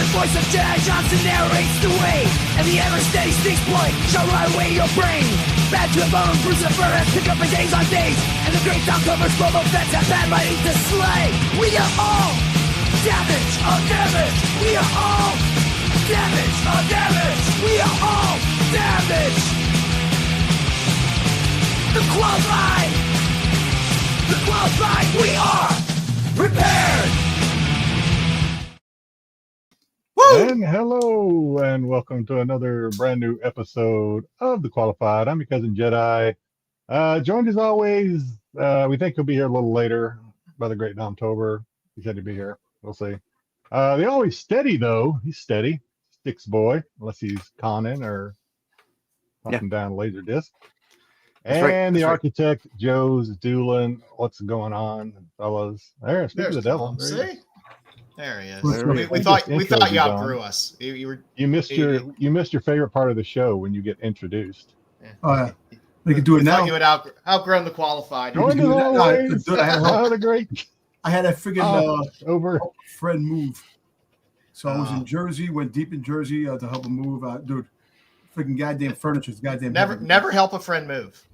The voice of Jedi Johnson narrates the way, and the ever-steady Styx boy shall ride away your brain. Bad to the bone, Bruce the Fur, pick up for days on days, and the great Falcovers, Boba Fett's have bad writing to slay. We are all damage on damage. We are all damage on damage. We are all damage. The qualified, we are prepared. Woo! And hello, and welcome to another brand new episode of The Qualified. I'm your cousin Jedi. Joined as always, we think he'll be here a little later, by the great Domtober. He said he'd be here. We'll see. The always steady, though. He's steady. Styx boy, unless he's conning or popping down a laser disc. And the architect, joesduelin. What's going on, fellas? There's the devil. See? There he is. We thought you outgrew us. You missed your favorite part of the show when you get introduced. Yeah. Oh yeah, we can do it now. You had outgrown the qualified. I had a friggin' over friend move. So I was in Jersey, went deep in Jersey to help him move. Dude, freaking goddamn furniture's goddamn. Never help a friend move.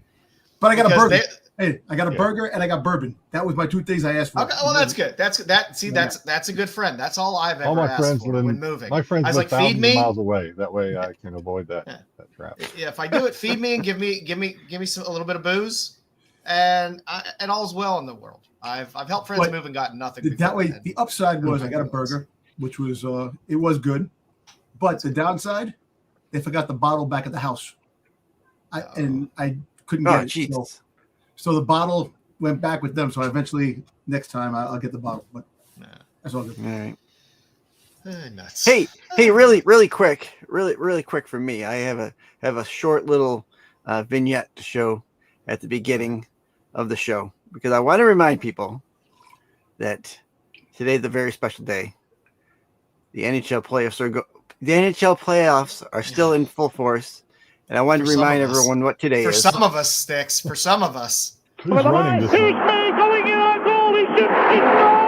But I got a burger. Hey, I got a burger and I got bourbon. That was my two things I asked for. Okay, well, that's good. That's a good friend. That's all I've ever asked for when moving. My friends live feed me miles away. That way I can avoid that trap. Yeah, if I do it, feed me and give me a little bit of booze, and all's well in the world. I've helped friends move and gotten nothing. That way, the upside was I got a burger, which was it was good, but the downside, they forgot the bottle back at the house, and I couldn't get it. So the bottle went back with them. So eventually, next time I'll get the bottle. But that's all good. All right. Nuts. Hey, really quick for me. I have a short little vignette to show at the beginning of the show because I want to remind people that today's a very special day. The NHL playoffs are still in full force. And I wanted to remind everyone what today is. For some of us, Styx. For some of us. Who's running this one? Going in on goal. He shoots. He scores!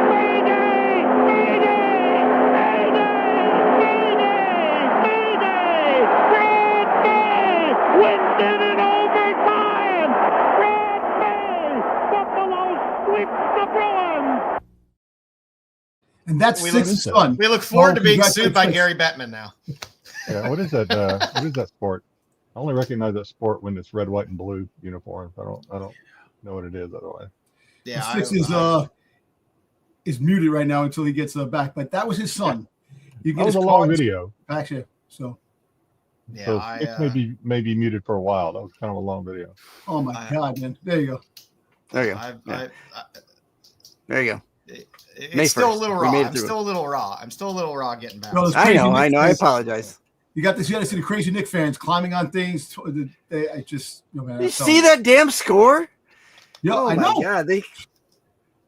Mayday! Mayday! Mayday! Red Bay wins it in overtime. Red Bay. Buffalo sweeps the Bruins. And that's Styx's son. We look forward to being sued by Gary Bettman now. Yeah, what is that? What is that sport? I only recognize that sport when it's red, white, and blue uniforms. I don't know what it is otherwise. Yeah, Styx is muted right now until he gets back. But that was his son. You that was a long video. Actually, so Styx may be muted for a while. That was kind of a long video. Oh my God, man! There you go. There you go. There you go. It's still a little raw. I'm still a little raw getting back. I know. I apologize. You got this. You got to see the crazy Knick fans climbing on things. I just, man. You see that damn score? Yeah, I know. Yeah, they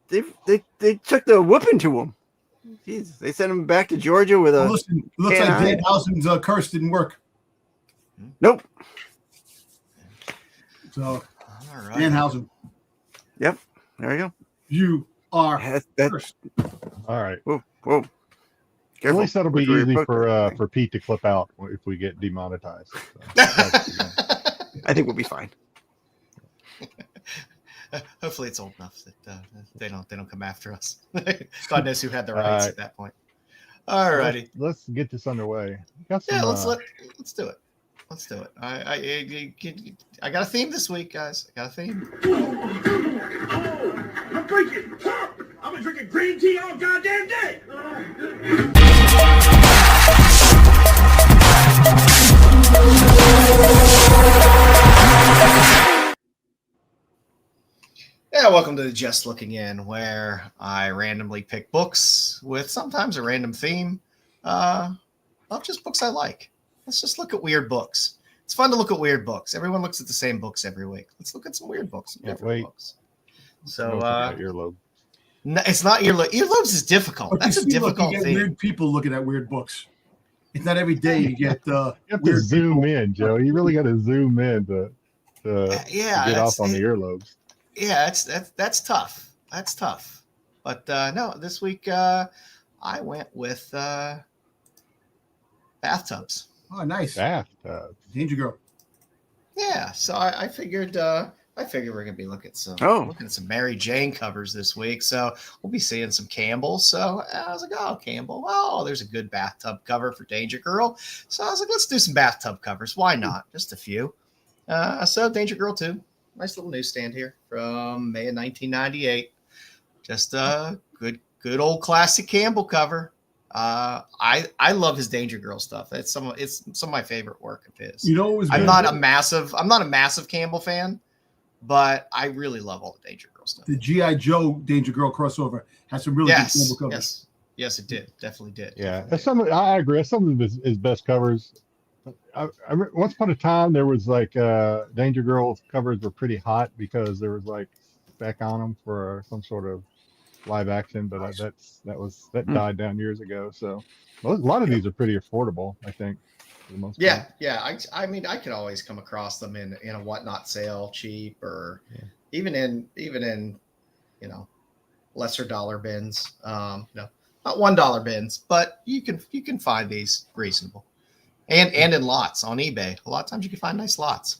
took the whooping to him. Jeez, they sent him back to Georgia with a. Listen, it looks like Danhausen's curse didn't work. Nope. So, all right. Danhausen. Yep. There you go. You are first. All right. Whoa. Careful. At least that'll be easy for Pete to clip out if we get demonetized. So, I think we'll be fine. Hopefully, it's old enough that they don't come after us. God knows who had the rights at that point. All righty, let's get this underway. Let's do it. Let's do it. I got a theme this week, guys. I got a theme. I'm drinking. I've been drinking green tea all goddamn day. Yeah, welcome to Just Looking In, where I randomly pick books with sometimes a random theme of just books I like. Let's just look at weird books. It's fun to look at weird books. Everyone looks at the same books every week. Let's look at some weird books. Books. So, earlobe. No, it's not earlobe. Earlobes is difficult. That's a difficult thing. Weird people looking at weird books. It's not every day you get. You have to zoom in, Joe. You really got to zoom in to get off on the earlobes. Yeah, that's tough. That's tough. But no, this week I went with bathtubs. Oh, nice. Bathtub. Danger Girl. Yeah, so I figured we're gonna be looking at some Mary Jane covers this week. So we'll be seeing some Campbell. So I was like, oh, Campbell. Oh, there's a good bathtub cover for Danger Girl. So I was like, let's do some bathtub covers. Why not? Just a few. So Danger Girl 2. Nice little newsstand here from May of 1998. Just a good old classic Campbell cover. I love his Danger Girl stuff. It's some of my favorite work of his. You know what was good? I'm not a massive Campbell fan, but I really love all the Danger Girl stuff. The G.I. Joe Danger Girl crossover has some really good Campbell covers. Yes, it did. Definitely did. Yeah, I agree. Some of his best covers. Once upon a time, there was like Danger Girl covers were pretty hot because there was like spec on them for some sort of live action, but that died down years ago. So a lot of these are pretty affordable, I think, for the most part. Yeah. I mean, I could always come across them in a whatnot sale, cheap, or even in lesser dollar bins. Not $1 bins, but you can find these reasonable, and in lots on eBay. A lot of times you can find nice lots.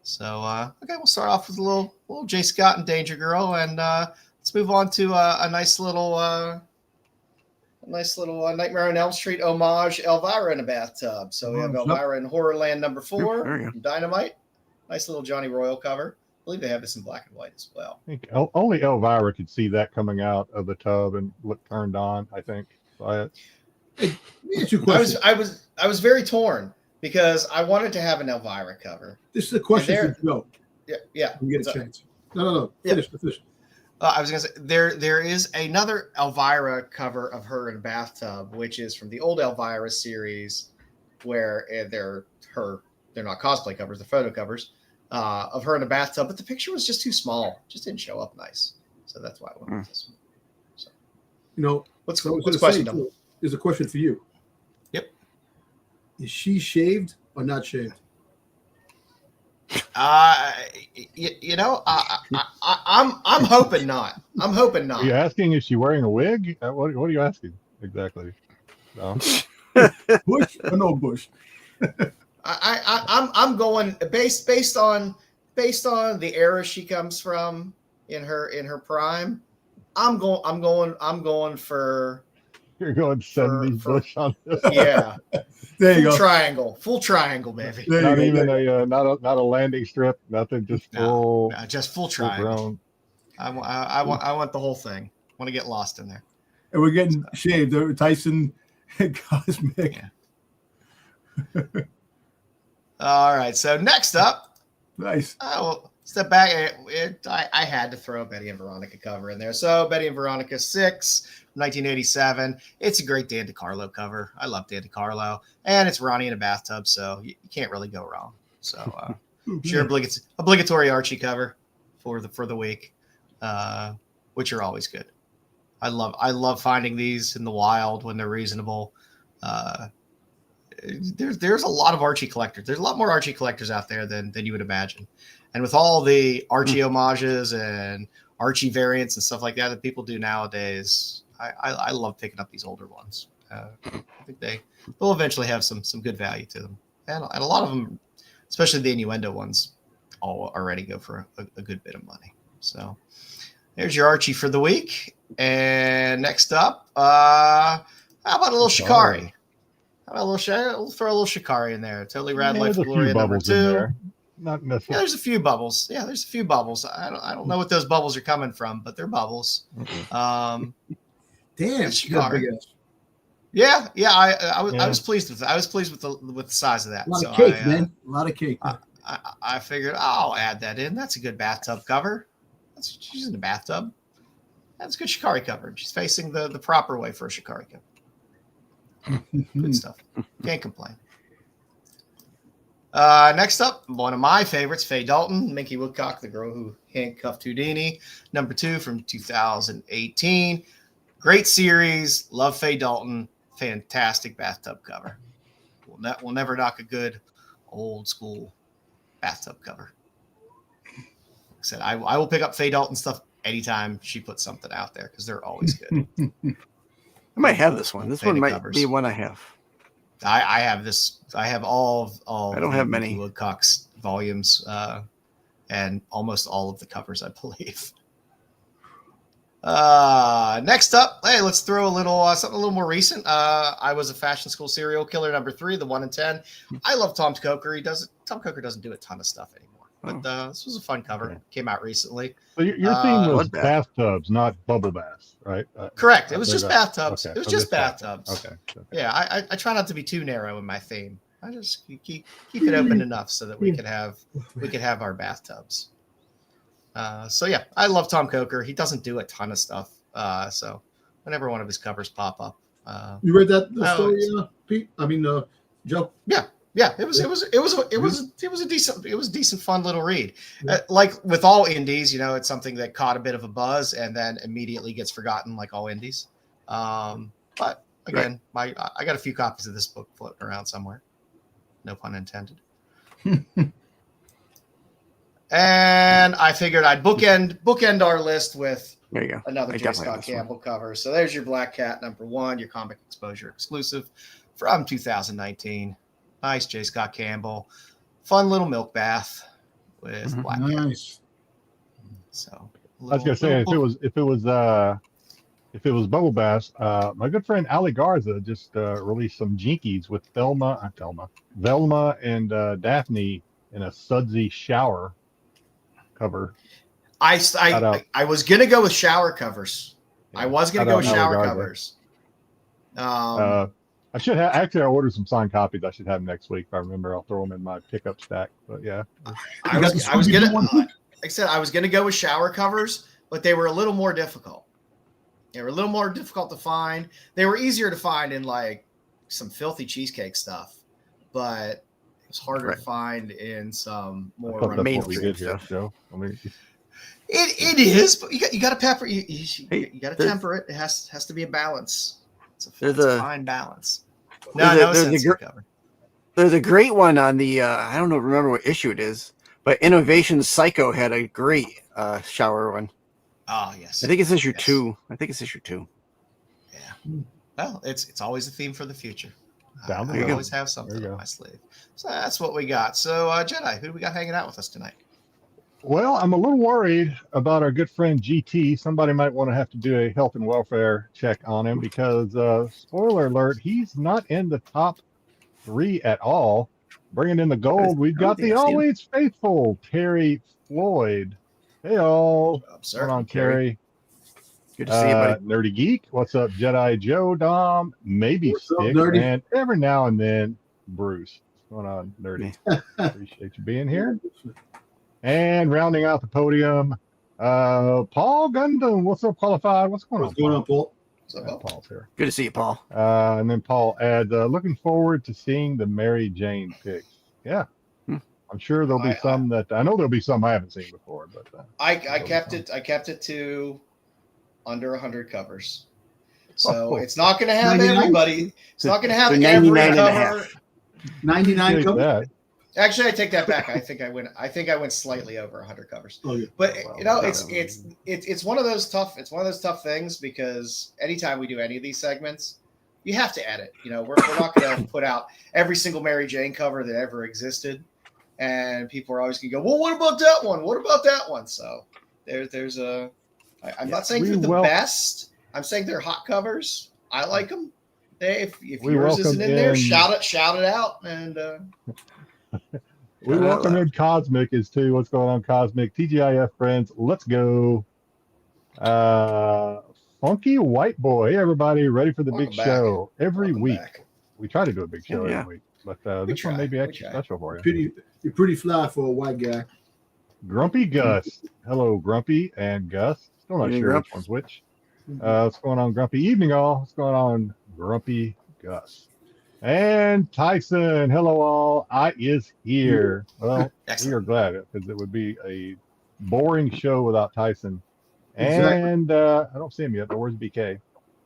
So okay, we'll start off with a little J. Scott and Danger Girl, and let's move on to a nice little Nightmare on Elm Street homage, Elvira in a bathtub. So we have Elvira in Horrorland number 4 from Dynamite. Nice little Johnny Royal cover. I believe they have this in black and white as well. I think only Elvira could see that coming out of the tub and look turned on, I think, by it. I was very torn because I wanted to have an Elvira cover. This is a question for Joe. Yeah. You get a chance. No. Finish. I was gonna say there is another Elvira cover of her in a bathtub, which is from the old Elvira series, where they're not cosplay covers, they're photo covers of her in a bathtub, but the picture was just too small, just didn't show up nice. So that's why I went with this one. So, what's the question? There's a question for you. Yep. Is she shaved or not shaved? I'm hoping not. Are you asking if she's wearing a wig? What are you asking exactly? No. Bush or no bush? I'm going based on the era she comes from in her prime. I'm going for. You're going 70s bush on this. Yeah. There you go. Full triangle, baby. Not even not a landing strip. Nothing. Just full. No, just full triangle. I want the whole thing. I want to get lost in there. And we're getting shaved. Tyson Cosmic. Yeah. All right. So next up. Nice. I will step back. I had to throw Betty and Veronica cover in there. So Betty and Veronica 6. 1987. It's a great Dan DeCarlo cover. I love Dan DeCarlo, and it's Ronnie in a bathtub, so you can't really go wrong. So sure, obligatory Archie cover for the week, which are always good. I love finding these in the wild when they're reasonable. There's a lot of Archie collectors. There's a lot more Archie collectors out there than you would imagine, and with all the Archie homages and Archie variants and stuff like that people do nowadays. I love picking up these older ones. I think they'll eventually have some good value to them, and a lot of them, especially the innuendo ones, all already go for a good bit of money. So there's your Archie for the week. And next up, how about a little Shikari? We'll throw a little Shikari in there. Totally Rad Life Gloria number 2. Not necessarily. Yeah, there's a few bubbles. I don't know what those bubbles are coming from, but they're bubbles. Damn, Shikari. Yeah. I was pleased with it. I was pleased with the size of that. A lot of cake, man. A lot of cake. I figured I'll add that in. That's a good bathtub cover. She's in the bathtub. That's a good Shikari cover. She's facing the proper way for a Shikari cover. Good stuff. Can't complain. Next up, one of my favorites, Faye Dalton, Minky Woodcock, the girl who handcuffed Houdini, number 2 from 2018. Great series. Love Faye Dalton. Fantastic bathtub cover. We'll never knock a good old school bathtub cover. Like I said, I will pick up Faye Dalton stuff anytime she puts something out there because they're always good. I might have this one. This one might be one I have. I have this. I have all I don't have many Woodcock's volumes, and almost all of the covers, I believe. Next up, hey, let's throw a little something a little more recent. I was a fashion school serial killer #3, the 1 in 10. I love Tom Coker. Tom Coker doesn't do a ton of stuff anymore, but this was a fun cover. It came out recently. So your theme was bathtubs, not bubble baths, right? Correct. It was just bathtubs. Okay. It was just bathtubs. Okay. Yeah, I try not to be too narrow in my theme. I just keep it open enough so that we could have our bathtubs. So yeah, I love Tom Coker. He doesn't do a ton of stuff. So whenever one of his covers pop up, you read that story, Pete? I mean, Joe. Yeah. It was a decent, fun little read. Like with all indies, it's something that caught a bit of a buzz and then immediately gets forgotten, like all indies. But again, I got a few copies of this book floating around somewhere. No pun intended. And I figured I'd bookend our list with another J. Scott Campbell cover. So there's your Black Cat #1, your Comic Exposure exclusive from 2019. Nice J. Scott Campbell. Fun little milk bath with Black Cat. So I was gonna say if it was bubble baths, my good friend Ali Garza just released some Jinkies with Velma and Daphne in a sudsy shower cover. I was gonna go with shower covers. Yeah. I was gonna go with shower covers. I should have I ordered some signed copies. I should have them next week if I remember. I'll throw them in my pickup stack. But yeah, I was gonna. Like I said, I was gonna go with shower covers, but they were a little more difficult. They were a little more difficult to find. They were easier to find in like some filthy cheesecake stuff, but it was harder to find in some more mainstream stuff. Joe. I mean, it is, but you got to pepper. You got to temper it. It has to be a balance. It's a fine balance. There's a great one on the I don't know, remember what issue it is, but Innovation Psycho had a great shower one. Oh yes, I think it's issue 2. Yeah. Well, it's always a theme for the future. We always have something up my sleeve. So that's what we got. So Jedi, who do we got hanging out with us tonight? Well, I'm a little worried about our good friend GT. Somebody might want to have to do a health and welfare check on him because, spoiler alert, he's not in the top 3 at all. Bringing in the gold, we've got the always faithful Terry Floyd. Hey, all. What's going on, Terry? Good to see you, buddy. Nerdy Geek. What's up, Jedi Joe, Dom, maybe Styx, and every now and then, Bruce. What's going on, Nerdy? Appreciate you being here. And rounding out the podium, Paul Gundam. What's up, Qualified? What's going on, Paul? What's up, Paul? Paul's here. Good to see you, Paul. And then Paul adds, looking forward to seeing the Mary Jane picks. Yeah. I'm sure there'll be some that I know there'll be some I haven't seen before, but I kept it to under 100 covers. So it's not going to have 99? Everybody. It's not going to have every cover. 99 covers. Actually, I take that back. I think I went slightly over 100 covers. Oh, yeah. But it's one of those tough. It's one of those tough things because anytime we do any of these segments, you have to edit. We're not going to put out every single Mary Jane cover that ever existed, and people are always going to go, "Well, what about that one? What about that one?" So there's a. I'm not saying they're the best. I'm saying they're hot covers. I like them. If yours isn't in there, shout it out and. We welcome in Cosmic as to what's going on, Cosmic. TGIF friends, let's go. Funky White Boy. Hey, everybody, ready for the big show every week. We try to do a big show every week, but this one may be extra special for you. You're pretty fly for a white guy. Grumpy Gus. Hello, Grumpy and Gus. Still not sure which one's which. What's going on, Grumpy? Evening, all. What's going on, Grumpy Gus? And Tyson, hello all. I is here. Well, we are glad because it would be a boring show without Tyson. And I don't see him yet, but where's BK?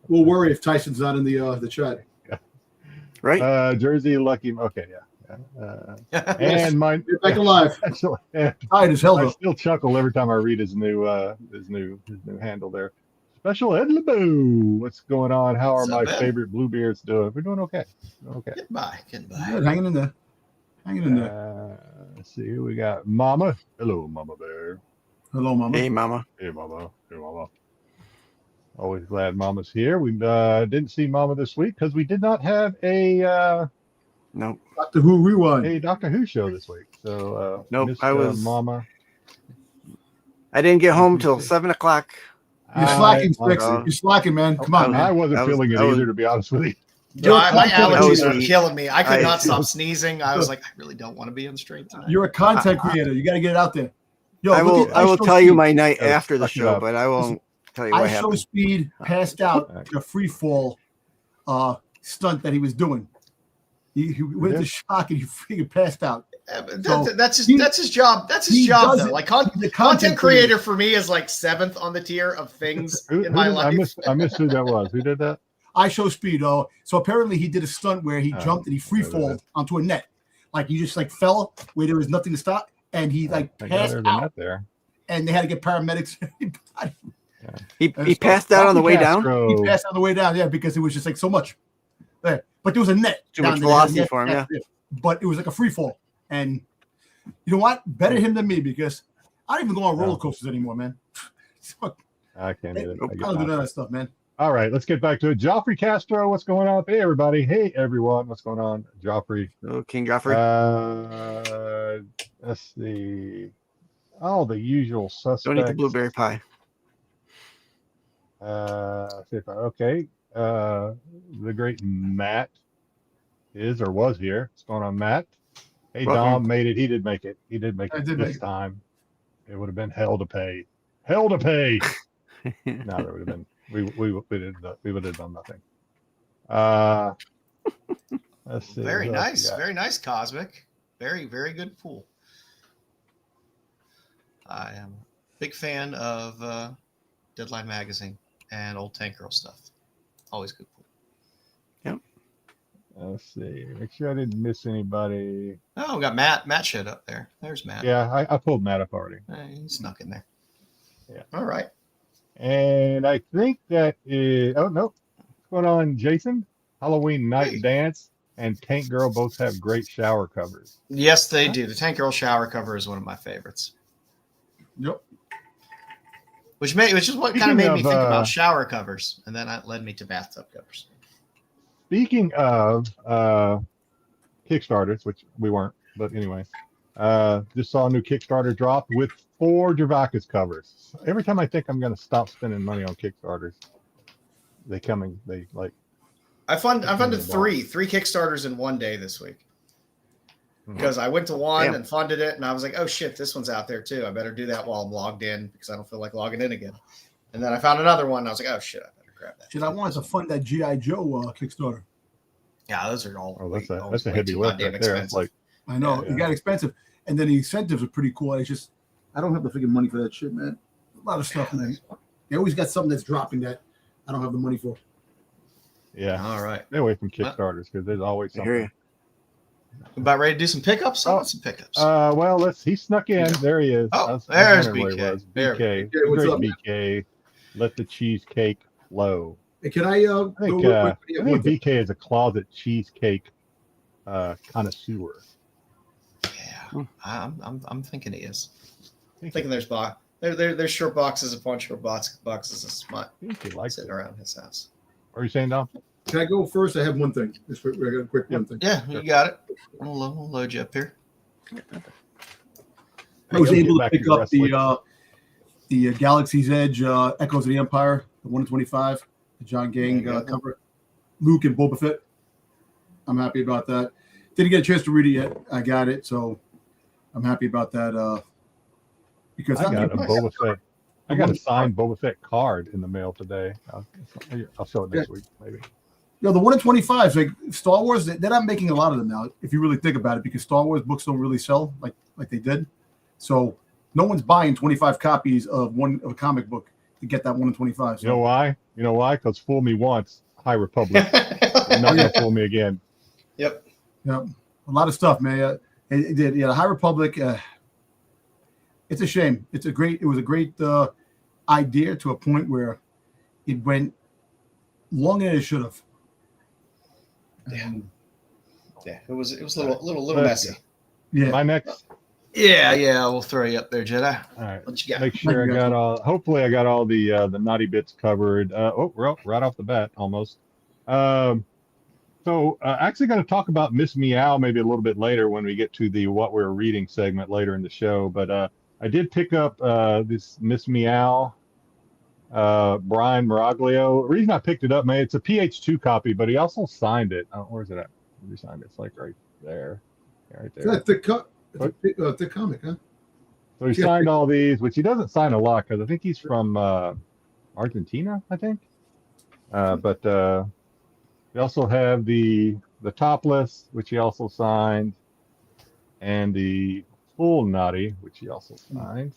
We'll worry if Tyson's not in the chat. Right? Jersey Lucky. Okay, yeah. And my Get back alive. actually, Tired as hell I though. still chuckle every time I read his new handle there. Special Ed LeBoo. What's going on? How are What's my up, Ed? favorite Bluebeards doing? We're doing okay. Okay. Getting by. Good, hanging in there. Hanging in there. Let's see who we got. Mama. Hello, Mama Bear. Hello, Mama. Hey, Mama. Hey, Mama. Hey, Mama. Always glad Mama's here. We didn't see Mama this week because we did not have a Nope. Doctor Who rewind. a Doctor Who show this week. So Nope, missed, I was- Mama. I didn't get home till 7 o'clock. You're slacking, I- Spix. You're slacking, man. Come on, I man. wasn't feeling it I was- either, to be honest with you. No, my allergies I- were killing me. I could I- not stop sneezing. I was like, I really don't want to be on the stream tonight. You're a content creator. You got to get it out there. Yo, I will. look at I will Show tell you Speed. my night Oh, after the suck it show, up. but I won't tell you what I Show happened. Speed passed out in a free fall stunt that he was doing. He went into shock and he freaking passed out. Yeah, but So that's his he- job. That's his he job, does though. it. Like He's a content creator for me is like 7th on the tier of things Who in my did- life. I missed who that was. Who did that? I Show Speed. So apparently he did a stunt where he Oh, jumped and he free okay, falled onto a net. Like he just like fell where there was nothing to stop, and he like I got passed there's a net out, there. and they had to get paramedics. He passed out on the way down. He passed on the way down, yeah, because it was just like so much. There. But there was a net. Too down much there. velocity Net, for him, net, But it was like a free fall. And you know what? Better him than me because I don't even go on roller coasters anymore, man. Fuck, I can't do it. I don't do none of that stuff, man. All right, let's get back to it. Joffrey Castro, what's going on? Hey, everybody. Hey, everyone. What's going on? Joffrey. Oh, King Joffrey. Let's see. Oh, the usual suspects. Don't eat the blueberry pie. See if the great Matt is or was here. What's going on, Matt? Hey, Welcome. Dom made it. He did make it. He did make I it did make this it. time. It would have been hell to pay. Hell to pay. No, there would have been. We would have done nothing. Let's see. Very what else we nice. got? Very nice, Cosmic. Very, very good pool. I am a big fan of Deadline Magazine and old Tank Girl stuff. Always good pool. Let's see. Make sure I didn't miss anybody. Oh, we got Matt. Matt showed up there. There's Matt. Yeah, I pulled Matt up already. He snuck in there. Yeah. All right. And I think that is. Oh no, what's going on, Jason? Halloween Night Hey. Dance and Tank Girl both have great shower covers. Yes, they do. The Tank Girl shower cover is one of my favorites. Yep. Which is what kind Speaking of made me of, think about shower covers, and then that led me to bathtub covers. Speaking of Kickstarters, which we weren't, but anyway, just saw a new Kickstarter drop with 4 Dravakis covers. Every time I think I'm going to stop spending money on Kickstarters, they like. I funded the three Kickstarters in one day this week because I went to one Damn. and funded it, and I was like, "Oh shit, this one's out there too. I better do that while I'm logged in because I don't feel like logging in again." And then I found another one. And I was like, "Oh shit, I better grab that." Shit, I wanted to fund that G.I. Joe Kickstarter. Yeah, those are all. Oh, way- that's always a way heavy too lift goddamn right there. It's expensive. like I know. Yeah. It got expensive. And then the incentives are pretty cool. It's just, I don't have the freaking money for that shit, man. A lot of stuff, man. They always got something that's dropping that I don't have the money for. yeah. All right, Stay away from Kickstarters because there's always I hear something. you. about ready to do some pickups? I want some pickups. Well, he snuck in. Yeah. There he is. Oh, I was there's wondering where he BK. was. There we BK. go. What's Great up, man? BK. Let the cheesecake flow. Hey, can I go I think, real quick? I think BK is a closet cheesecake connoisseur. Yeah, I'm thinking he is. I I'm thinking there's there's short boxes upon short boxes of smut think he likes it. sitting around his house. What are you saying, Dom? Can I go first? I have one thing. Just I got a quick one thing. Yeah, you got it. We'll load you up here. I was Get able to back pick your up the Galaxy's Edge Echoes of the Empire, the 125, the John Gang There you go. cover. Luke and Boba Fett. I'm happy about that. Didn't get a chance to read it yet. I got it, so I'm happy about that. Because I got a nice. Boba Fett. I got a signed Boba Fett card in the mail today. I'll show it next week, maybe. You know, the 1 in 25s, like Star Wars, they're not making a lot of them now, if you really think about it, because Star Wars books don't really sell like they did. So no one's buying 25 copies of a comic book to get that 1 in 25. So You know why? You know why? Because fool me once, High Republic. You're not gonna fool me again. Yep. yeah. Well, A lot of stuff, man. It did. Yeah, the High Republic. It's a shame. It was a great idea to a point where it went longer than it should have. Yeah. Yeah. It was a little messy. Yeah. My next. Yeah. We'll throw you up there, Jedi. All right. What you got? Make sure I got all. Hopefully, I got all the naughty bits covered. Well, right off the bat, almost. So actually going to talk about Miss Meow maybe a little bit later when we get to the what we're reading segment later in the show. But I did pick up this Miss Meow, Brian Miraglio. The reason I picked it up, man, it's a PH2 copy, but he also signed it. Where's it at? Where he signed it? It's like right there. Yeah, right there. It's the comic, huh? So he signed all these, which he doesn't sign a lot because I think he's from Argentina, I think. But we also have the topless, which he also signed, and the full naughty, which he also signed.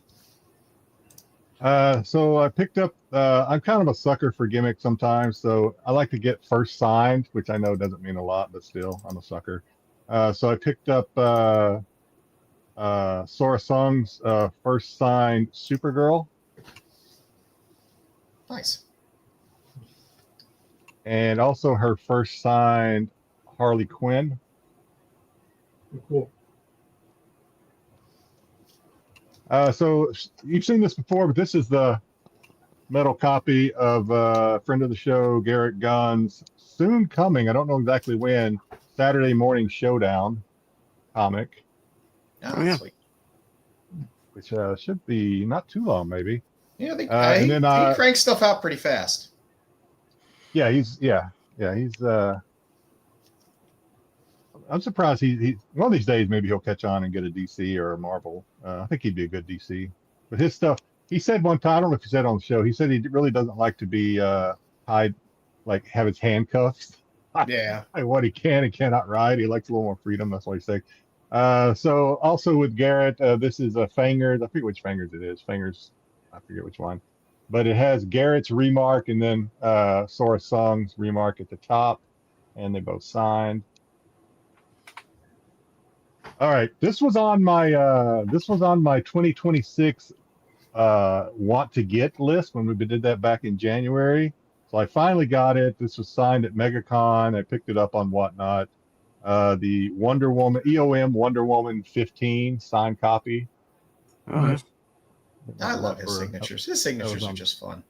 So I picked up. I'm kind of a sucker for gimmicks sometimes, so I like to get first signed, which I know doesn't mean a lot, but still, I'm a sucker. So I picked up Sora Sung's first signed Supergirl. Nice. And also her first signed Harley Quinn. Cool. So you've seen this before, but this is the metal copy of a friend of the show, Garrett Gunn's soon coming, I don't know exactly when, Saturday Morning Showdown comic. Oh, yeah. Sweet. Which should be not too long, maybe. Yeah, he cranks stuff out pretty fast. Yeah, he's. I'm surprised he one of these days maybe he'll catch on and get a DC or a Marvel. I think he'd be a good DC. But his stuff, he said one time, I don't know if he said on the show, he said he really doesn't like to be tied, like have his handcuffs. Yeah. Like what he can and cannot ride. He likes a little more freedom. That's what he said. So also with Garrett, this is a Fangers. I forget which Fangers it is. Fangers, I forget which one. But it has Garrett's remark and then Sora Sung's remark at the top, and they both signed. All right, this was on my 2026 want to get list when we did that back in January. So I finally got it. This was signed at MegaCon. I picked it up on Whatnot. The Wonder Woman EOM Wonder Woman 15 signed copy. Oh, nice. I love his signatures. His signatures are just fun.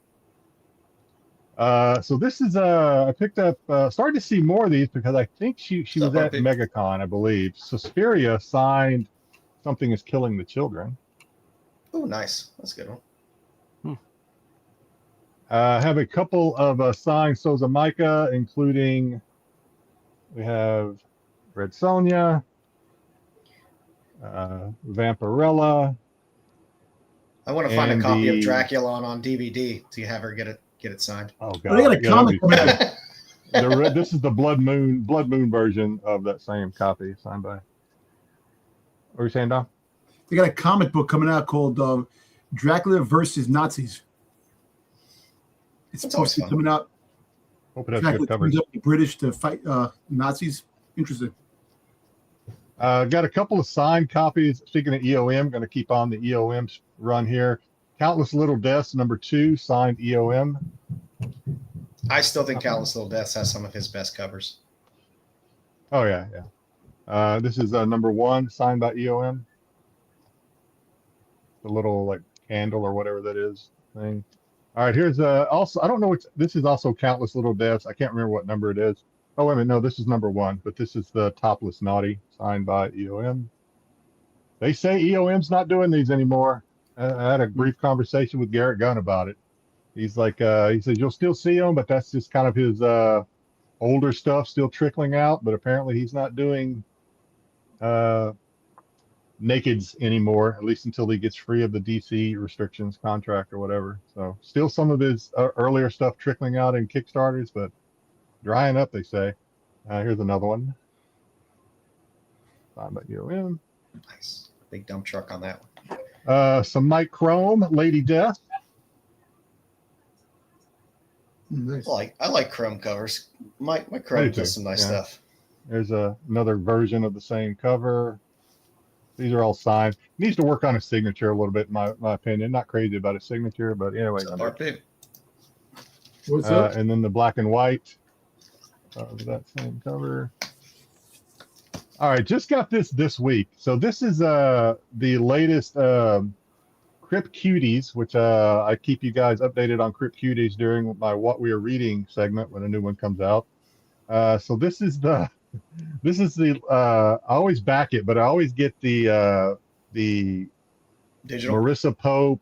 So this is I picked up started to see more of these because I think she was at MegaCon, I believe. Suspiria signed Something is Killing the Children. Oh, nice. That's a good one. I have a couple of signed Souza Micah, including we have Red Sonja, Vampirella. I want to find a copy of Dracula on DVD to have her get it signed. Oh god! They got a comic coming out. This is the Blood Moon version of that same copy signed by. What were you saying, Dom? They got a comic book coming out called Dracula versus Nazis. It's supposed to be coming out. Hope it has good coverage. The British to fight Nazis. Interesting. Got a couple of signed copies. Speaking of EOM, going to keep on the EOM run here. Countless Little Deaths, #2, signed EOM. I still think Countless Little Deaths has some of his best covers. Oh, yeah. This is #1, signed by EOM. The little, like, candle or whatever that is thing. All right, here's also, I don't know which, this is also Countless Little Deaths. I can't remember what number it is. Oh, wait a minute, no, this is #1, but this is the Topless Naughty, signed by EOM. They say EOM's not doing these anymore. I had a brief conversation with Garrett Gunn about it. He's like, he says, you'll still see them, but that's just kind of his older stuff still trickling out, but apparently he's not doing nakeds anymore, at least until he gets free of the DC restrictions contract or whatever. So still some of his earlier stuff trickling out in Kickstarters, but drying up, they say. Here's another one. Signed by EOM. Nice. Big dump truck on that one. Some Mike Chrome, Lady Death. Nice. I like Chrome covers. Mike Chrome does some nice stuff. There's another version of the same cover. These are all signed. Needs to work on his signature a little bit, in my opinion. Not crazy about his signature, but anyway. What's up? And then the black and white of that same cover. All right, just got this week. So this is the latest Crypt Cuties, which I keep you guys updated on Crypt Cuties during my What We Are Reading segment when a new one comes out. So this is the I always back it, but I always get the digital Marissa Pope.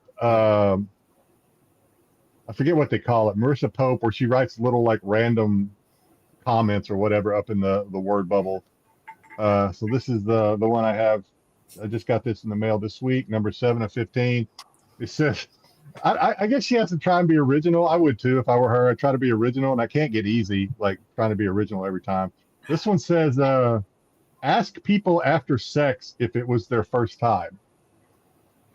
I forget what they call it, Marissa Pope, where she writes little like random comments or whatever up in the word bubble. So this is the one I have. I just got this in the mail this week, number 7 of 15. It says, I guess she has to try and be original. I would too if I were her. I'd try to be original, and I can't get easy like trying to be original every time. This one says, ask people after sex if it was their first time.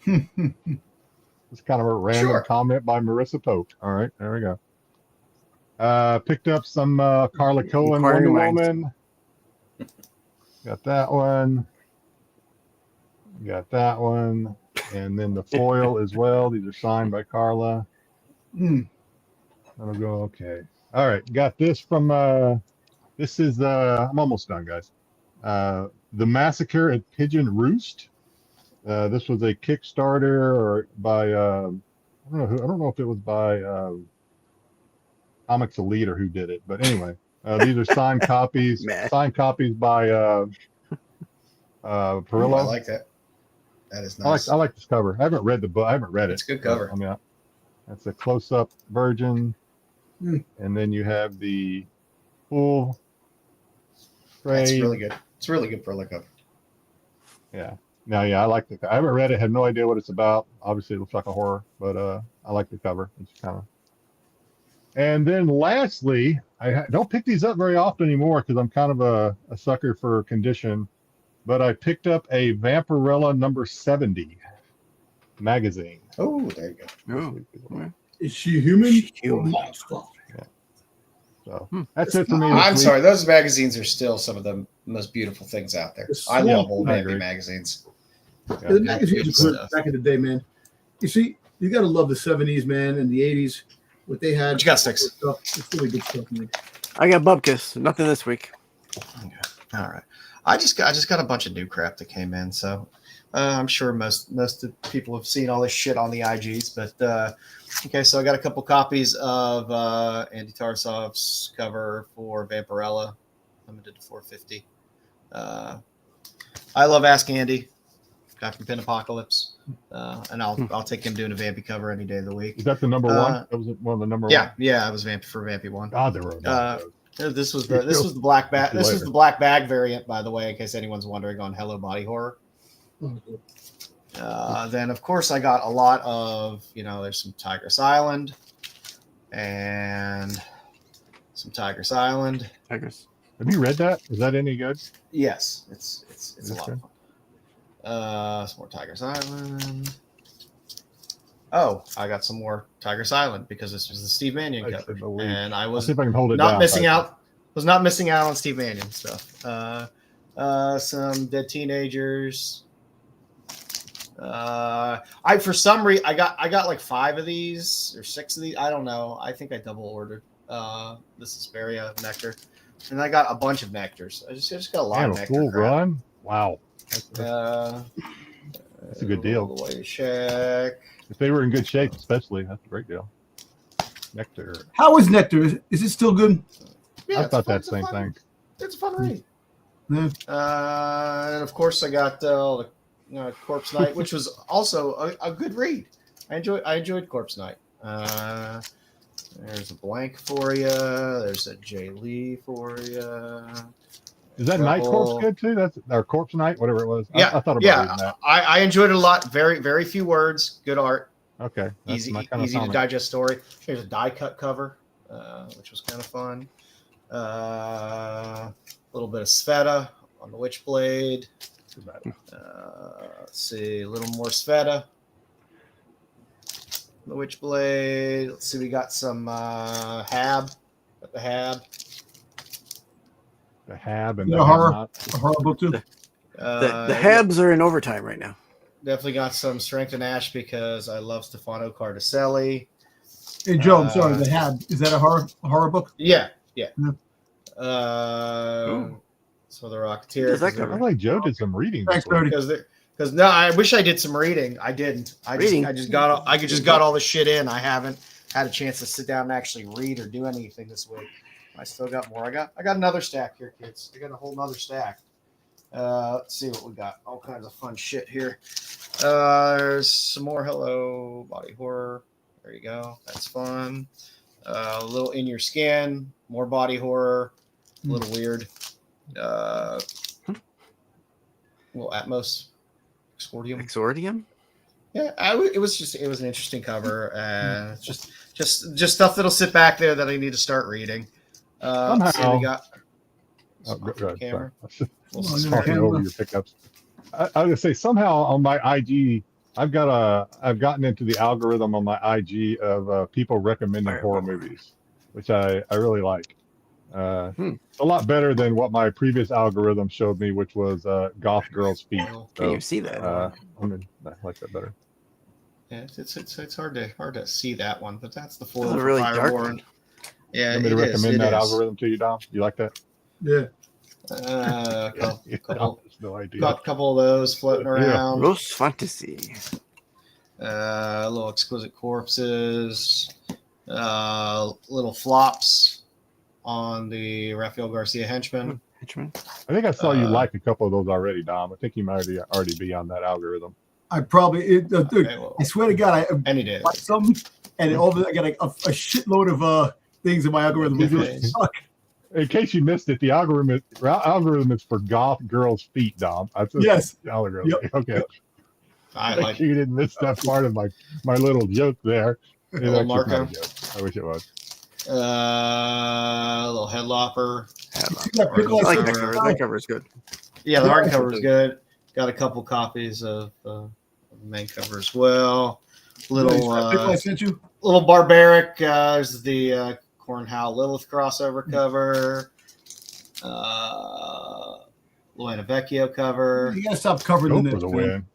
It's kind of a random comment by Marissa Pope. All right, there we go. Picked up some Carla Cohen Wonder Woman. Got that one. Got that one. And then the foil as well. These are signed by Carla. That'll go okay. All right. Got this from this is I'm almost done, guys. The Massacre at Pigeon Roost. This was a Kickstarter or by I don't know if it was by Comics Elite or who did it, but anyway, these are signed copies. Signed copies by Vampirella. I like that. That is nice. I like this cover. I haven't read the book. I haven't read it. It's a good cover. I mean, that's a close-up version, and then you have the full trade. That's really good. It's really good for a cover. Yeah. No, yeah, I like the. I haven't read it. Have no idea what it's about. Obviously, it looks like a horror, but I like the cover. It's kind of. And then lastly, I don't pick these up very often anymore because I'm kind of a sucker for condition. But I picked up a Vampirella number 70 magazine. Oh, there you go. Oh. Is she human? Monster. Yeah. So that's it for me. I'm sorry. Those magazines are still some of the most beautiful things out there. I love old Vampy magazines. Yeah, the magazines were good back in the day, man. You see, you got to love the 70s, man, and the 80s. What they had. What you got, Styx? It's really good stuff, man. I got Bubkus. Nothing this week. Okay. All right. I just got a bunch of new crap that came in, so I'm sure most of the people have seen all this shit on the IGs. But okay, so I got a couple copies of Andy Tarsov's cover for Vampirella, limited to 450. I love Ask Andy, guy from Pin Apocalypse, and I'll take him doing a Vampy cover any day of the week. Is that the number one? That was one of the number one. One. Yeah, it was Vampy for Vampy 1. God, there were. This was the black bag. This was the black bag variant, by the way, in case anyone's wondering on Hello Body Horror. Then of course I got a lot of there's some Tigress Island and some Tigress Island. Tigress. Have you read that? Is that any good? Yes, it's a lot of fun. Some more Tigress Island. Oh, I got some more Tigress Island because this was the Steve Mannion cover, and I was not missing out. Was not missing out on Steve Mannion stuff. Some Dead Teenagers. For some reason I got like 5 of these or 6 of these. I don't know. I think I double ordered. This is Hesperia Nectar, and I got a bunch of nectars. I just got a lot of nectar. Full run. Wow. That's a good deal. Check. If they were in good shape, especially, that's a great deal. Nectar. How is Nectar? Is it still good? Yeah, I thought that same thing. It's a fun read. Yeah. And of course, I got the Corpse Night, which was also a good read. I enjoyed Corpse Night. There's a blank for you. There's a Jay Lee for you. Is that Night Corpse good too? That's our Corpse Night, whatever it was. Yeah, I thought about reading that. I enjoyed it a lot. Very, very few words. Good art. Okay, easy to digest story. Here's a die cut cover, which was kind of fun. A little bit of Sveta on the Witchblade. Let's see, a little more Sveta. The Witchblade. Let's see, we got some Hab. Got the Hab. The Hab and Yeah, the horror. Have-Not. A horror book too. The Habs are in overtime right now. Definitely got some Strength and Ash because I love Stefano Cardicelli. Hey Joe, I'm sorry. The Hab, is that a horror book? Yeah. Yeah. So the Rocketeer. I like Joe did some reading. Thanks, Brody. Because no, I wish I did some reading. I didn't. I just got all the shit in. I haven't had a chance to sit down and actually read or do anything this week. I still got more. I got another stack here, kids. I got a whole nother stack. Let's see what we got. All kinds of fun shit here. There's some more Hello Body Horror. There you go. That's fun. A little In Your Skin. More body horror. A little weird. Little Atmos. Exordium. Yeah, it was an interesting cover. Just stuff that'll sit back there that I need to start reading. Somehow, we got camera. Talking over your pickups. I was gonna say somehow on my IG, I've gotten into the algorithm on my IG of people recommending horror movies, which I really like. A lot better than what my previous algorithm showed me, which was Goth Girls Feet. Can you see that? I like that better. Yeah, it's hard to see that one, but that's the It's foil. a really dark one. Yeah, you want me to recommend that algorithm to you, Dom? You like that? Yeah. Couple of those floating around. Rose Fantasy. Little Exquisite Corpses. Little flops on the Rafael Garcia Henchman. I think I saw you like a couple of those already, Dom. I think you might already be on that algorithm. I probably, dude, I swear to God, any day. Something, and I got a shitload of things in my algorithm. In case you missed it, the algorithm is for Goth Girls Feet, Dom. Yes. Algorithm. Yep. Okay. Yep. I like you didn't miss that part of my little joke there. Little Marco. I wish it was. A little Headlopper. I like that cover. That cover is good. Yeah, the hardcover is good. Got a couple copies of the main cover as well. I sent you. Little Barbaric. There's the Cornhow Lilith crossover cover. Luana Vecchio cover. You gotta stop covering the nips. For the win.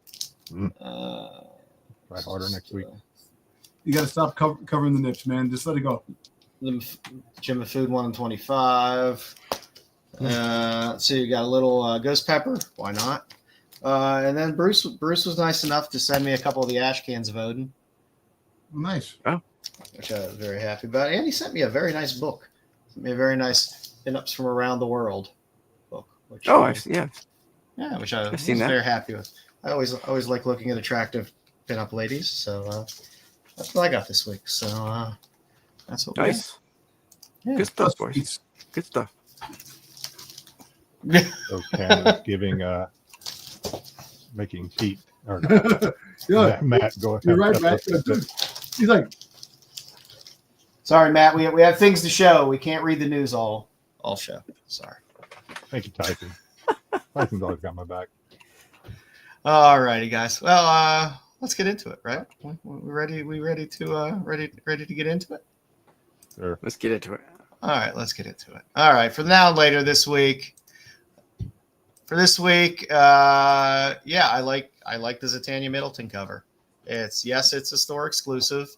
Try harder next week. You gotta stop covering the nips, man. Just let it go. Jim of Food 1 and 25. So you got a little Ghost Pepper. Why not? And then Bruce was nice enough to send me a couple of the ash cans of Odin. Nice. Oh. Which I was very happy about. And he sent me a very nice book. Sent me a very nice pinups from around the world book. Which I see. Yeah. Yeah, which I was very happy with. I always like looking at attractive pinup ladies. So that's what I got this week. So that's what nice. Yeah. Good stuff, boys. Good stuff. Okay, giving making feet or yeah, Matt going. You're right, Matt. He's like, sorry, Matt. We have things to show. We can't read the news all show. Sorry. Thank you, Tyson. Tyson's always got my back. All righty, guys. Well, let's get into it. Right? We ready? We ready to get into it? Sure. Let's get into it. All right, let's get into it. All right, for now and later this week. For this week, I like the Zatanna Middleton cover. It's a store exclusive.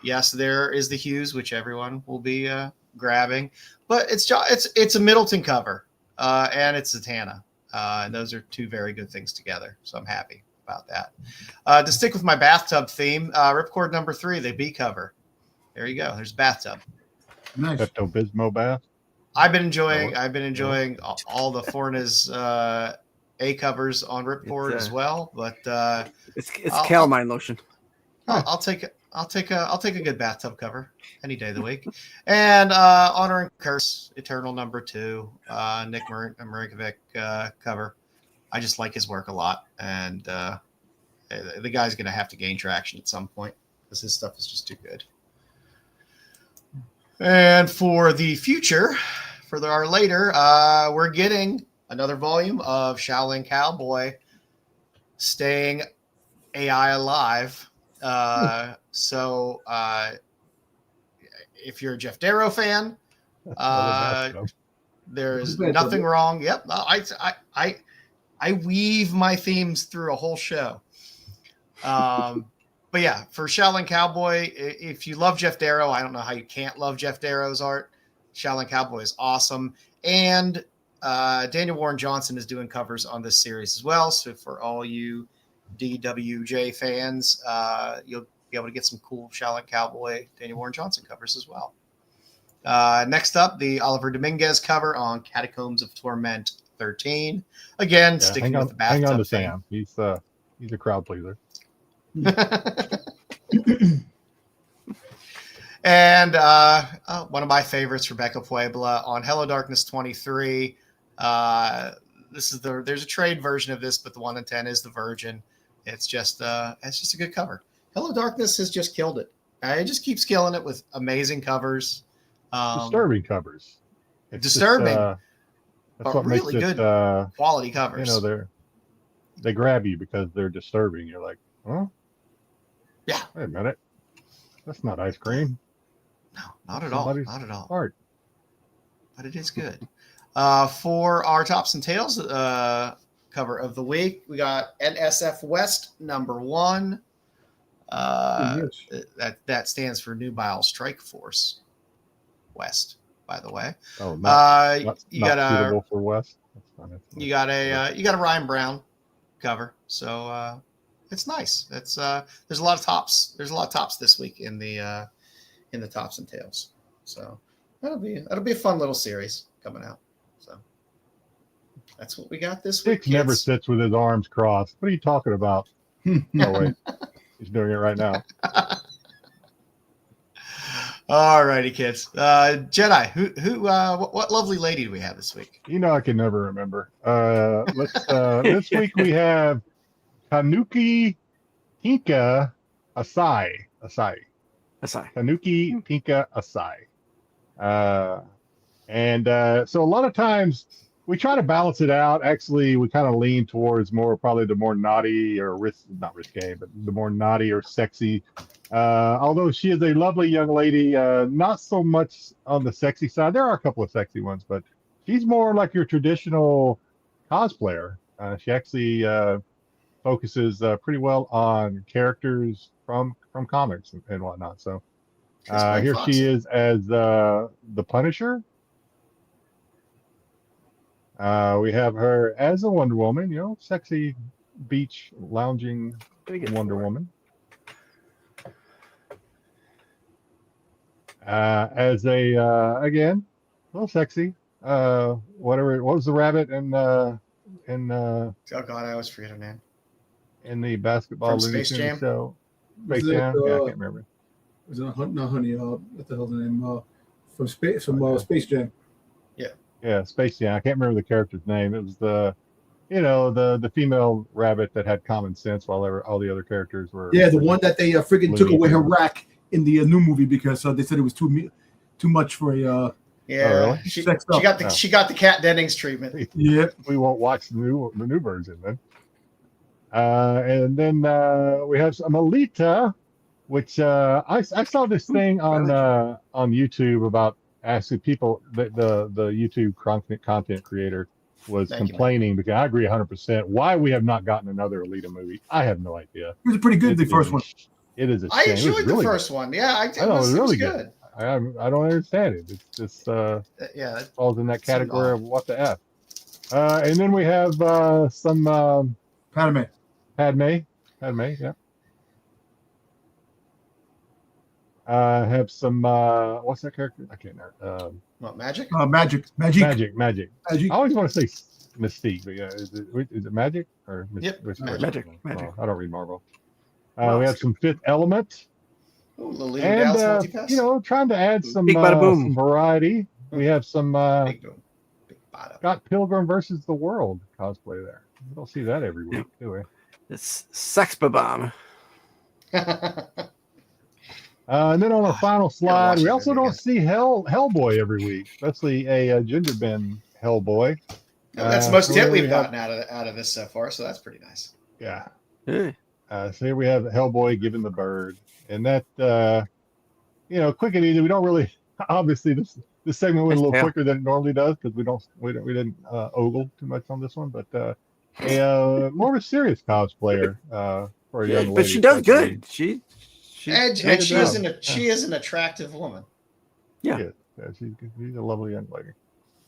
Yes, there is the Hughes, which everyone will be grabbing, but it's a Middleton cover, and it's Zatanna, and those are two very good things together. So I'm happy about that. To stick with my bathtub theme, Ripcord number 3, the B cover. There you go. There's Bathtub. Nice. Pepto-Bismol bath. I've been enjoying all the Forna's A covers on Ripcord as well, but it's calamine lotion. I'll take a good bathtub cover any day of the week. And Honor and Curse Eternal number 2, Nick Marinkovic cover. I just like his work a lot, and the guy's going to have to gain traction at some point because his stuff is just too good. And for the future, for our later, we're getting another volume of Shaolin Cowboy, Staying AI Alive. So if you're a Jeff Darrow fan, There's nothing wrong. Yep. I weave my themes through a whole show. But yeah, for Shaolin Cowboy, if you love Jeff Darrow, I don't know how you can't love Jeff Darrow's art. Shaolin Cowboy is awesome. And Daniel Warren Johnson is doing covers on this series as well. So for all you DWJ fans, you'll be able to get some cool Shaolin Cowboy Daniel Warren Johnson covers as well. Next up, the Oliver Dominguez cover on Catacombs of Torment 13. Again, sticking with the Bathtub. Hang on to Sam. He's a crowd pleaser. And one of my favorites, Rebecca Puebla on Hello Darkness 23. There's a trade version of this, but the 1 in 10 is the Virgin. It's just a good cover. Hello Darkness has just killed it. It just keeps killing it with amazing covers. Disturbing covers. It's disturbing, just, that's but what really makes it, good quality covers. You know, they grab you because they're disturbing. You're like, huh? Yeah. Wait a minute. That's not ice cream. No, not at all. Not at all. Art. But it is good. For our Tops and Tails cover of the week, we got NSF West #1. That stands for Nubile Strike Force West, by the way. Oh, not suitable for West. You got a Ryan Brown cover, so it's nice. It's there's a lot of tops. There's a lot of tops this week in the Tops and Tails. So that'll be a fun little series coming out. So that's what we got this week. Styx never sits with his arms crossed. What are you talking about? Oh wait, he's doing it right now. All righty, kids. Jedi, who what lovely lady do we have this week? You know, I can never remember. This week we have Tanuki Tinka Asai. Tanuki Tinka Asai. So a lot of times we try to balance it out. Actually, we kind of lean towards probably the more naughty or not risque, but the more naughty or sexy. Although she is a lovely young lady, not so much on the sexy side. There are a couple of sexy ones, but she's more like your traditional cosplayer. She actually focuses pretty well on characters from comics and whatnot. So here she is as the Punisher. We have her as a Wonder Woman, sexy beach lounging Wonder Woman. As again, a little sexy. What was the rabbit in oh God, I always forget her name. In the basketball Space Jam show. Space Jam? Yeah, I can't remember. Was it not Honey? What the hell's the name? From Space Jam. Yeah, Space Jam. I can't remember the character's name. It was the female rabbit that had common sense while all the other characters were. Yeah, the one that they freaking took away her rack in the new movie because they said it was too much for a. Yeah, oh, really? she got the Kat Dennings treatment. Yeah, we won't watch the new version then. And then we have some Alita, which I saw this thing on YouTube about asking people, the YouTube content creator was complaining because I agree 100%. Why we have not gotten another Alita movie, I have no idea. It was pretty good, the first one. It is a shame. I enjoyed the first one. Yeah, it was really good. I don't understand it. It's just it falls in that category of what the F. And then we have some Padme, yeah. Have some what's that character? I can't remember. What, Magic? Magic. I always want to say Mystique, but yeah, is it Magic or Magic? Well, I don't read Marvel. We have some Fifth Element. Ooh, and trying to add some variety. We have some Scott Pilgrim versus the World cosplay there. We don't see that every week, do we? It's Sex Bomb. And then on our final slide, we also don't see Hellboy every week, especially a Ginger Ben Hellboy. That's the most hit we've gotten out of this so far, so that's pretty nice. Yeah. Hey. So here we have Hellboy giving the bird, and that quick and easy. We don't really obviously this segment went a little Yeah. quicker than it normally does because we didn't ogle too much on this one, but a more of a serious cosplayer for a young lady. But she does especially. good. She And did a she job. is an attractive woman. Yeah. Yeah, she's a lovely young lady.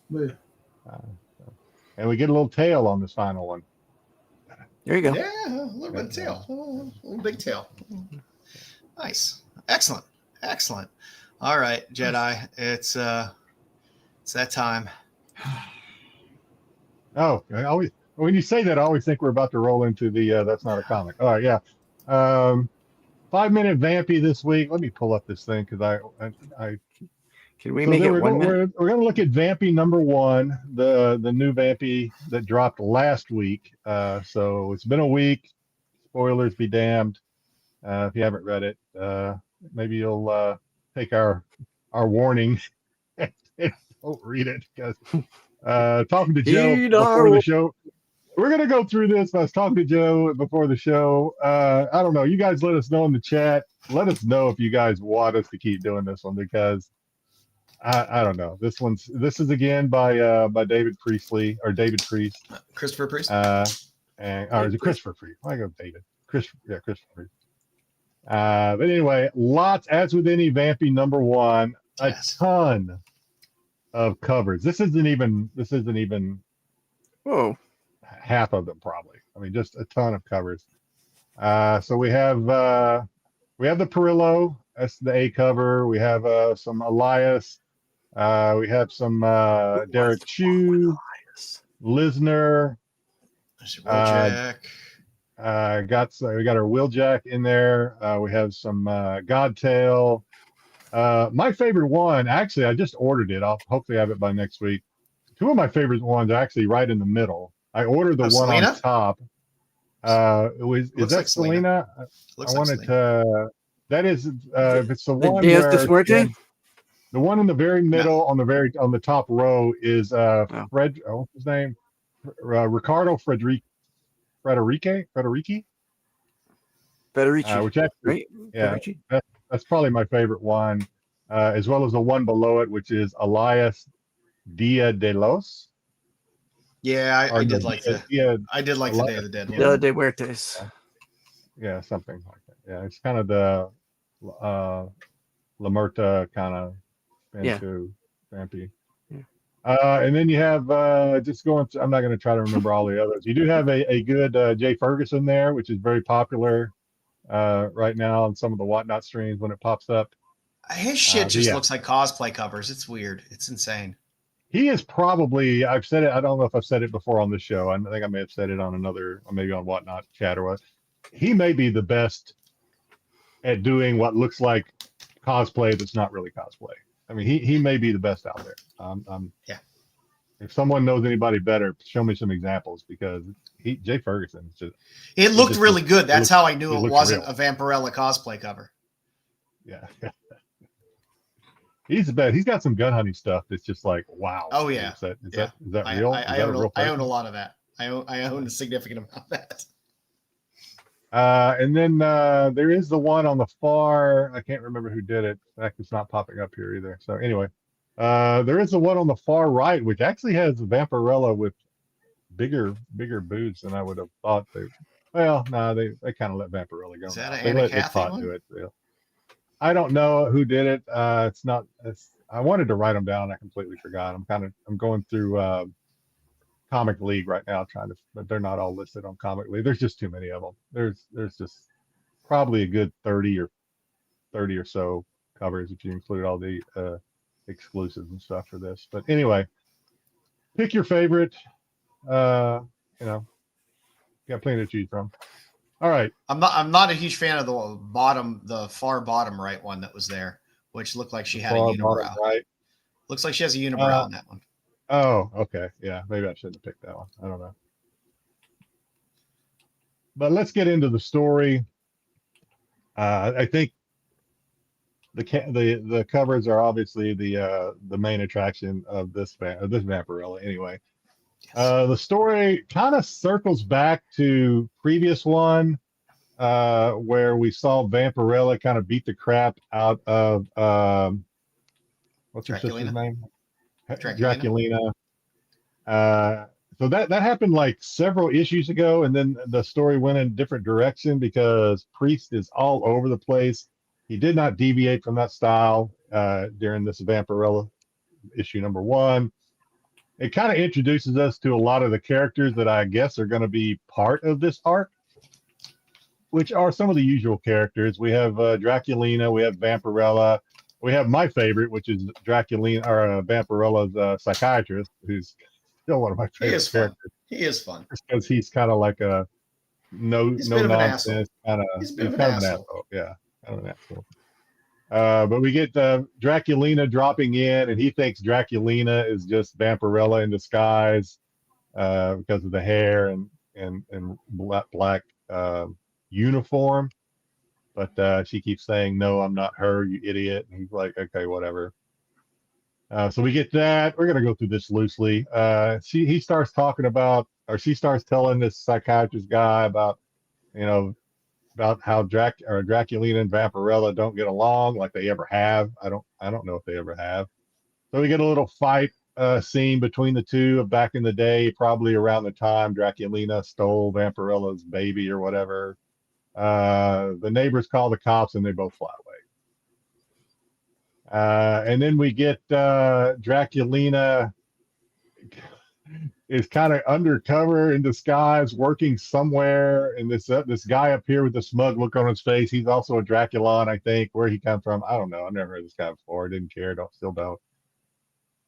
Yeah. And we get a little tail on this final one. There you go. Yeah, a little bit of tail. A little big tail. Nice. Excellent. Excellent. All right, Jedi. It's that time. Oh, when you say that, I always think we're about to roll into the that's not a comic. All right, yeah. 5-minute Vampy this week. Let me pull up this thing because I Can we make it 1 minute? We're going to look at Vampy #1, the new Vampy that dropped last week. So it's been a week. Spoilers be damned. If you haven't read it, maybe you'll take our warning and don't read it because talking to Joe before the show. We're going to go through this. I was talking to Joe before the show. I don't know. You guys let us know in the chat. Let us know if you guys want us to keep doing this one because I don't know. This is again by David Priestley or David Priest. Christopher Priest. Or is it Christopher Priest? I go David. Christopher Priest. But anyway, lots as with any Vampy #1, a ton of covers. This isn't even Whoa. half of them probably. I mean, just a ton of covers. So we have the Perillo. That's the A cover. We have some Elias. We have some Derek Chu, Lisner. We got our Wheeljack in there. We have some Godtail. My favorite one, actually, I just ordered it. I'll hopefully have it by next week. Two of my favorite ones are actually right in the middle. I ordered the one Selena? on top. Is that Selena? I wanted to. That is, if it's the one where the one in the very middle on the top row is Fred. What's his name? Ricardo Federici. Which actually, right? Yeah, that's probably my favorite one, as well as the one below it, which is Elias Dia de los. Yeah, I did like the Day of the Dead one. Dia de Muertes. Yeah, something like that. Yeah, it's kind of the Lamerta kind of into Vampy. And then you have I'm not going to try to remember all the others. You do have a good Jay Ferguson there, which is very popular right now on some of the Whatnot streams when it pops up. His shit just looks like cosplay covers. It's weird. It's insane. He is probably, I've said it, I don't know if I've said it before on the show. I think I may have said it on another, or maybe on Whatnot chat or what. He may be the best at doing what looks like cosplay that's not really cosplay. I mean, he may be the best out there. Yeah. If someone knows anybody better, show me some examples because Jay Ferguson is just. It looked really good. That's how I knew it wasn't real. a Vampirella cosplay cover. Yeah. He's the best. He's got some gun hunting stuff that's just like, wow. Oh yeah. Is that real? I own a lot of that. I own a significant amount of that. And then there is the one on the far. I can't remember who did it. In fact, it's not popping up here either. So anyway, there is the one on the far right, which actually has Vampirella with bigger boobs than I would have thought. They kind of let Vampirella go. Is that They let Icpot do it. Yeah. I don't know who did it. I wanted to write them down. I completely forgot. I'm going through Comic League right now but they're not all listed on Comic League. There's just too many of them. There's just probably a good 30 or so covers if you include all the exclusives and stuff for this. But anyway, pick your favorite. Got plenty to choose from. All right. I'm not a huge fan of the far bottom right one that was there, which looked like she had a unibrow. Right. Looks like she has a unibrow on that one. Oh, okay. Yeah, maybe I shouldn't have picked that one. I don't know. But let's get into the story. I think the covers are obviously the main attraction of this Vampirella. Anyway, the story kind of circles back to previous one where we saw Vampirella kind of beat the crap out of What's her sister's name? Draculina. So that happened like several issues ago, and then the story went in a different direction because Priest is all over the place. He did not deviate from that style during this Vampirella issue number 1. It kind of introduces us to a lot of the characters that I guess are going to be part of this arc, which are some of the usual characters. We have Draculina, we have Vampirella, we have my favorite, which is Draculina, or Vampirella's psychiatrist, who's still one of my favorite characters. He is fun. Because he's kind of like a no nonsense kind of. He's kind of an asshole. Yeah, kind of an asshole. But we get Draculina dropping in, and he thinks Draculina is just Vampirella in disguise because of the hair and black uniform. But she keeps saying, "No, I'm not her, you idiot." And he's like, "Okay, whatever." So we get that. We're gonna go through this loosely. He starts talking about, or she starts telling this psychiatrist guy about, about how Draculina and Vampirella don't get along like they ever have. I don't know if they ever have. So we get a little fight scene between the two of back in the day, probably around the time Draculina stole Vampirella's baby or whatever. The neighbors call the cops and they both fly away. And then we get Draculina is kind of undercover in disguise, working somewhere. And this guy up here with the smug look on his face, he's also a Draculon, I think. Where he comes from, I don't know. I've never heard this guy before. I didn't care. Still don't.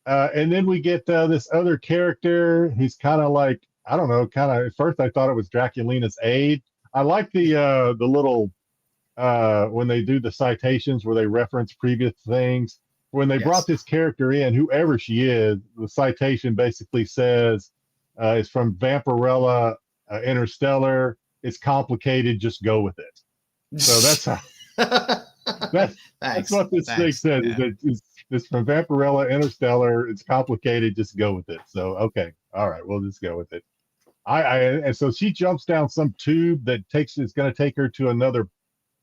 And then we get this other character. He's kind of like, I don't know. At first, I thought it was Draculina's aide. I like the little. When they do the citations where they reference previous things, when they brought this character in, whoever she is, the citation basically says it's from Vampirella Interstellar. It's complicated. Just go with it. So that's how. That's what this thing says. Yeah. It's from Vampirella Interstellar. It's complicated. Just go with it. So okay, all right, we'll just go with it. And so she jumps down some tube that is going to take her to another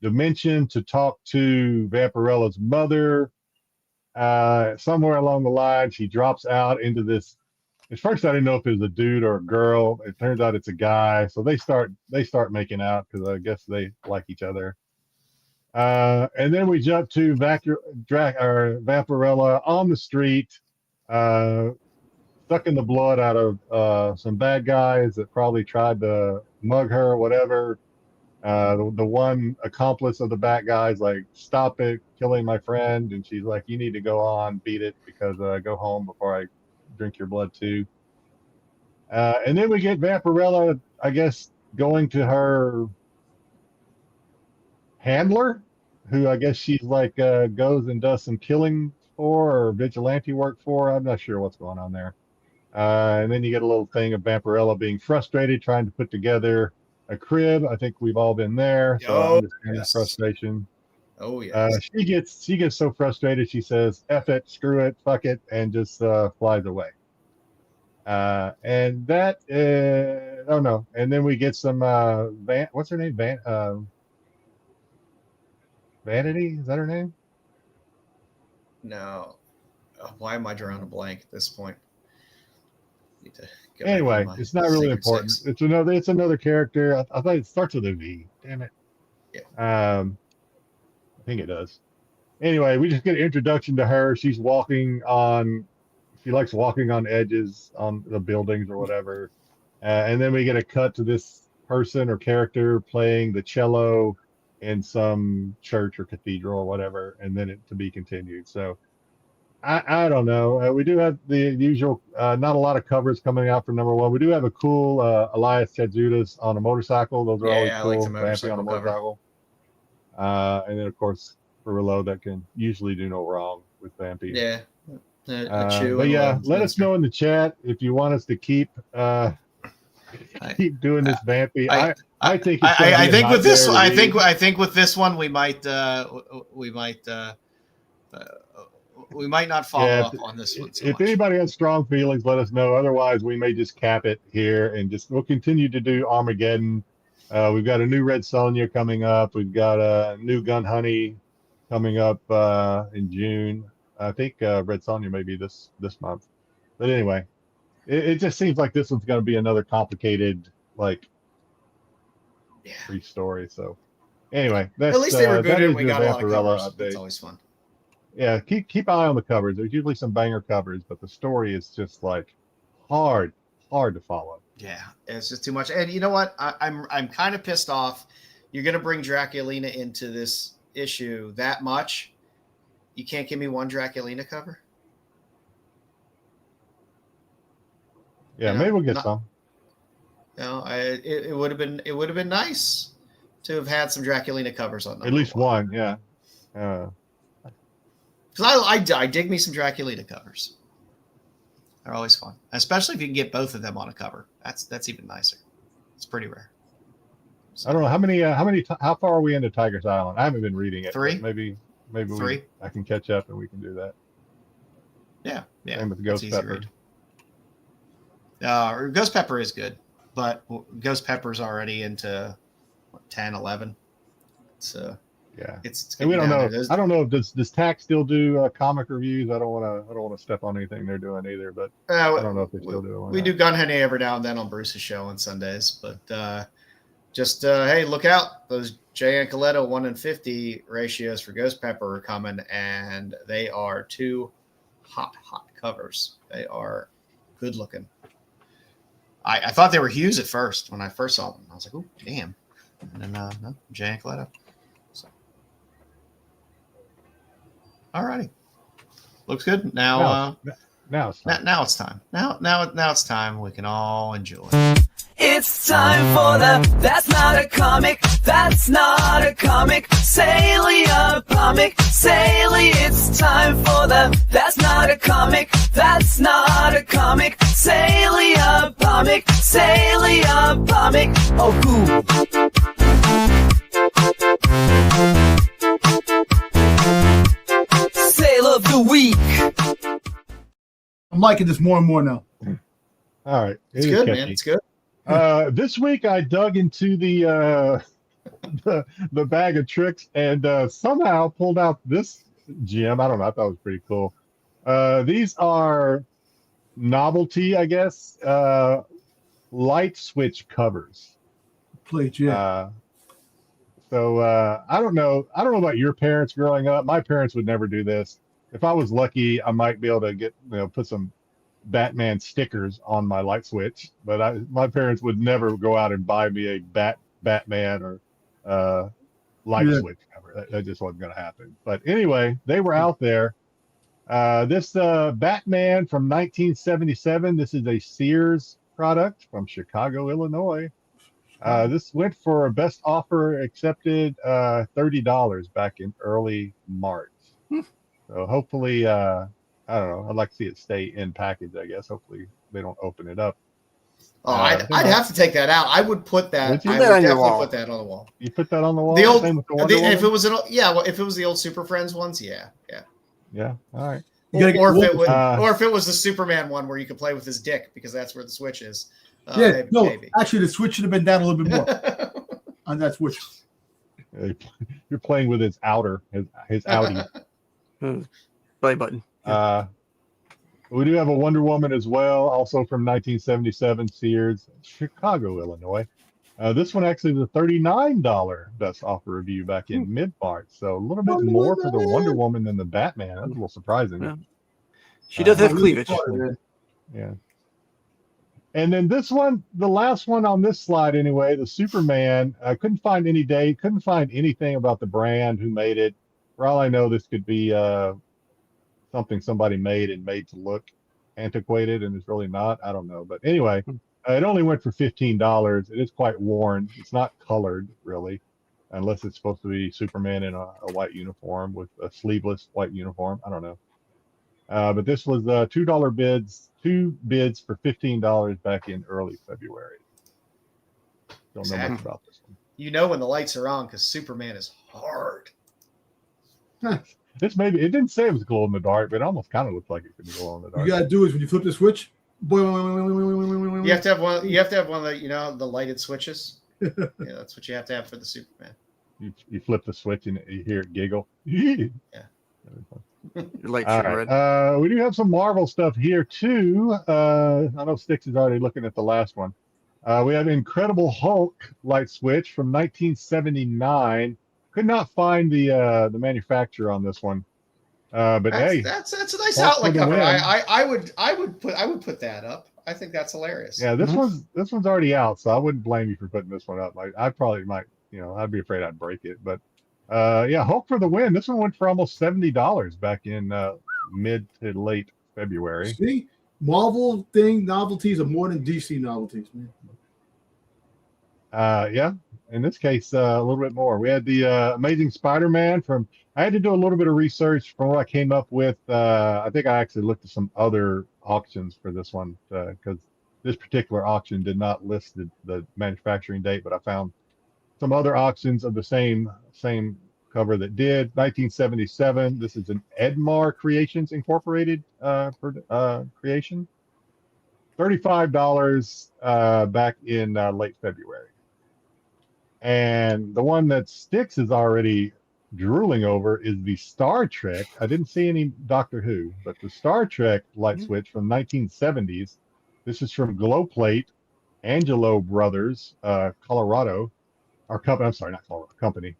dimension to talk to Vampirella's mother. Somewhere along the line, she drops out into this. At first, I didn't know if it was a dude or a girl. It turns out it's a guy. So they start making out because I guess they like each other. And then we jump to Vampirella on the street, sucking the blood out of some bad guys that probably tried to mug her or whatever. The one accomplice of the bad guys like, "Stop it, killing my friend," and she's like, "You need to go on, beat it, because go home before I drink your blood too." And then we get Vampirella, I guess, going to her handler, who I guess she's like goes and does some killing for, or vigilante work for. I'm not sure what's going on there. And then you get a little thing of Vampirella being frustrated, trying to put together a crib. I think we've all been there. So I understand the frustration. Oh yeah. She gets so frustrated. She says, "F it, screw it, fuck it," and just flies away. And that oh no. And then we get some what's her name? Vanity? Is that her name? No. Why am I drawing a blank at this point? Anyway, it's not really important. Six. It's another character. I thought it starts with a V. Damn it. Yeah. I think it does. Anyway, we just get an introduction to her. She likes walking on edges on the buildings or whatever. And then we get a cut to this person or character playing the cello in some church or cathedral or whatever, and then it to be continued. So I don't know. We do have the usual, not a lot of covers coming out for number 1. We do have a cool Elias Tedzudas on a motorcycle. Those are always cool. I like the motorcycle on a motorcycle. And then, of course, for Reload, that can usually do no wrong with Vampy. Yeah. But yeah, let us know in the chat if you want us to keep doing this Vampy. I think with this, I think with this one we might not follow up on this one. If anybody has strong feelings, let us know. Otherwise, we may just cap it here and we'll continue to do Armageddon. We've got a new Red Sonja coming up. We've got a new Gun Honey coming up in June. I think Red Sonja may be this month. But anyway, it just seems like this one's going to be another complicated, like, free story. So anyway, that's At least they rebooted that it. is We your got a lot of Vampirella covers. update. That's always fun. Yeah, keep an eye on the covers. There's usually some banger covers, but the story is just like hard to follow. Yeah, it's just too much. And you know what? I'm kind of pissed off. You're going to bring Draculina into this issue that much. You can't give me one Draculina cover? Yeah, maybe we'll get some. You know, it would have been nice to have had some Draculina covers on them. At least one, yeah. Because I dig me some Draculina covers. They're always fun, especially if you can get both of them on a cover. That's even nicer. It's pretty rare. So, I don't know how far are we into Tiger's Island? I haven't been reading it. 3. Maybe 3. I can catch up and we can do that. Yeah. Same with Ghost Pepper. Ghost Pepper is good, but Ghost Pepper's already into 10, 11. So yeah, it's and we don't know. I don't know if does TAC still do comic reviews. I don't want to step on anything they're doing either. But I don't know if they still do it. We do Gun Honey every now and then on Bruce's show on Sundays, but just hey, look out! Those Jay and Coletto 1-50 ratios for Ghost Pepper are coming, and they are 2 hot covers. They are good looking. I thought they were Hughes at first when I first saw them. I was like, oh, damn. And then, no, Jay and Coletto. So. All righty. Looks good. Now it's time. Now it's time. Now it's time. We can all enjoy. It's time for the That's Not a Comic, That's Not a Comic, Salia Comic, Salia. It's time for the That's Not a Comic, That's Not a Comic, Salia Comic, Salia Comic. Oh, cool. Sale of the week. I'm liking this more and more now. All right. It's good, man. It's good. This week I dug into the bag of tricks and somehow pulled out this gem. I don't know. I thought it was pretty cool. These are novelty, I guess, light switch covers. Plate, yeah. So I don't know about your parents growing up. My parents would never do this. If I was lucky, I might be able to put some Batman stickers on my light switch, but my parents would never go out and buy me a Batman or light switch cover. That just wasn't going to happen. But anyway, they were out there. This Batman from 1977. This is a Sears product from Chicago, Illinois. This went for a best offer accepted, $30 back in early March. So hopefully, I don't know. I'd like to see it stay in package, I guess. Hopefully they don't open it up. Oh, I'd have to take that out. I would put that. I would definitely put that on the wall. You put that on the wall? The old, if it was if it was the old Super Friends ones, yeah. Yeah. All right. Or if it was the Superman one where you could play with his dick because that's where the switch is. Maybe. Actually, the switch should have been down a little bit more on that switch. You're playing with his outer, his outie. Play button. We do have a Wonder Woman as well, also from 1977 Sears, Chicago, Illinois. This one actually was a $39 best offer review back in mid-March. So a little bit more for the Wonder Woman than the Batman. That's a little surprising. Yeah. She does have cleavage. Yeah. And then this one, the last one on this slide anyway, the Superman. I couldn't find any date, couldn't find anything about the brand, who made it. For all I know, this could be something somebody made to look antiquated, and it's really not. I don't know. But anyway, it only went for $15. It is quite worn. It's not colored, really, unless it's supposed to be Superman in a white uniform with a sleeveless white uniform. I don't know. But this was two bids for $15 back in early February. Don't know much about this one. You know when the lights are on because Superman is hard. It didn't say it was glow in the dark, but it almost kind of looked like it could glow in the dark. You gotta do is when you flip the switch, you have to have one. You have to have one of the lighted switches. Yeah, that's what you have to have for the Superman. You flip the switch and you hear it giggle. Yeah. Your light All turned right. red. We do have some Marvel stuff here too. I know Styx is already looking at the last one. We have Incredible Hulk light switch from 1979. Could not find the manufacturer on this one. But hey, that's a nice Hulk outlet for the cover. win. I would put that up. I think that's hilarious. Yeah, this one's already out, so I wouldn't blame you for putting this one up. I probably might, I'd be afraid I'd break it. But yeah, Hulk for the win. This one went for almost $70 back in mid to late February. See, Marvel novelties are more than DC novelties, man. Yeah, in this case, a little bit more. We had the Amazing Spider-Man from. I had to do a little bit of research from what I came up with. I think I actually looked at some other auctions for this one because this particular auction did not list the manufacturing date, but I found some other auctions of the same cover that did. 1977. This is an Edmar Creations Incorporated creation. $35 back in late February. And the one that Styx is already drooling over is the Star Trek. I didn't see any Doctor Who, but the Star Trek light switch from 1970s. This is from Glowplate, Angelo Brothers, Colorado. Our company, I'm sorry, not Colorado, company.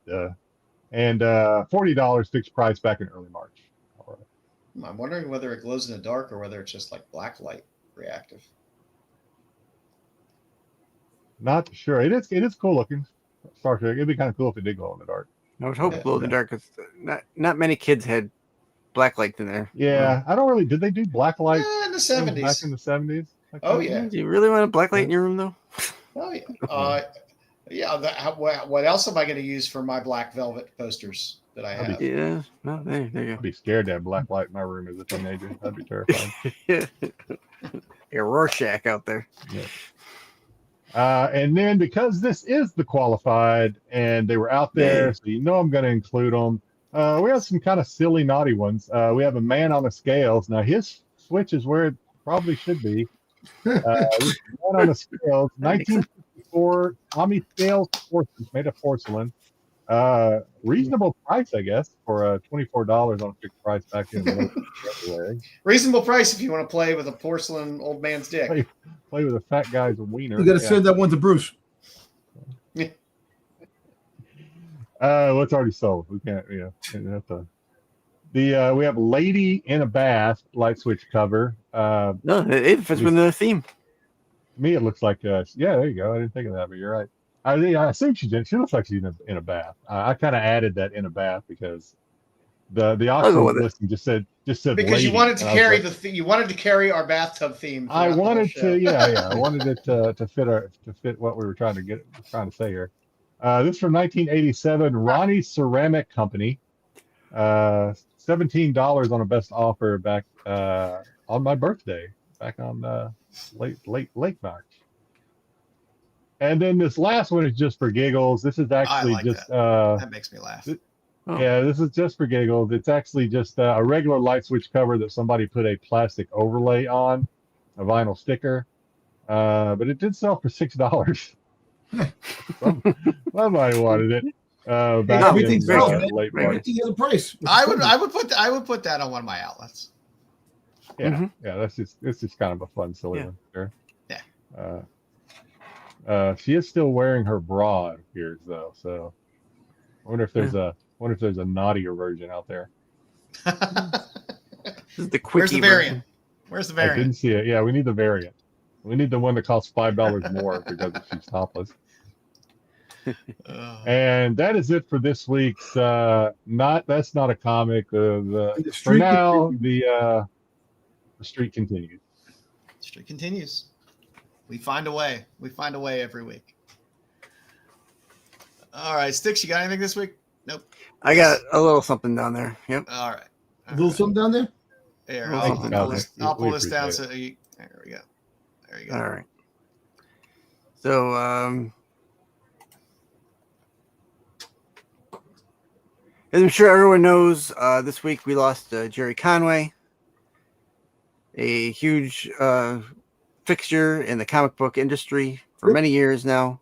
And $40 fixed price back in early March. I'm wondering whether it glows in the dark or whether it's just like black light reactive. Not sure. It is cool looking. Star Trek. It'd be kind of cool if it did glow in the dark. I would hope glow in the dark because not many kids had black light in there. Yeah, I don't really. Did they do black light in the 70s? Back in the 70s. Oh yeah. Do you really want a black light in your room though? Oh yeah. Yeah. What else am I going to use for my black velvet posters that I have? Yeah. Well, there you go. I'd be scared to have black light in my room as a teenager. That'd be terrifying. A Rorschach out there. Yeah. And then because this is the qualified and they were out there, so I'm going to include them. We have some kind of silly, naughty ones. We have a man on the scales. Now his switch is where it probably should be. Man on the scales, 1954 Tommy Scales porcelain, made of porcelain. Reasonable price, I guess, for $24 on a fixed price back in February. Reasonable price if you want to play with a porcelain old man's dick. Play with a fat guy's wiener. You got to send that one to Bruce. Yeah. Well, it's already sold. We can't. Have to. We have Lady in a Bath light switch cover. No, it fits with the theme. To me, it looks like yeah. There you go. I didn't think of that, but you're right. I assume she did. She looks like she's in a bath. I kind of added that in a bath because the auction listing just said because lady, you wanted to carry you wanted to carry our bathtub theme. I wanted to, I wanted it to fit what we were trying to say here. This is from 1987, Ronnie Ceramic Company. $17 on a best offer back on my birthday, back on late March. And then this last one is just for giggles. This is actually that makes me laugh. Yeah, this is just for giggles. It's actually just a regular light switch cover that somebody put a plastic overlay on, a vinyl sticker. But it did sell for $6. Somebody wanted it. Back in late March. Everything has a price. I would put that on one of my outlets. Yeah, yeah. It's just kind of a fun, silly one. Sure. Yeah. She is still wearing her bra, it appears, though. So I wonder if there's a naughtier version out there. This is the Where's the variant? Where's the variant? I didn't see it. Yeah, we need the variant. We need the one that costs $5 more because she's topless. And that is it for this week's. That's not a comic. For now, the streak continues. The streak continues. We find a way. We find a way every week. All right, Styx, you got anything this week? Nope. I got a little something down there. Yep. All right. A little something down there? Here, I'll pull this down. So there we go. There you go. All right. So, as I'm sure everyone knows, this week we lost Jerry Conway, a huge fixture in the comic book industry for many years now.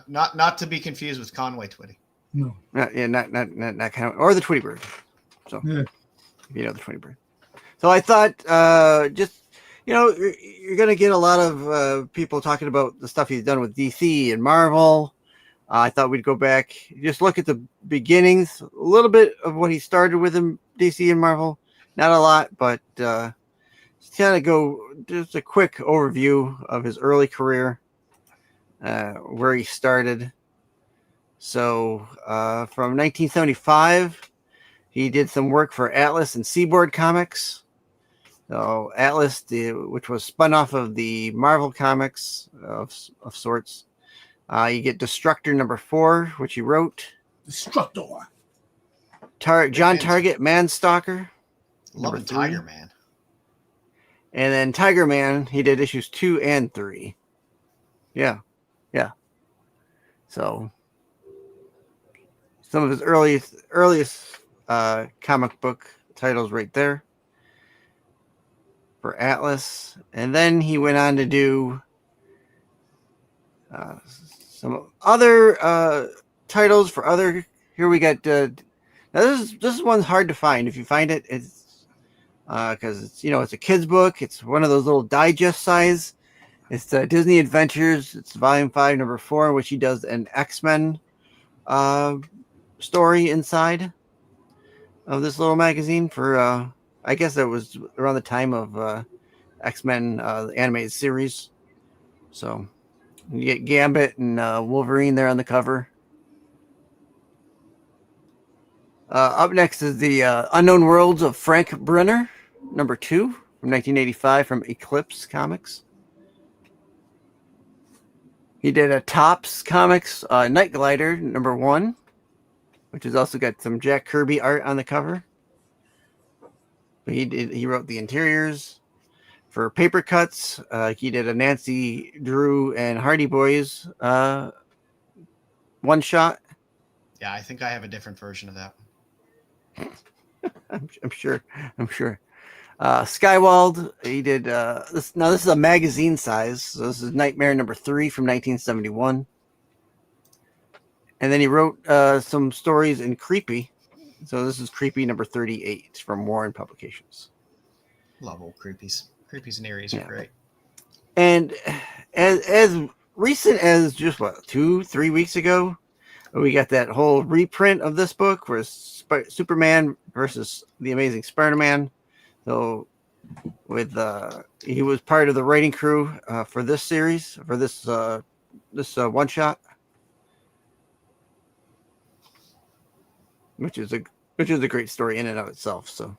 Not to be confused with Conway Twitty. No. Not Conway or the Tweety Bird. So, You know the 20 bird. So I thought, just you're going to get a lot of people talking about the stuff he's done with DC and Marvel. I thought we'd go back, just look at the beginnings, a little bit of what he started with in DC and Marvel. Not a lot, but just kind of go just a quick overview of his early career, where he started. So from 1975, he did some work for Atlas and Seaboard Comics. So Atlas, which was spun off of the Marvel Comics of sorts. You get Destructor #4, which he wrote. Destructor. John Target, Manstalker. Loving Tiger Man. And then Tiger Man, he did issues 2 and 3. Yeah. So some of his earliest comic book titles right there for Atlas. And then he went on to do some other titles for other. Here we got. Now this one's hard to find. If you find it, it's because it's a kid's book. It's one of those little digest size. It's Disney Adventures. It's volume 5, number 4, which he does an X-Men story inside of this little magazine for. I guess it was around the time of X-Men the animated series. So you get Gambit and Wolverine there on the cover. Up next is the Unknown Worlds of Frank Brenner, number 2 from 1985 from Eclipse Comics. He did a Topps Comics Night Glider, number 1, which has also got some Jack Kirby art on the cover. But he wrote the interiors. For Paper Cuts, he did a Nancy Drew and Hardy Boys one shot. Yeah, I think I have a different version of that one. I'm sure. Skywald, he did this. Now this is a magazine size, so this is Nightmare number 3 from 1971. And then he wrote some stories in Creepy. So this is Creepy number 38 from Warren Publications. Love old Creepies. Creepies and Eerie's are great. And as recent as just 2-3 weeks ago, we got that whole reprint of this book where Superman versus the Amazing Spider-Man. So with he was part of the writing crew for this series, for this one shot, which is a great story in and of itself. So,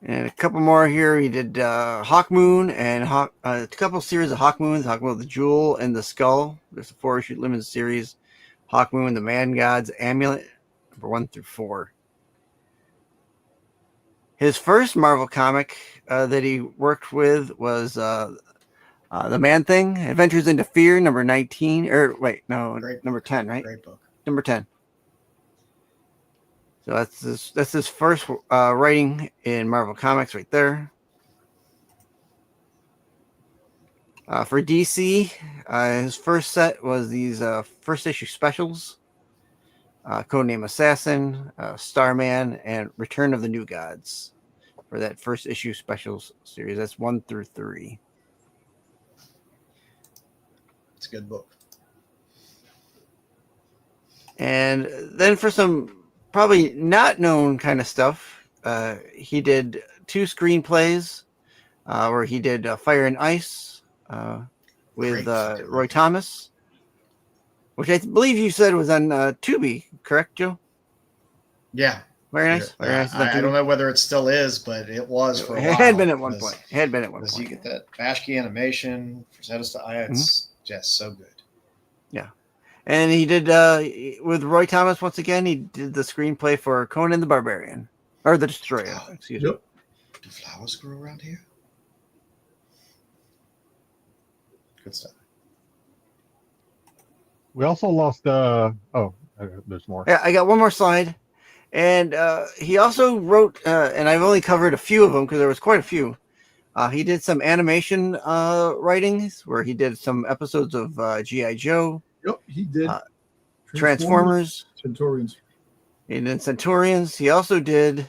and a couple more here. He did Hawk Moon and a couple series of Hawk Moons. Hawk Moon, the Jewel and the Skull. There's a 4-issue limited series. Hawk Moon, the Man God's Amulet, number 1 through 4. His first Marvel comic that he worked with was the Man Thing, Adventures into Fear, number 19. Number 10, right? Great book. Number 10. So that's his first writing in Marvel Comics right there. For DC, his first set was these first issue specials. Codename Assassin, Starman, and Return of the New Gods for that first issue specials series. That's 1 through 3. It's a good book. And then for some probably not known kind of stuff, he did 2 screenplays where he did Fire and Ice with Roy Thomas, which I believe you said was on Tubi, correct, Joe? Yeah. Very nice. Very nice. I don't know whether it still is, but it was for a while. It had been at one point. Because you get that Bashki animation, Frazettas to Aya, it's just so good. Yeah. And he did, with Roy Thomas, once again, he did the screenplay for Conan the Barbarian. Or the Destroyer, excuse me. Do flowers grow around here? Good stuff. We also lost. There's more. Yeah, I got one more slide, and he also wrote, and I've only covered a few of them because there was quite a few. He did some animation writings where he did some episodes of G.I. Joe. Yep, he did. Transformers. Centaurians. And then Centaurians. He also did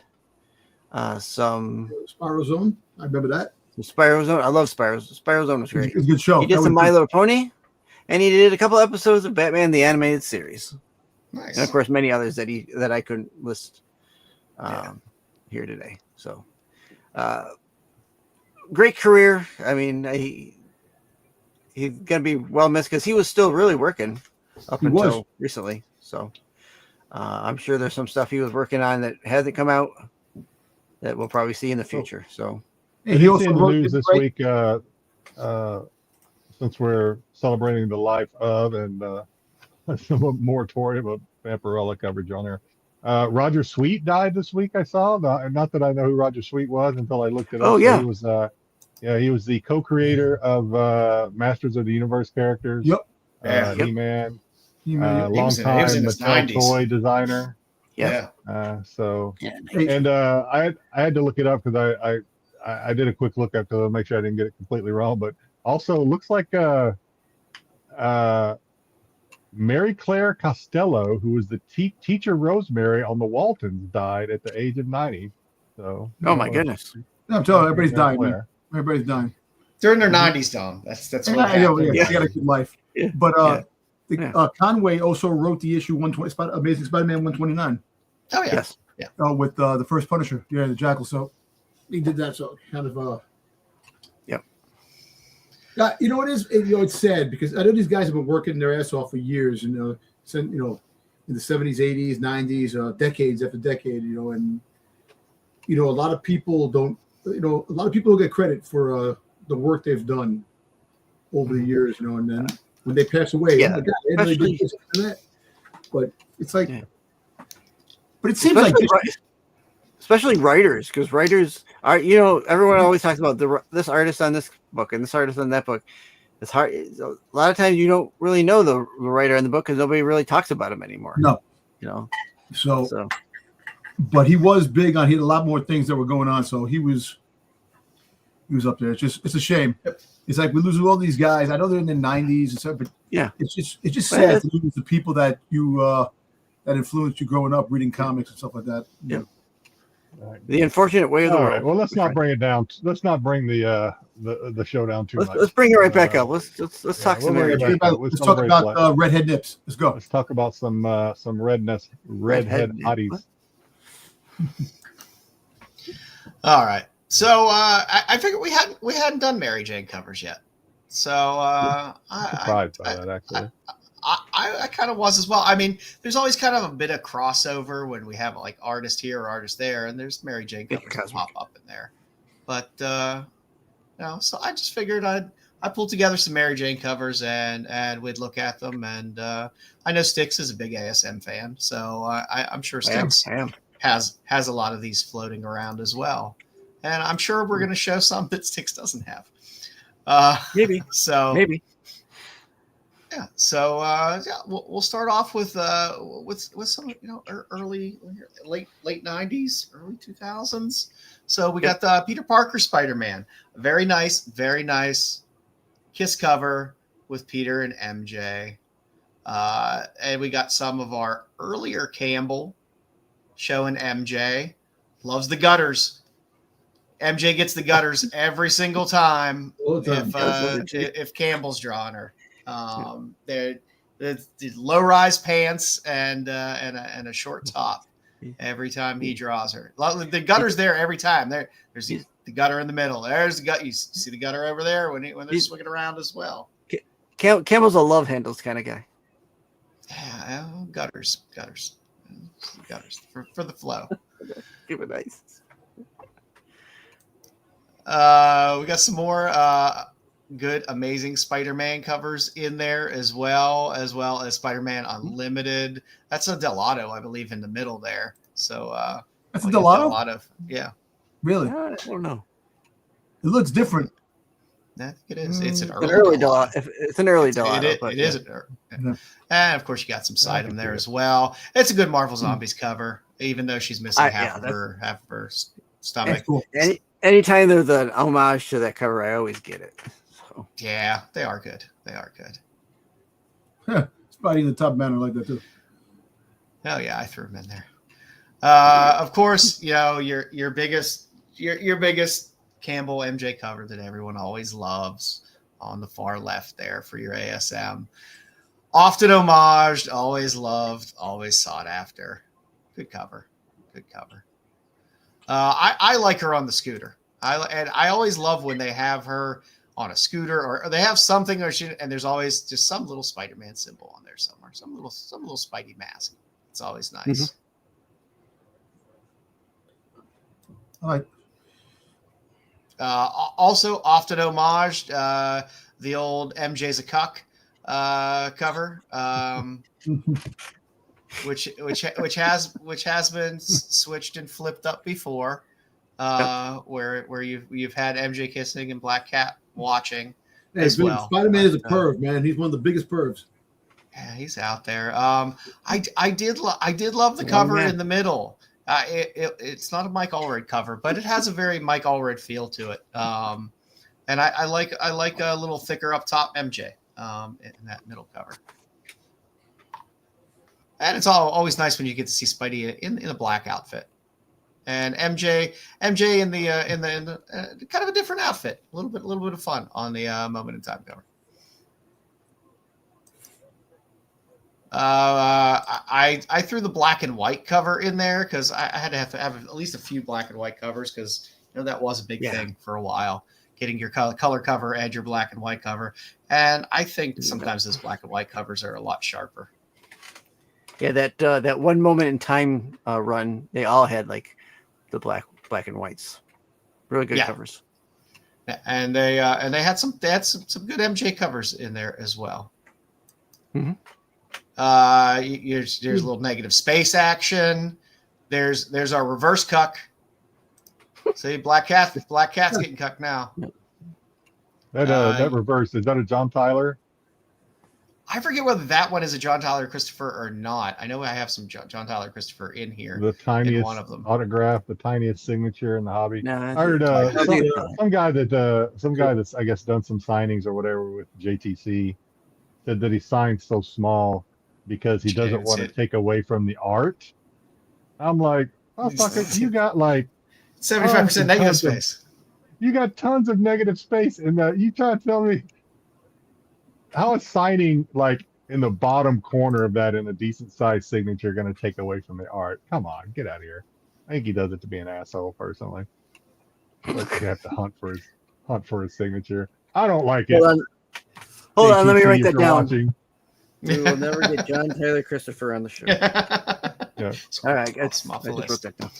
some Spiral Zone. I remember that. Spyro Zone. I love Spyro. Spyro Zone was great. It's a good show. He did some My Little Pony, and he did a couple episodes of Batman the Animated Series. Nice. And of course, many others that I couldn't list here today. So, great career. I mean, he's gonna be well missed because he was still really working up until recently. So, I'm sure there's some stuff he was working on that hasn't come out that we'll probably see in the future. So, hey, he also in the news this week. Since we're celebrating the life of and some moratorium of Vampirella coverage on there. Roger Sweet died this week. I saw. Not that I know who Roger Sweet was until I looked it up. Oh yeah, so he was the co-creator of Masters of the Universe characters. Yep. He-Man. Long time Mattel toy designer. Yeah. I had to look it up because I did a quick look up to make sure I didn't get it completely wrong. But also looks like Mary Claire Costello, who was the teacher Rosemary on the Waltons, died at the age of 90. So, my goodness! I'm telling you, everybody's dying. Man. Everybody's dying. They're in their 90s, Tom. That's what I know. happened. They got a good life. Yeah. But Conway also wrote the issue 120, Amazing Spider-Man 129. Oh yeah. Yes. Yeah. With the first Punisher. Yeah, the Jackal. So he did that. So kind of. Yep. You know what it is? It's sad because I know these guys have been working their ass off for years, and in the 70s, 80s, 90s, decades after decade, and a lot of people don't, a lot of people don't get credit for the work they've done over the years, and then when they pass away, oh my God, they really did this and that. But it's like, but it seems especially writers, because writers are, everyone always talks about this artist on this book and this artist on that book. It's hard. A lot of times you don't really know the writer in the book because nobody really talks about him anymore. No. So. But he was big on. He had a lot more things that were going on, so he was up there. It's a shame. It's like we lose all these guys. I know they're in their 90s and stuff, but it's just sad to lose the people that you that influenced you growing up reading comics and stuff like that. Yeah. The unfortunate way of the world. Right. Well, let's not bring it down. Let's not bring the show down too much. Let's bring it right back up. Let's talk some more. Let's talk about redhead nips. Let's go. Let's talk about some redhead hotties. All right. So I figured we hadn't done Mary Jane covers yet. So I'm surprised by that actually. I kind of was as well. I mean, there's always kind of a bit of crossover when we have like artist here or artist there, and there's Mary Jane covers that pop up in there. But so I just figured I pulled together some Mary Jane covers and we'd look at them. And I know Styx is a big ASM fan, so I'm sure Styx has a lot of these floating around as well. And I'm sure we're going to show some that Styx doesn't have. Maybe. Maybe. Yeah. So we'll start off with some early late 90s, early 2000s. So we got the Peter Parker Spider-Man, very nice Kiss cover with Peter and MJ, and we got some of our earlier Campbell showing MJ loves the gutters. MJ gets the gutters every single time if Campbell's drawing her. They're low-rise pants and a short top every time he draws her. The gutter's there every time. There's the gutter in the middle. There's the gut. You see the gutter over there when they're swinging around as well. Campbell's a love handles kind of guy. Yeah, gutters for the flow. Give it nice. We got some more good, amazing Spider-Man covers in there as well as Spider-Man Unlimited. That's a Delato, I believe, in the middle there. So that's a Delato? Yeah. Really? I don't know. It looks different. I think it is. It's an early Delato. It's an early Delato. It is. And of course, you got some Sidem there as well. It's a good Marvel Zombies cover, even though she's missing half of her stomach. Cool. Anytime there's an homage to that cover, I always get it. So. Yeah, they are good. Spidey in the top banner like that too. Oh yeah, I threw him in there. Of course, your biggest Campbell MJ cover that everyone always loves on the far left there for your ASM. Often homaged, always loved, always sought after. Good cover. I like her on the scooter. I always love when they have her on a scooter or they have something and there's always just some little Spider-Man symbol on there somewhere, some little Spidey mask. It's always nice. Mm-hmm. All right. Also, often homaged, the old MJ's a Cuck cover, which has been switched and flipped up before, where you've had MJ kissing and Black Cat watching as well. Spider-Man is a perv, man. He's one of the biggest pervs. Yeah, he's out there. I did love the cover in the middle. It's not a Mike Allred cover, but it has a very Mike Allred feel to it. And I like a little thicker up top MJ in that middle cover. And it's always nice when you get to see Spidey in a black outfit, and MJ in the kind of a different outfit. A little bit of fun on the Moment in Time cover. I threw the black and white cover in there because I had to have at least a few black and white covers because that was a big thing for a while, getting your color cover and your black and white cover. And I think sometimes those black and white covers are a lot sharper. Yeah, that one Moment in Time run, they all had like the black and whites, really good covers. And they had some good MJ covers in there as well. Mm-hmm. There's a little negative space action. There's our reverse cuck. See, Black Cat's getting cucked now. That reverse, is that a John Tyler? I forget whether that one is a John Tyler Christopher or not. I know I have some John Tyler Christopher in here. The tiniest one of them. autograph, the tiniest signature in the hobby. No, I heard some guy that's I guess done some signings or whatever with JTC said that he signed so small because he doesn't want to take away from the art. I'm like, oh, fucker, you got like 75% negative space. You got tons of negative space in that. You try to tell me how is signing like in the bottom corner of that in a decent sized signature going to take away from the art? Come on, get out of here. I think he does it to be an asshole personally. Like you have to hunt for his signature. I don't like it. Hold on, let me write that down. Watching. We will never get John Tyler Christopher on the show. Yeah. All right, I just wrote that down.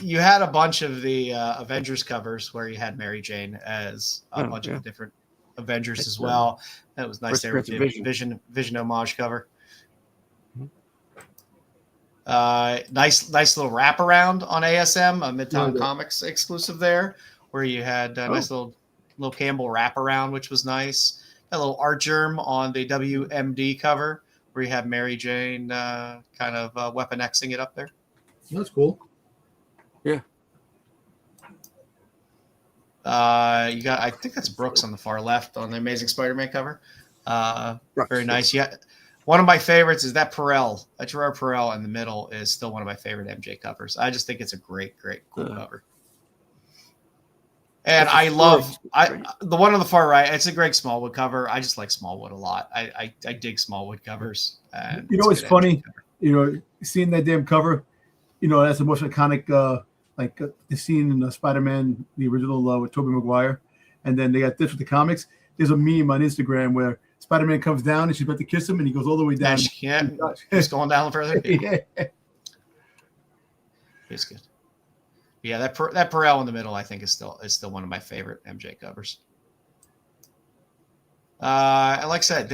You had a bunch of the Avengers covers where you had Mary Jane as a bunch of the different Avengers as well. That was nice there with the Vision homage cover. Nice little wraparound on ASM, a Midtown Comics exclusive there, where you had a nice little Campbell wraparound, which was nice. A little art germ on the WMD cover, where you had Mary Jane kind of Weapon Xing it up there. That's cool. Yeah. You got, I think that's Brooks on the far left on the Amazing Spider-Man cover. Very nice. Yeah. One of my favorites is that Perel. That Gerard Perel in the middle is still one of my favorite MJ covers. I just think it's a great, cool cover. And I love the one on the far right. It's a Greg Smallwood cover. I just like Smallwood a lot. I dig Smallwood covers. And it's funny. Seeing that damn cover. That's the most iconic. Like the scene in Spider-Man, the original with Tobey Maguire, and then they got this with the comics. There's a meme on Instagram where Spider-Man comes down and she's about to kiss him, and he goes all the way down. He's going down further. Yeah. It's good. Yeah, that Perel in the middle, I think, is still one of my favorite MJ covers. And like I said,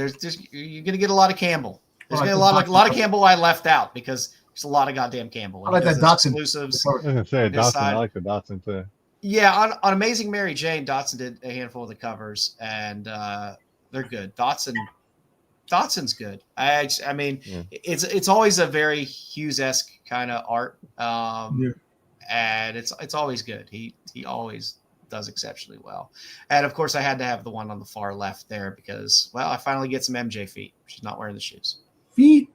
you're gonna get a lot of Campbell. There's gonna be a lot of Campbell I left out because there's a lot of goddamn Campbell. I like that Dotson exclusives. I was gonna say Dotson. I like the Dotson too. Yeah, on Amazing Mary Jane, Dotson did a handful of the covers, and they're good. Dotson's good. I mean, it's always a very Hughes-esque kind of art, and it's always good. He always does exceptionally well. And of course, I had to have the one on the far left there because, well, I finally get some MJ feet. She's not wearing the shoes. Feet.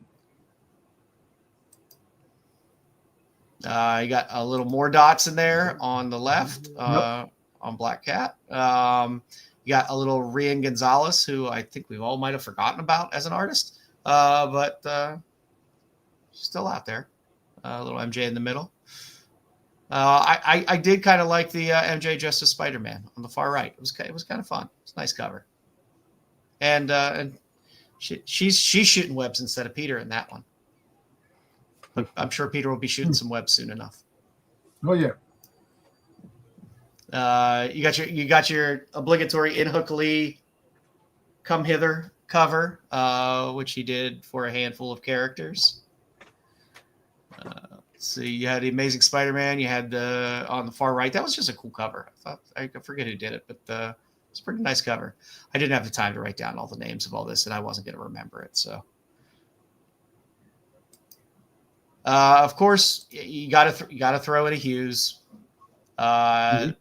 You got a little more dots in there on the left on Black Cat. You got a little Rian Gonzalez, who I think we all might have forgotten about as an artist, but still out there. A little MJ in the middle. I did kind of like the MJ dressed as Spider-Man on the far right. It was kind of fun. It's a nice cover. And she's shooting webs instead of Peter in that one. But I'm sure Peter will be shooting some webs soon enough. Oh yeah. You got your obligatory In Hook Lee Come Hither cover, which he did for a handful of characters. So you had the Amazing Spider-Man. You had on the far right. That was just a cool cover. I forget who did it, but it's a pretty nice cover. I didn't have the time to write down all the names of all this, and I wasn't going to remember it. So, of course, you got to throw in a Hughes. That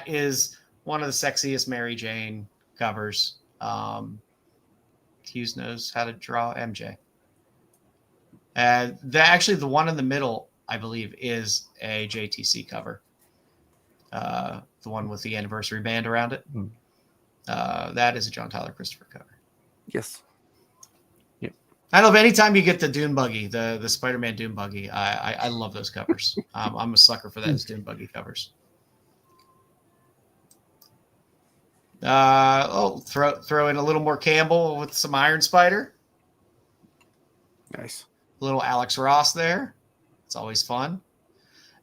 is one of the sexiest Mary Jane covers. Hughes knows how to draw MJ. And actually, the one in the middle, I believe, is a JTC cover. The one with the anniversary band around it. That is a John Tyler Christopher cover. Yes. Yep. I love anytime you get the Dune Buggy, the Spider-Man Dune Buggy. I love those covers. I'm a sucker for those Dune Buggy covers. Throw in a little more Campbell with some Iron Spider. Nice. A little Alex Ross there. It's always fun.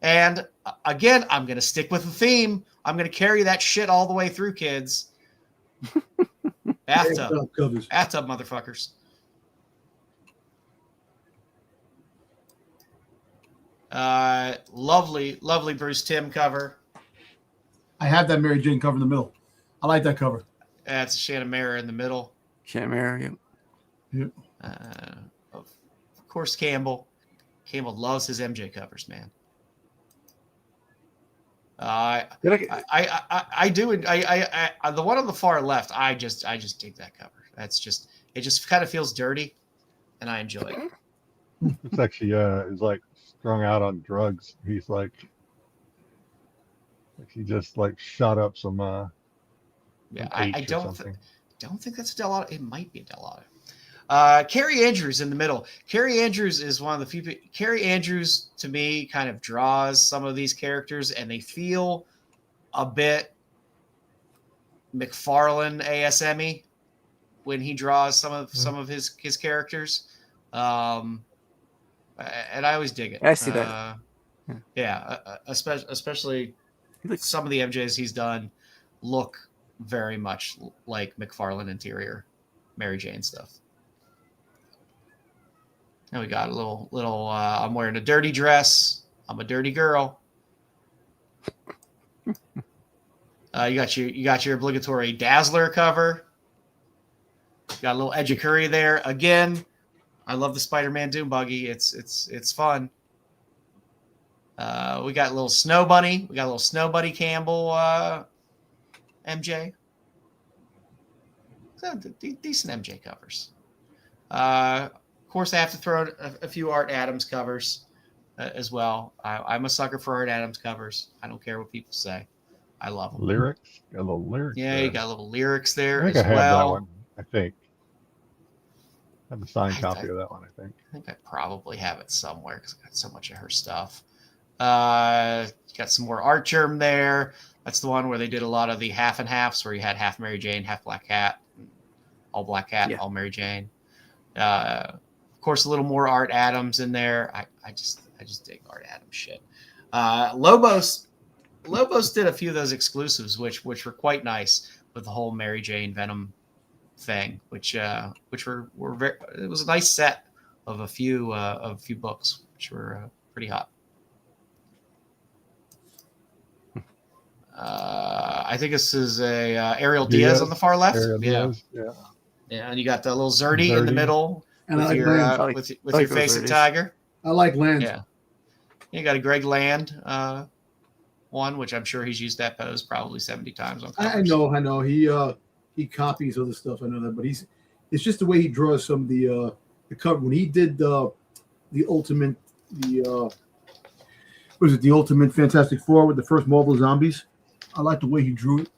And again, I'm going to stick with the theme. I'm going to carry that shit all the way through, kids. Bathtub. Bathtub, motherfuckers. Lovely Bruce Timm cover. I have that Mary Jane cover in the middle. I like that cover. That's a Shannon Mara in the middle. Shannon Mara, yep. Of course, Campbell. Campbell loves his MJ covers, man. I do. The one on the far left, I just dig that cover. It just kind of feels dirty, and I enjoy it. It's actually is like strung out on drugs. He's like he just like shot up some. I don't think that's a Dell'Otto. It might be a Dell'Otto. Carrie Andrews in the middle. Carrie Andrews is one of the few. Carrie Andrews, to me, kind of draws some of these characters, and they feel a bit McFarlane ASM-y when he draws some of his characters. And I always dig it. I see that. Especially some of the MJs he's done look very much like McFarlane interior Mary Jane stuff. And we got a little I'm wearing a dirty dress. I'm a dirty girl. You got your obligatory Dazzler cover. Got a little Edge of Curry there. Again, I love the Spider-Man Doom Buggy. It's fun. We got a little Snow Bunny. We got a little Snow Bunny Campbell MJ. So decent MJ covers. Of course, I have to throw in a few Art Adams covers as well. I'm a sucker for Art Adams covers. I don't care what people say. I love them. Lyrics? Got a little lyrics. Yeah, there. You got a little lyrics there I think as I have well. that one. I think. I have a signed copy of that one, I think. I think I probably have it somewhere because I got so much of her stuff. Got some more Art Germ there. That's the one where they did a lot of the half and halves, where you had half Mary Jane, half Black Cat, all Black Cat, all Mary Jane. Of course, a little more Art Adams in there. I just dig Art Adams shit. Lobos did a few of those exclusives, which were quite nice with the whole Mary Jane Venom thing, which were very. It was a nice set of a few books, which were pretty hot. I think this is a Ariel Diaz on the far left. Diaz, yeah, and you got the little Zerdy in the middle, and with your facing tiger. I like Land. Yeah, you got a Greg Land one, which I'm sure he's used that pose probably 70 times on covers. I know. He copies other stuff. I know that, but it's just the way he draws some of the cover. When he did the ultimate was it the Ultimate Fantastic Four with the first Marvel zombies? I like the way he drew it.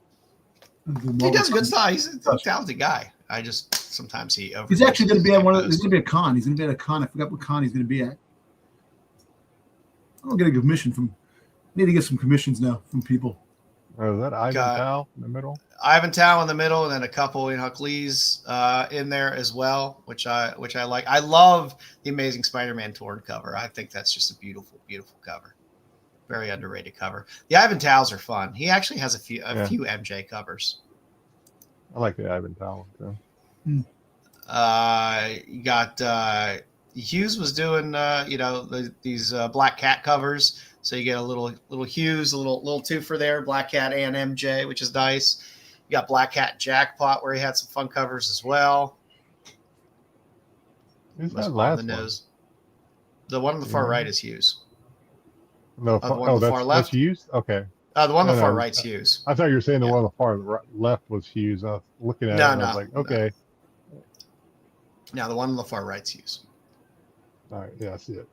He does good stuff. He's a talented guy. I just sometimes he's actually going to be at one of. He's going to be at a con. He's going to be at a con. I forgot what con he's going to be at. I don't get a commission from. Need to get some commissions now from people. Oh, is that Ivan Tao in the middle? Ivan Tao in the middle, and then a couple in Huckleys in there as well, which I like. I love the Amazing Spider-Man torn cover. I think that's just a beautiful, beautiful cover. Very underrated cover. The Ivan Taos are fun. He actually has a few MJ covers. I like the Ivan Tao too. You got Hughes was doing these Black Cat covers. So you get a little Hughes, a little twofer there, Black Cat and MJ, which is nice. You got Black Cat Jackpot, where he had some fun covers as well. Who's that last one? The one on the far right is Hughes. No, the one on the far left. That's Hughes? Okay. The one on the far right's Hughes. I thought you were saying the one on the far left was Hughes. I was looking at it and I was like, okay. No, the one on the far right's Hughes. All right, yeah, I see it.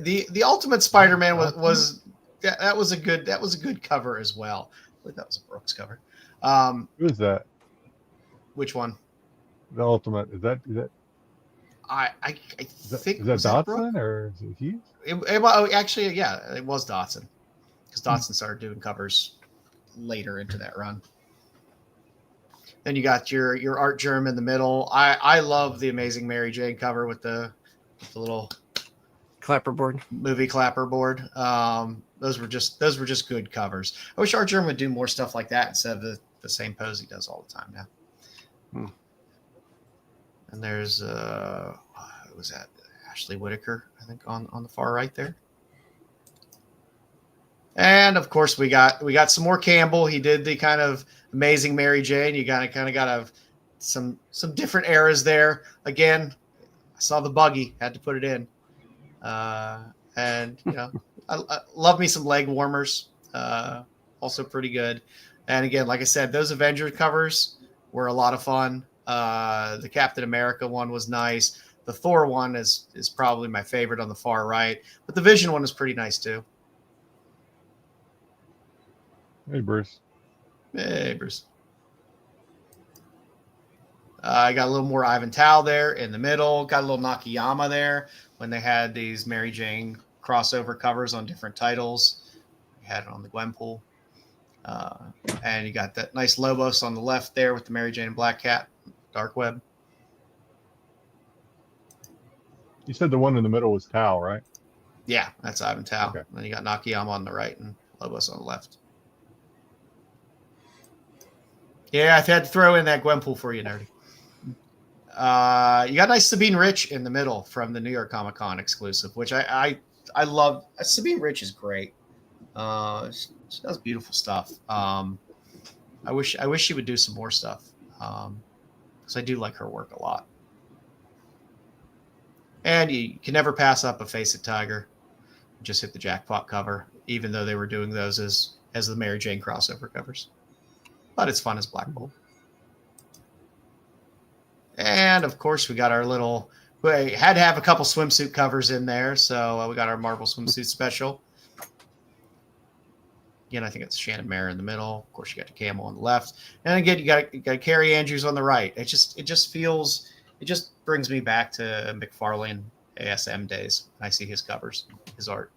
The Ultimate Spider-Man was a good cover as well. I believe that was a Brooks cover. Who is that? Which one? The Ultimate is that? I think is that Dotson or is it Hughes? Actually, yeah, it was Dotson because Dotson started doing covers later into that run. Then you got your Art Germ in the middle. I love the Amazing Mary Jane cover with the little clapperboard, movie clapperboard. Those were just good covers. I wish Art Germ would do more stuff like that instead of the same pose he does all the time now. And there's who was that? Ashley Whitaker, I think, on the far right there. And of course we got some more Campbell. He did the kind of Amazing Mary Jane. You kind of got some different eras there. Again, I saw the buggy, had to put it in. And I love me some leg warmers. Also pretty good. And again, like I said, those Avenger covers were a lot of fun. The Captain America one was nice. The Thor one is probably my favorite on the far right, but the Vision one is pretty nice too. Hey, Bruce. Hey, Bruce. I got a little more Ivan Tao there in the middle. Got a little Nakayama there when they had these Mary Jane crossover covers on different titles. We had it on the Gwenpool. And you got that nice Lobos on the left there with the Mary Jane and Black Cat, Dark Web. You said the one in the middle was Tao, right? Yeah, that's Ivan Tao. Okay. And then you got Nakayama on the right and Lobos on the left. Yeah, I've had to throw in that Gwenpool for you, Nerdy. You got nice Sabine Rich in the middle from the New York Comic Con exclusive, which I love. Sabine Rich is great. She does beautiful stuff. I wish she would do some more stuff because I do like her work a lot. And you can never pass up a Face It Tiger. Just hit the jackpot cover, even though they were doing those as the Mary Jane crossover covers. But it's fun as Black Bolt. And of course, we got our little. We had to have a couple swimsuit covers in there, so we got our Marvel swimsuit special. Again, I think it's Shannon Mayer in the middle. Of course, you got the Camel on the left, and again, you got Carrie Andrews on the right. It just brings me back to McFarlane ASM days. I see his covers, his art.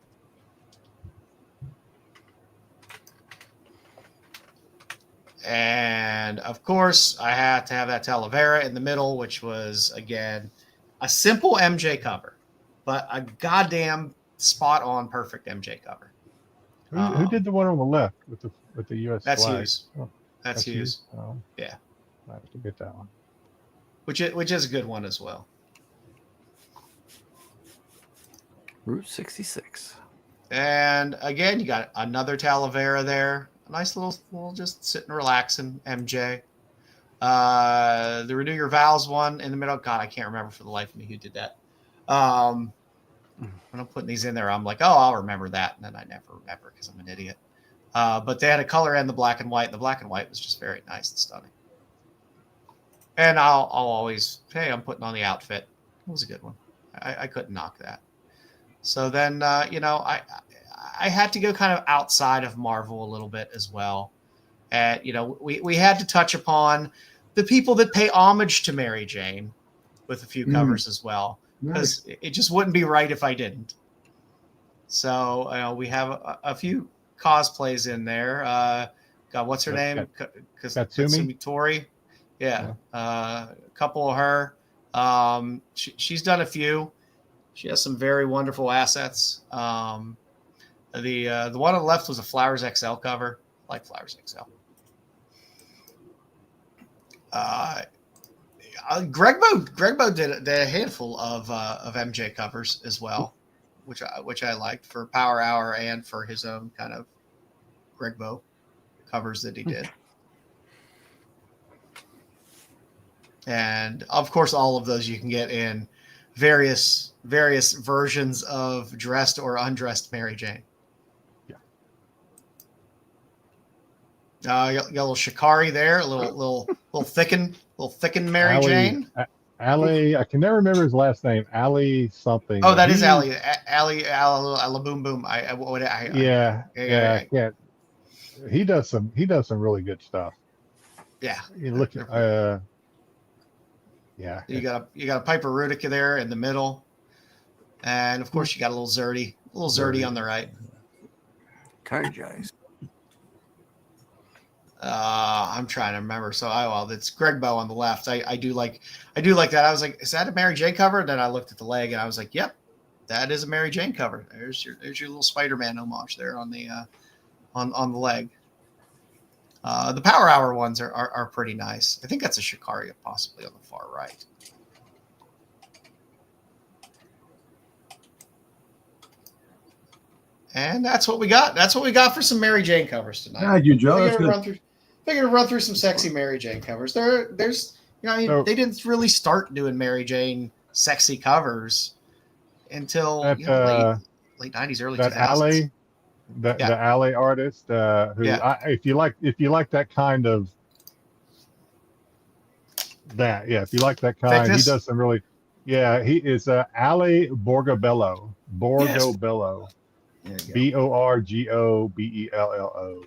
And of course, I had to have that Talavera in the middle, which was, again, a simple MJ cover, but a goddamn spot-on perfect MJ cover. Who did the one on the left with the U.S. That's flag? Hughes. Oh, that's Hughes. Oh, yeah. I have to get that one. Which is a good one as well. Route 66. And again, you got another Talavera there. A nice little just sitting relaxing MJ. The Renew Your Vows one in the middle. God, I can't remember for the life of me who did that. When I'm putting these in there, I'm like, oh, I'll remember that. And then I never remember because I'm an idiot. But they had a color and the black and white. And the black and white was just very nice and stunning. And I'll always, hey, I'm putting on the outfit. It was a good one. I couldn't knock that. So then, I had to go kind of outside of Marvel a little bit as well. And, we had to touch upon the people that pay homage to Mary Jane with a few covers as well, because it just wouldn't be right if I didn't. So we have a few cosplays in there. God, what's her name? Katsumi Tori. Yeah. A couple of her. She's done a few. She has some very wonderful assets. The one on the left was a Flowers XL cover. I like Flowers XL. Gregbo did a handful of MJ covers as well, which I liked for Power Hour and for his own kind of Gregbo covers that he did. And of course, all of those you can get in various versions of dressed or undressed Mary Jane. You got a little Shikari there, a little thickened Mary Jane. Ali, I can never remember his last name. Ali something. Oh, that is Ali. Ali Boom Boom. Yeah. He does some really good stuff. Yeah. You look at yeah. You got a Piper Rudica there in the middle, and of course you got a little Zerdy on the right. Cargize. I'm trying to remember. So it's Gregbo on the left. I do like that. I was like, is that a Mary Jane cover? And then I looked at the leg and I was like, yep, that is a Mary Jane cover. There's your little Spider-Man homage there on the on the leg. The Power Hour ones are pretty nice. I think that's a Shikari possibly on the far right. And that's what we got. That's what we got for some Mary Jane covers tonight. Thank you, Joe. Figured to run through some sexy Mary Jane covers. There's they didn't really start doing Mary Jane sexy covers until late 90s, early 2000s. The alley artist, if you like that kind of if you like that kind, thickness? he does some really, he is Ali Borgobello. Borgobello.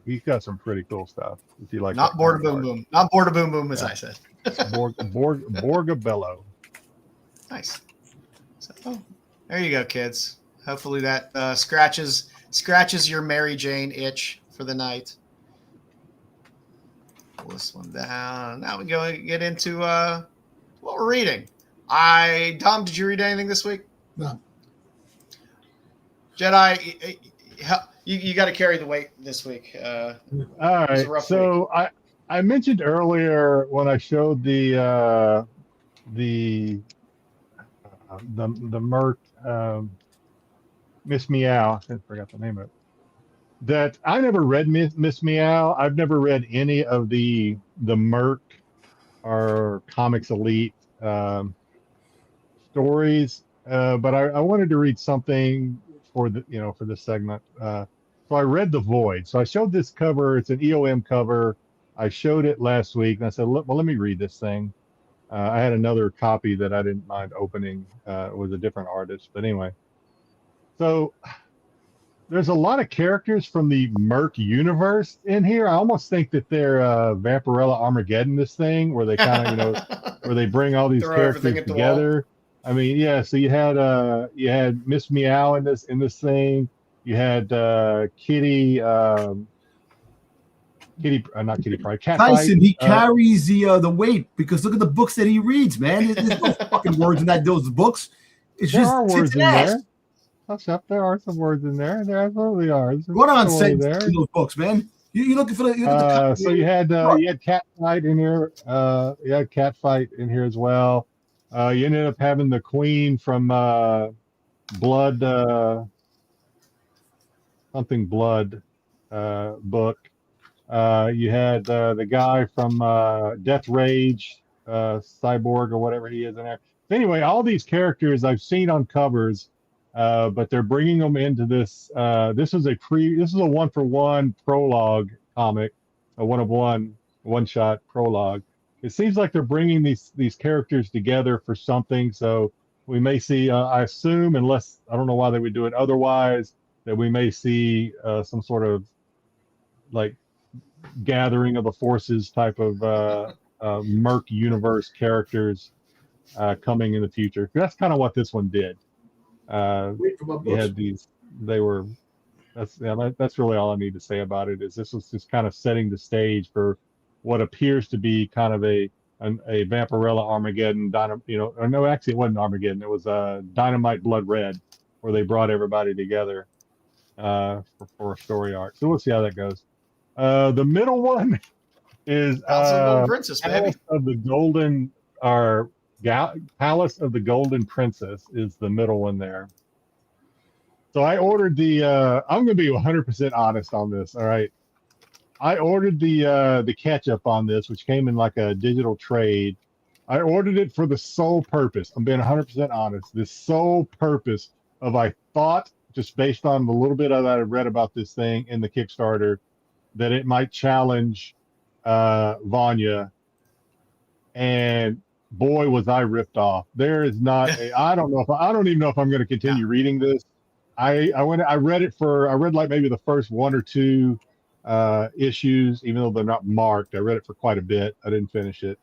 He's got some pretty cool stuff. If you like, not Border Boom Boom, not Border Boom Boom, as I said. Borgobello. Nice. So, there you go, kids. Hopefully that scratches your Mary Jane itch for the night. Pull this one down. Now we go get into what we're reading. Tom, did you read anything this week? No. Jedi, you got to carry the weight this week. All right. So week. I mentioned earlier when I showed the Merc Miss Meow. I forgot the name of it. That I never read Miss Meow. I've never read any of the Merc or Comics Elite stories, but I wanted to read something for this segment. So I read The Void. So I showed this cover. It's an EOM cover. I showed it last week, and I said, well, let me read this thing. I had another copy that I didn't mind opening. It was a different artist, but anyway. So there's a lot of characters from the Merc universe in here. I almost think that they're Vampirella Armageddon, this thing, where they kind of, where they bring all these characters together. I mean, yeah. So you had Miss Meow in this thing. You had Kitty, not Kitty Pryde. Cat Tyson. He carries the weight because look at the books that he reads, man. There's no fucking words in those books. There are words in there. There are some words in there. There absolutely are. What on sense in those books, man? You looking for the? So you had Cat Fight in here. You had Cat Fight in here as well. You ended up having the Queen from Blood, something Blood book. You had the guy from Death Rage, Cyborg or whatever he is in there. Anyway, all these characters I've seen on covers, but they're bringing them into this. This is a 1-for-1 prologue comic, a one-shot prologue. It seems like they're bringing these characters together for something. So we may see, I assume, unless I don't know why they would do it otherwise, that we may see some sort of like gathering of the forces type of Merc universe characters coming in the future. That's kind of what this one did. You had these, they were, that's really all I need to say about it. Is this was just kind of setting the stage for what appears to be kind of a Vampirella Armageddon, or no, actually it wasn't Armageddon. It was Dynamite Blood Red, where they brought everybody together for a story arc. So we'll see how that goes. The middle one is Golden Princess, baby. Palace of the Golden Princess is the middle one there. So I ordered the. I'm going to be 100% honest on this. All right, I ordered the catch-up on this, which came in like a digital trade. I ordered it for the sole purpose. I'm being 100% honest. The sole purpose of, I thought, just based on the little bit that I read about this thing in the Kickstarter, that it might challenge Vanya, and boy was I ripped off. There is not I don't even know if I'm going to continue reading this. I read like maybe the first one or two issues, even though they're not marked. I read it for quite a bit. I didn't finish it.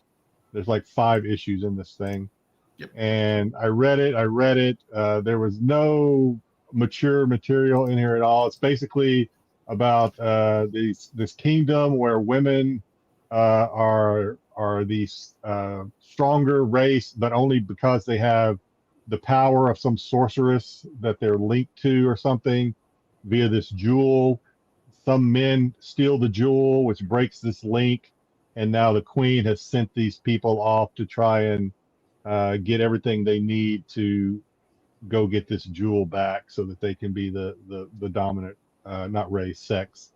There's like 5 issues in this thing. Yep. And I read it. There was no mature material in here at all. It's basically about this kingdom where women are the stronger race, but only because they have the power of some sorceress that they're linked to or something via this jewel. Some men steal the jewel, which breaks this link, and now the queen has sent these people off to try and get everything they need to go get this jewel back so that they can be the dominant not race, sex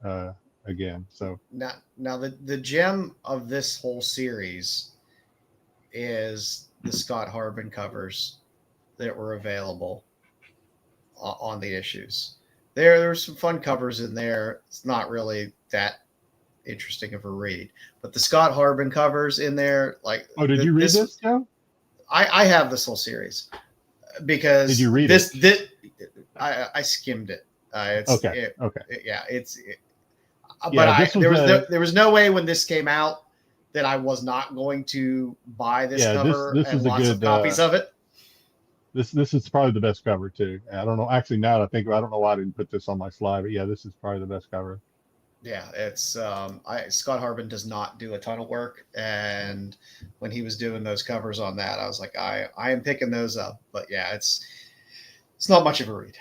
again. So now the gem of this whole series is the Scott Harbin covers that were available on the issues. There were some fun covers in there. It's not really that interesting of a read, but the Scott Harbin covers in there, like, did you read this, Joe? I have this whole series because did you read this? it? I skimmed it. Okay. There was no way when this came out that I was not going to buy this cover and lots of copies of it. This is probably the best cover too. I don't know. Actually, now that I think, I don't know why I didn't put this on my slide, but yeah, this is probably the best cover. Yeah, it's Scott Harbin does not do a ton of work, and when he was doing those covers on that, I was like, I am picking those up. But yeah, it's not much of a read.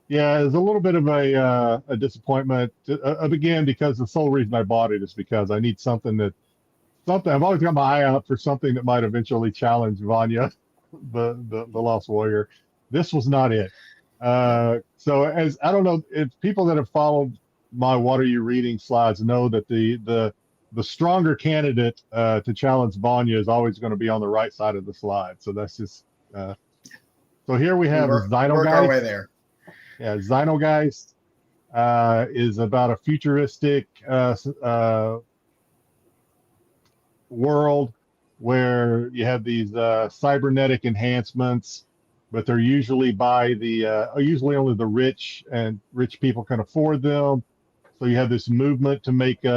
Yeah, it's a little bit of a disappointment again, because the sole reason I bought it is because I need something. I've always got my eye out for something that might eventually challenge Vanya, the Lost Warrior. This was not it. So as I don't know if people that have followed my "What Are You Reading" slides know that the stronger candidate to challenge Vanya is always going to be on the right side of the slide. So that's just so here we have Xenogeist. Work our way there. Yeah, Xenogeist is about a futuristic world where you have these cybernetic enhancements, but they're usually usually only the rich, and rich people can afford them. So you have this movement to make these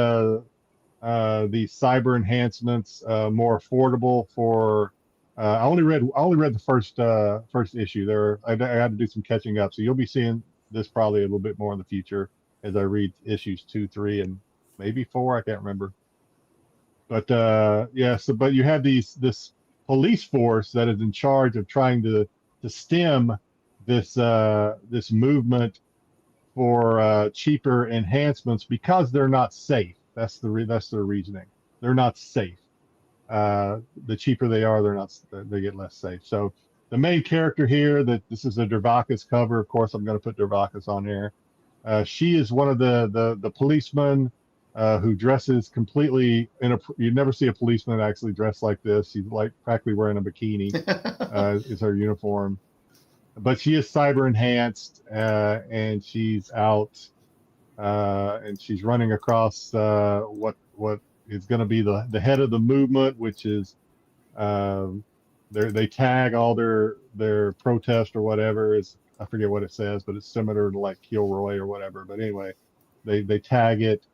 cyber enhancements more affordable for. I only read the first issue. I had to do some catching up, so you'll be seeing this probably a little bit more in the future as I read issues 2, 3, and maybe 4. I can't remember. But but you have this police force that is in charge of trying to stem this movement for cheaper enhancements because they're not safe. That's their reasoning. They're not safe. The cheaper they are, they get less safe. So the main character here, this is a Dervakas cover. Of course, I'm going to put Dervakas on here. She is one of the policemen who dresses completely you never see a policeman actually dressed like this. She's like practically wearing a bikini. Is her uniform, but she is cyber enhanced, and she's out, and she's running across what is going to be the head of the movement, which is they tag all their protest or whatever. I forget what it says, but it's similar to like Kilroy or whatever. But anyway, they tag it.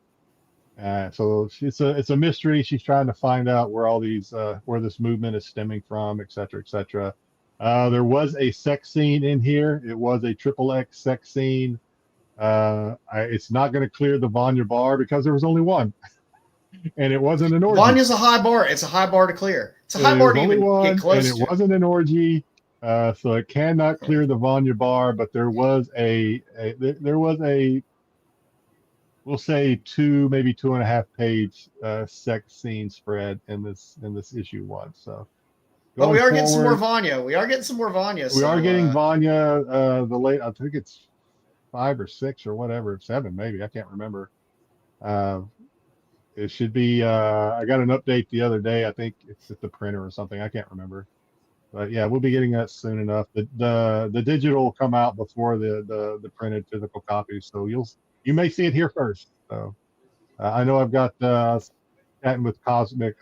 So it's a mystery. She's trying to find out where all these where this movement is stemming from, et cetera, et cetera. There was a sex scene in here. It was a XXX sex scene. It's not going to clear the Vanya bar because there was only one, and it wasn't an orgy. Vanya's a high bar. It's a high bar to clear. It's a high bar to even get close to. And it wasn't an orgy, so it cannot clear the Vanya bar. But there was a we'll say maybe 2.5 page sex scene spread in this issue 1. So. Well, we are getting some more Vanya. We are getting some more Vanya. We are getting Vanya. I think it's 5 or 6 or whatever, 7 maybe. I can't remember. It should be. I got an update the other day. I think it's at the printer or something. I can't remember. But yeah, we'll be getting that soon enough. The digital will come out before the printed physical copies, so you may see it here first. So I know I've got chatting with Tyson a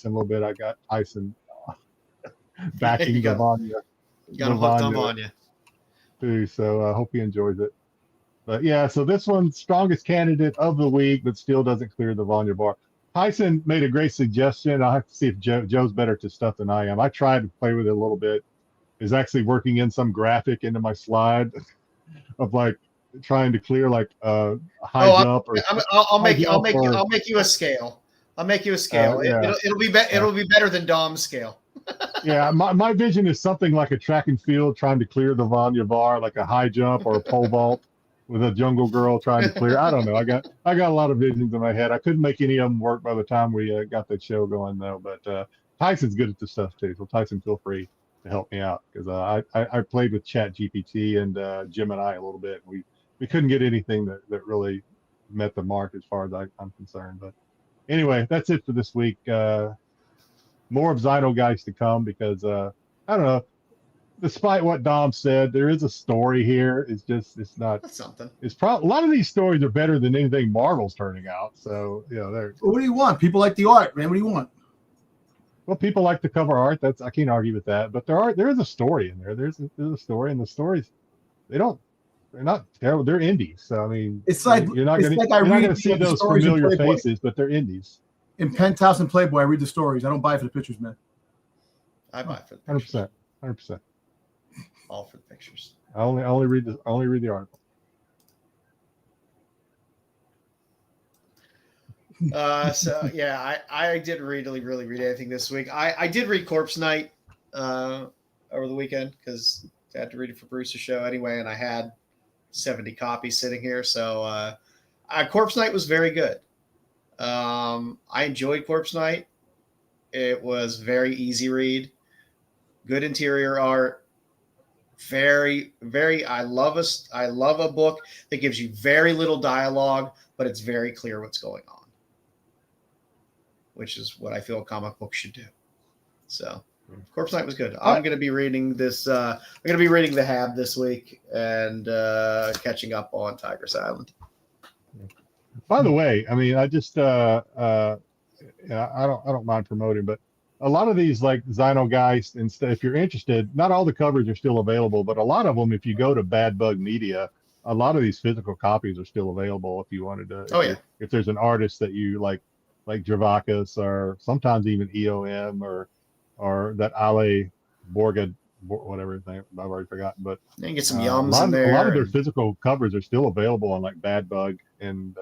little bit. I got Tyson backing the Vanya. You got him hooked on Vanya too. So I hope he enjoys it. But yeah, so this one's strongest candidate of the week, but still doesn't clear the Vanya bar. Tyson made a great suggestion. I'll have to see if Joe's better to stuff than I am. I tried to play with it a little bit. Is actually working in some graphic into my slide of like trying to clear like a high jump. I'll make you a scale. I'll make you a scale. Yeah. It'll be better than Dom's scale. Yeah, my vision is something like a track and field trying to clear the Vanya bar, like a high jump or a pole vault with a jungle girl trying to clear. I don't know. I got a lot of visions in my head. I couldn't make any of them work by the time we got that show going though. But Tyson's good at this stuff too. So Tyson, feel free to help me out because I played with Chat GPT and Gemini a little bit. We couldn't get anything that really met the mark as far as I'm concerned. But anyway, that's it for this week. More of Xino guys to come because I don't know. Despite what Dom said, there is a story here. It's not. That's something. A lot of these stories are better than anything Marvel's turning out. So what do you want? People like the art, man. What do you want? Well, people like the cover art. I can't argue with that. But there is a story in there. There's a story, and the stories they're not terrible. They're indies. So I mean, it's like you're not going to see those familiar faces, but they're indies. In Penthouse and Playboy, I read the stories. I don't buy it for the pictures, man. I buy it for the pictures. 100%. All for the pictures. I only read the article. So yeah, I didn't really read anything this week. I did read Corpse Night over the weekend because I had to read it for Bruce's show anyway, and I had 70 copies sitting here. So Corpse Night was very good. I enjoyed Corpse Night. It was very easy read, good interior art. Very, very. I love a book that gives you very little dialogue, but it's very clear what's going on, which is what I feel a comic book should do. So, Corpse Night was good. I'm going to be reading this. I'm going to be reading The Hab this week and catching up on Tiger's Island. By the way, I mean, I just I don't mind promoting, but a lot of these like Xino guys, instead, if you're interested, not all the covers are still available, but a lot of them, if you go to Bad Bug Media, a lot of these physical copies are still available if you wanted to. If there's an artist that you like Dravakis or sometimes even EOM or that Ale Borga, whatever his name, I've already forgotten. But you can get some yums in there. A lot of their physical covers are still available on like Bad Bug and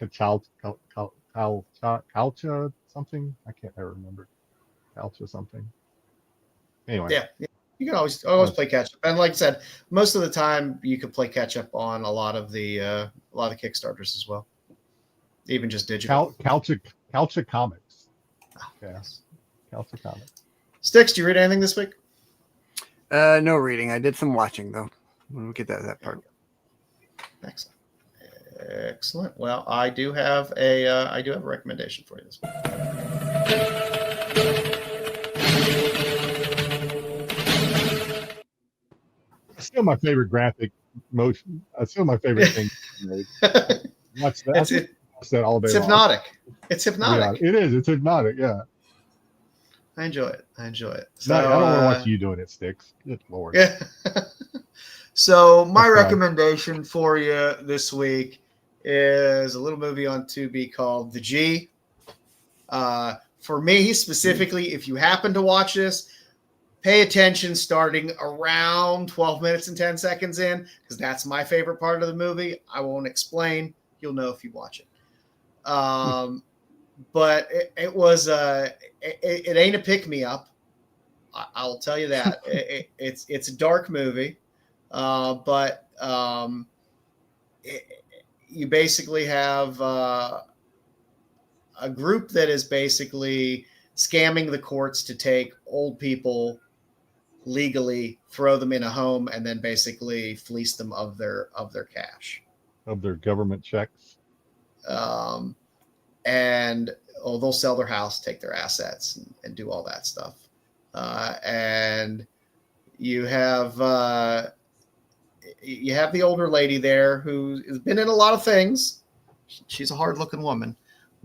Calcha something. I can't ever remember. Calcha something. Anyway. Yeah. You can always play catch up. And like I said, most of the time you can play catch up on a lot of the Kickstarters as well. Even just digital. Calcha Comics. Yes. Calcha Comics. Styx, do you read anything this week? No reading. I did some watching though. We'll get that part. Excellent. Well, I do have a recommendation for you this week. Still my favorite graphic motion. Still my favorite thing. Watch that. Watch that all day. It's hypnotic. It's hypnotic. Yeah, it is. It's hypnotic. Yeah. I enjoy it. I enjoy it. So, I don't want to watch you doing it, Styx. Good Lord. Yeah. So my That's recommendation for you this week is a little movie on Tubi called The G. For me specifically, if you happen to watch this, pay attention starting around 12 minutes and 10 seconds in, because that's my favorite part of the movie. I won't explain. You'll know if you watch it. But it was it ain't a pick me up. I'll tell you that. It's a dark movie, but you basically have a group that is basically scamming the courts to take old people legally, throw them in a home, and then basically fleece them of their cash, of their government checks. And they'll sell their house, take their assets, and do all that stuff. And you have the older lady there who has been in a lot of things. She's a hard-looking woman,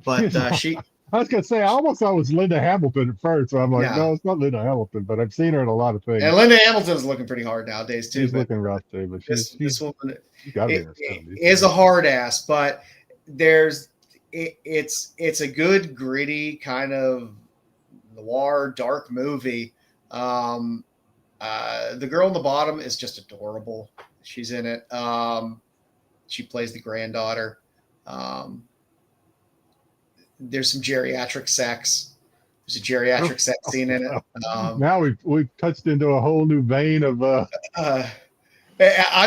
but she. I was gonna say, I almost thought it was Linda Hamilton at first, so I'm like, no, it's not Linda Hamilton, but I've seen her in a lot of things. And Linda Hamilton's looking pretty hard nowadays too. She's looking rough too, but this woman is a hard ass. But it's a good gritty kind of noir dark movie. The girl on the bottom is just adorable. She's in it. She plays the granddaughter. There's some geriatric sex. There's a geriatric sex scene in it. Now we've touched into a whole new vein of. I'm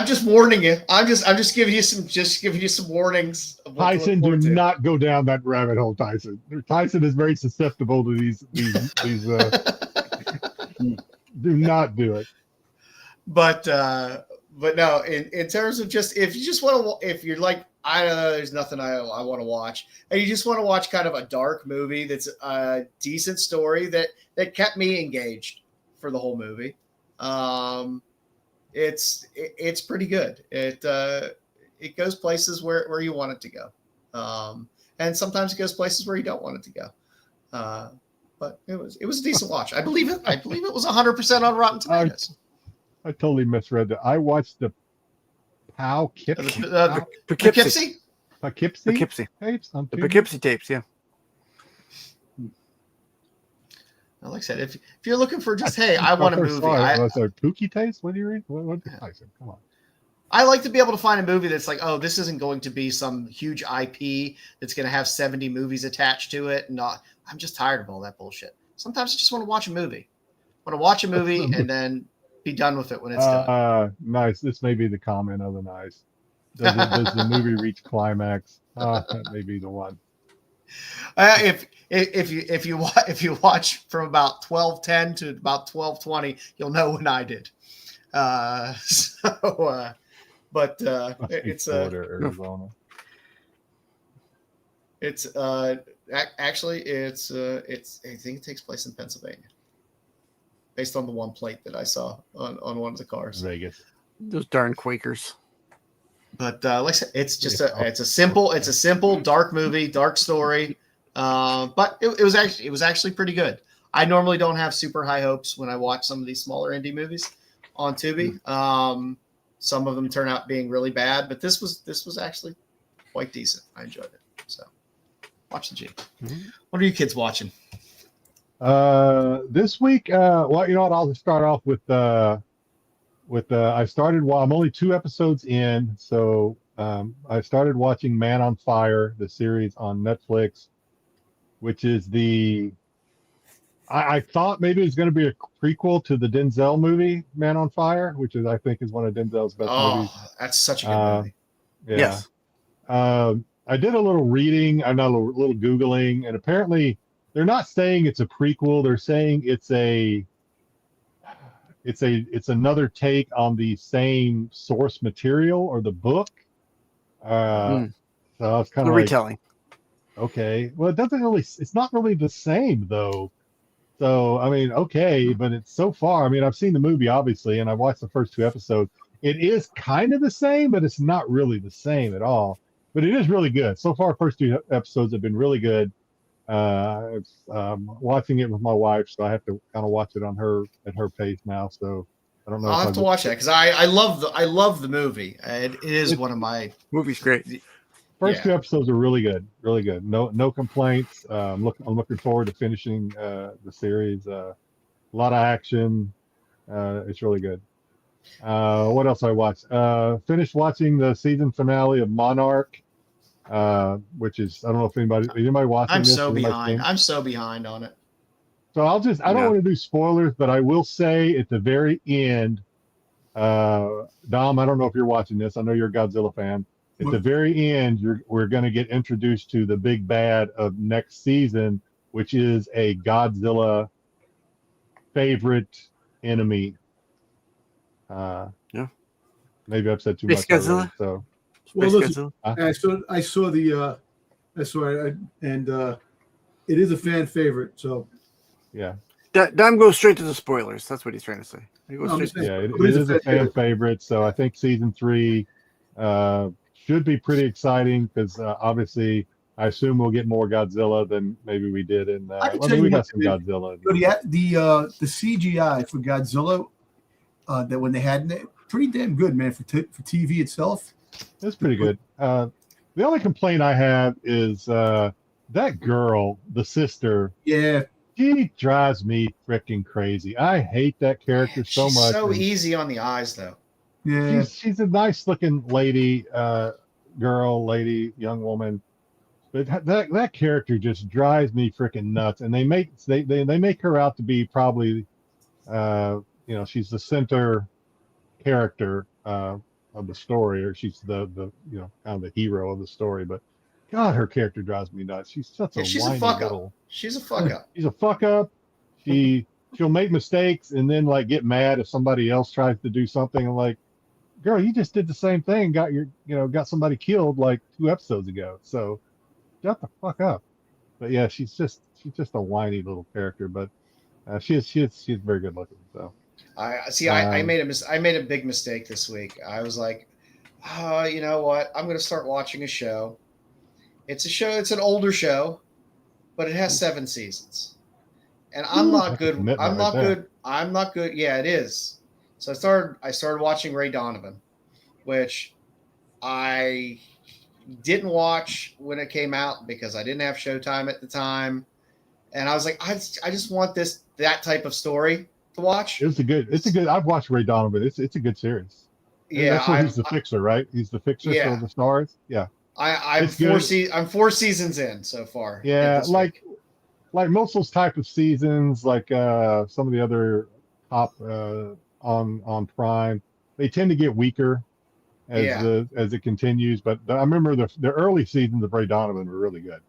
just warning you. I'm just giving you some warnings. Tyson, do not go down that rabbit hole, Tyson. Tyson is very susceptible to these. Do not do it. But no, in terms of just if you just want to, if you're like, I don't know, there's nothing I want to watch, and you just want to watch kind of a dark movie that's a decent story that kept me engaged for the whole movie. It's pretty good. It goes places where you want it to go, and sometimes it goes places where you don't want it to go. But it was a decent watch. I believe it was 100% on Rotten Tomatoes. I totally misread that. I watched the Poughkeepsie tapes. The Poughkeepsie tapes, yeah. Like I said, if you're looking for just, hey, I want a movie. Pookie tapes? What do you read? What did I say? Come on. I like to be able to find a movie that's like, oh, this isn't going to be some huge IP that's going to have 70 movies attached to it. I'm just tired of all that bullshit. Sometimes I just want to watch a movie. I want to watch a movie and then be done with it when it's done. Nice. This may be the comment of the nice. Does the movie reach climax? That may be the one. If you watch from about 12:10 to about 12:20, you'll know when I did. But it's Arizona. It's actually it's I think it takes place in Pennsylvania, based on the one plate that I saw on one of the cars. Vegas. Those darn Quakers. But like I said, it's just a simple dark movie, dark story. But it was actually pretty good. I normally don't have super high hopes when I watch some of these smaller indie movies on Tubi. Some of them turn out being really bad, but this was actually quite decent. I enjoyed it. So watch the G. Mm-hmm. What are you kids watching? This week, well, you know what? I'll just start off with I'm only 2 episodes in, so I started watching Man on Fire, the series on Netflix, which is I thought maybe it was going to be a prequel to the Denzel movie Man on Fire, which I think is one of Denzel's best movies. Oh, that's such a good movie. Yeah. Yes. I did a little reading, a little Googling, and apparently they're not saying it's a prequel. They're saying it's another take on the same source material or the book. So I was kind of retelling. Okay. Well, it's not really the same though. So, I mean, okay, but it's so far, I mean, I've seen the movie obviously, and I watched the first 2 episodes. It is kind of the same, but it's not really the same at all. But it is really good. So far, first 2 episodes have been really good. Watching it with my wife, so I have to kind of watch it on her at her pace now. So I don't know. I'll have to watch that because I love the movie. It is one of my movie's great. First two episodes are really good, really good. No complaints. I'm looking forward to finishing the series. A lot of action. It's really good. What else I watched? Finished watching the season finale of Monarch, which is, I don't know if anybody watching I'm this. so behind. I'm so behind on it. So I don't want to do spoilers, but I will say at the very end, Dom, I don't know if you're watching this. I know you're a Godzilla fan. At the very end, we're going to get introduced to the big bad of next season, which is a Godzilla favorite enemy. Maybe I've said too much. Godzilla. So, well, listen, I saw it, and it is a fan favorite. So, yeah. Dom goes straight to the spoilers. That's what he's trying to say. He goes it is a fan favorite. So I think season 3 should be pretty exciting because obviously I assume we'll get more Godzilla than maybe we did in. We got some Godzilla. The CGI for Godzilla that when they had it, pretty damn good, man, for TV itself. It's pretty good. The only complaint I have is that girl, the sister. Yeah. She drives me freaking crazy. I hate that character so much. She's so easy on the eyes, though. Yeah. She's a nice looking lady, young woman. But that character just drives me freaking nuts. And they make her out to be probably, she's the center character of the story, or she's the kind of the hero of the story. But God, her character drives me nuts. She's such a whiny little. She's a fuck up. She's a fuck up. She'll make mistakes and then like get mad if somebody else tries to do something. I'm like, girl, you just did the same thing. Got somebody killed like 2 episodes ago. So shut the fuck up. But yeah, she's just a whiny little character. But she's very good looking. So I made a big mistake this week. I was like, you know what? I'm going to start watching a show. It's an older show, but it has 7 seasons. And I'm not good. I'm not good. Yeah, it is. So I started watching Ray Donovan, which I didn't watch when it came out because I didn't have Showtime at the time. And I was like, I just want that type of story to watch. It's a good. I've watched Ray Donovan. It's a good series. Yeah, he's the fixer, right? He's the fixer for the stars. Yeah. I'm 4 seasons in so far. Yeah, like most of those type of seasons, like some of the other top on Prime, they tend to get weaker as it continues. But I remember the early seasons of Ray Donovan were really good.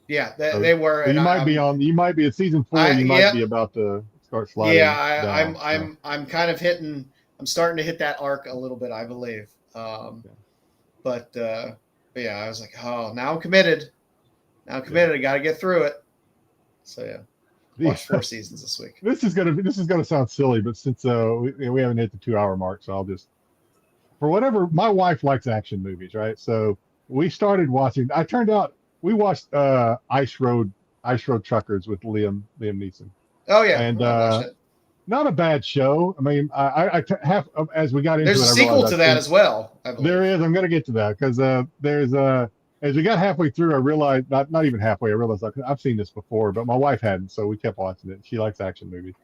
Yeah, they were. So you might be at season 4. You might be about to start sliding. Yeah, I'm kind of hitting. I'm starting to hit that arc a little bit, I believe. But yeah, I was like, oh, now I'm committed. I got to get through it. So yeah, watched 4 seasons this week. This is gonna sound silly, but since we haven't hit the 2-hour mark, so I'll just, for whatever. My wife likes action movies, right? So we started watching. We watched Ice Road Truckers with Liam Neeson. Oh yeah, and not a bad show. I mean, I have as we got into there's a sequel to that as well. I believe. There is. I'm going to get to that because there's as we got halfway through, I realized not even halfway. I realized I've seen this before, but my wife hadn't, so we kept watching it. She likes action movies.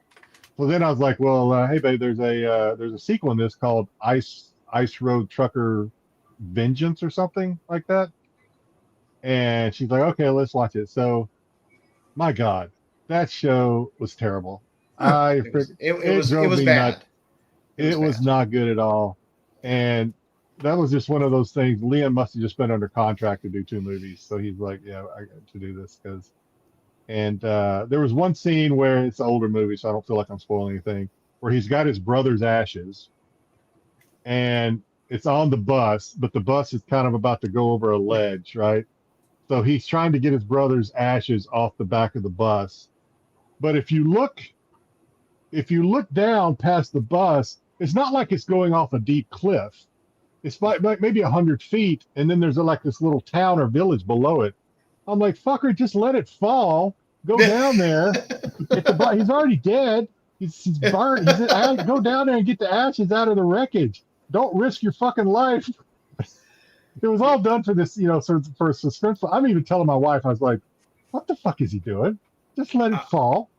So then I was like, well, hey babe, there's a sequel in this called Ice Road Trucker Vengeance or something like that. And she's like, okay, let's watch it. So, my God, that show was terrible. It was bad. It was not good at all. And that was just one of those things. Liam must have just been under contract to do 2 movies. So he's like, yeah, I got to do this and there was one scene where it's an older movie, so I don't feel like I'm spoiling anything, where he's got his brother's ashes and it's on the bus, but the bus is kind of about to go over a ledge, right? So he's trying to get his brother's ashes off the back of the bus. But if you look down past the bus, it's not like it's going off a deep cliff. It's like maybe 100 feet, and then there's like this little town or village below it. I'm like, fucker, just let it fall. Go down there. He's already dead. He's burned. Go down there and get the ashes out of the wreckage. Don't risk your fucking life. It was all done for this, for suspenseful. I'm even telling my wife, I was like, what the fuck is he doing? Just let it fall.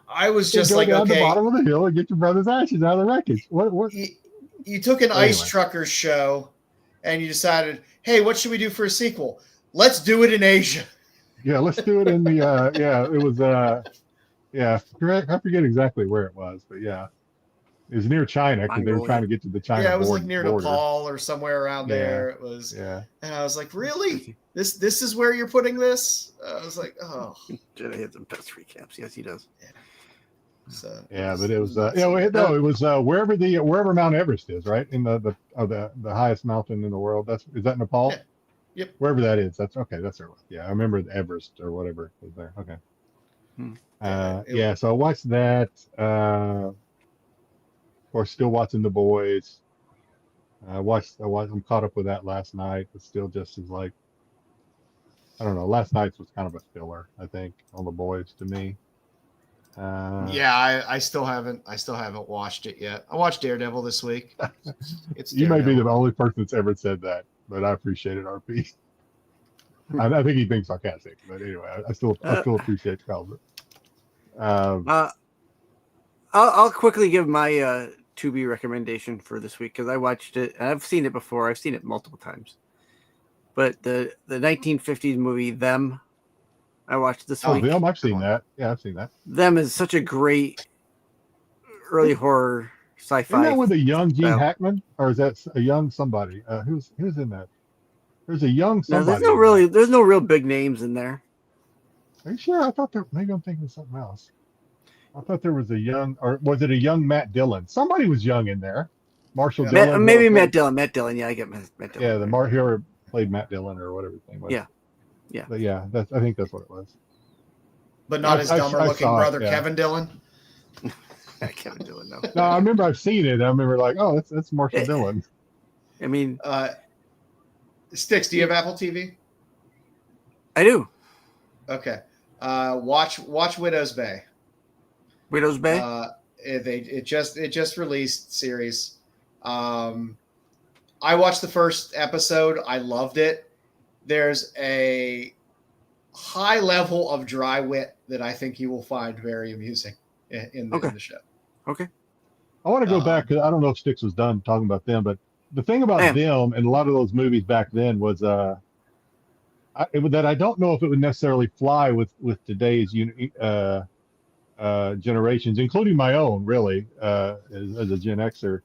I was just go like, down okay. the bottom of the hill and get your brother's ashes out of the wreckage. What? You took an Ice Truckers show and you decided, hey, what should we do for a sequel? Let's do it in Asia. Yeah, let's do it in the, it was, correct. I forget exactly where it was, but yeah. It was near China because they were trying to get to the China border. Yeah, it was like near Nepal or somewhere around there. It was, and I was like, really? This is where you're putting this? I was like, oh. Jedi has the best recaps. Yes, he does. Yeah. So, but it was, it was wherever Mount Everest is, right? In the highest mountain in the world. Is that Nepal? Yeah. Yep. Wherever that is. That's okay. That's where it was. Yeah, I remember the Everest or whatever was there. Okay. So I watched that. Of course, still watching The Boys. I'm caught up with that last night, but still just as like, I don't know. Last night's was kind of a filler, I think, on The Boys to me. I still haven't watched it yet. I watched Daredevil this week. You may be the only person that's ever said that, but I appreciate it, RP. I think he's being sarcastic, but anyway, I still appreciate Calvin. I'll quickly give my Tubi recommendation for this week because I watched it. And I've seen it before. I've seen it multiple times. But the 1950s movie Them, I watched this week. Them, I've seen that. Yeah, I've seen that. Them is such a great early horror sci-fi. Isn't that with a young Gene Hackman, or is that a young somebody? Who's in that? There's a young somebody. No, there's no real big names in there. Are you sure? I thought maybe I'm thinking of something else. I thought there was a young, or was it a young Matt Dillon? Somebody was young in there. Marshall Dillon. Maybe Matt Dillon. Matt Dillon. Yeah, I get Matt Dillon. Yeah, whoever played Matt Dillon or whatever his name was. Yeah. But yeah, I think that's what it was. But not his dumber looking brother, Kevin Dillon. Kevin Dillon, no. No, I remember I've seen it. I remember like, oh, that's Marshall Dillon. I mean, Styx, do you have Apple TV? I do. Okay. Watch Widow's Bay. Widow's Bay. It just released series. I watched the first episode. I loved it. There's a high level of dry wit that I think you will find very amusing in the show. Okay. I want to go back because I don't know if Styx was done talking about them, but the thing about them and a lot of those movies back then was that I don't know if it would necessarily fly with today's generations, including my own, really, as a Gen Xer,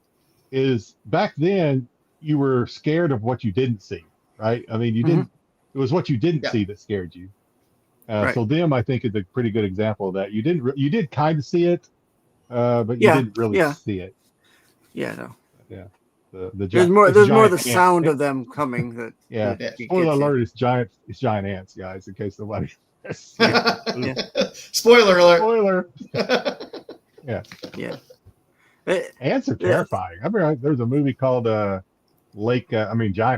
is back then you were scared of what you didn't see, right? I mean, you didn't. It was what you didn't see that scared you. So them, I think, is a pretty good example of that. You did kind of see it, but you didn't really see it. Yeah, no. Yeah. There's more the sound of them coming. That Spoiler alert! It's giant ants, guys. In case nobody. Spoiler alert! Spoiler. Yeah. Ants are terrifying. I remember there was a movie called giant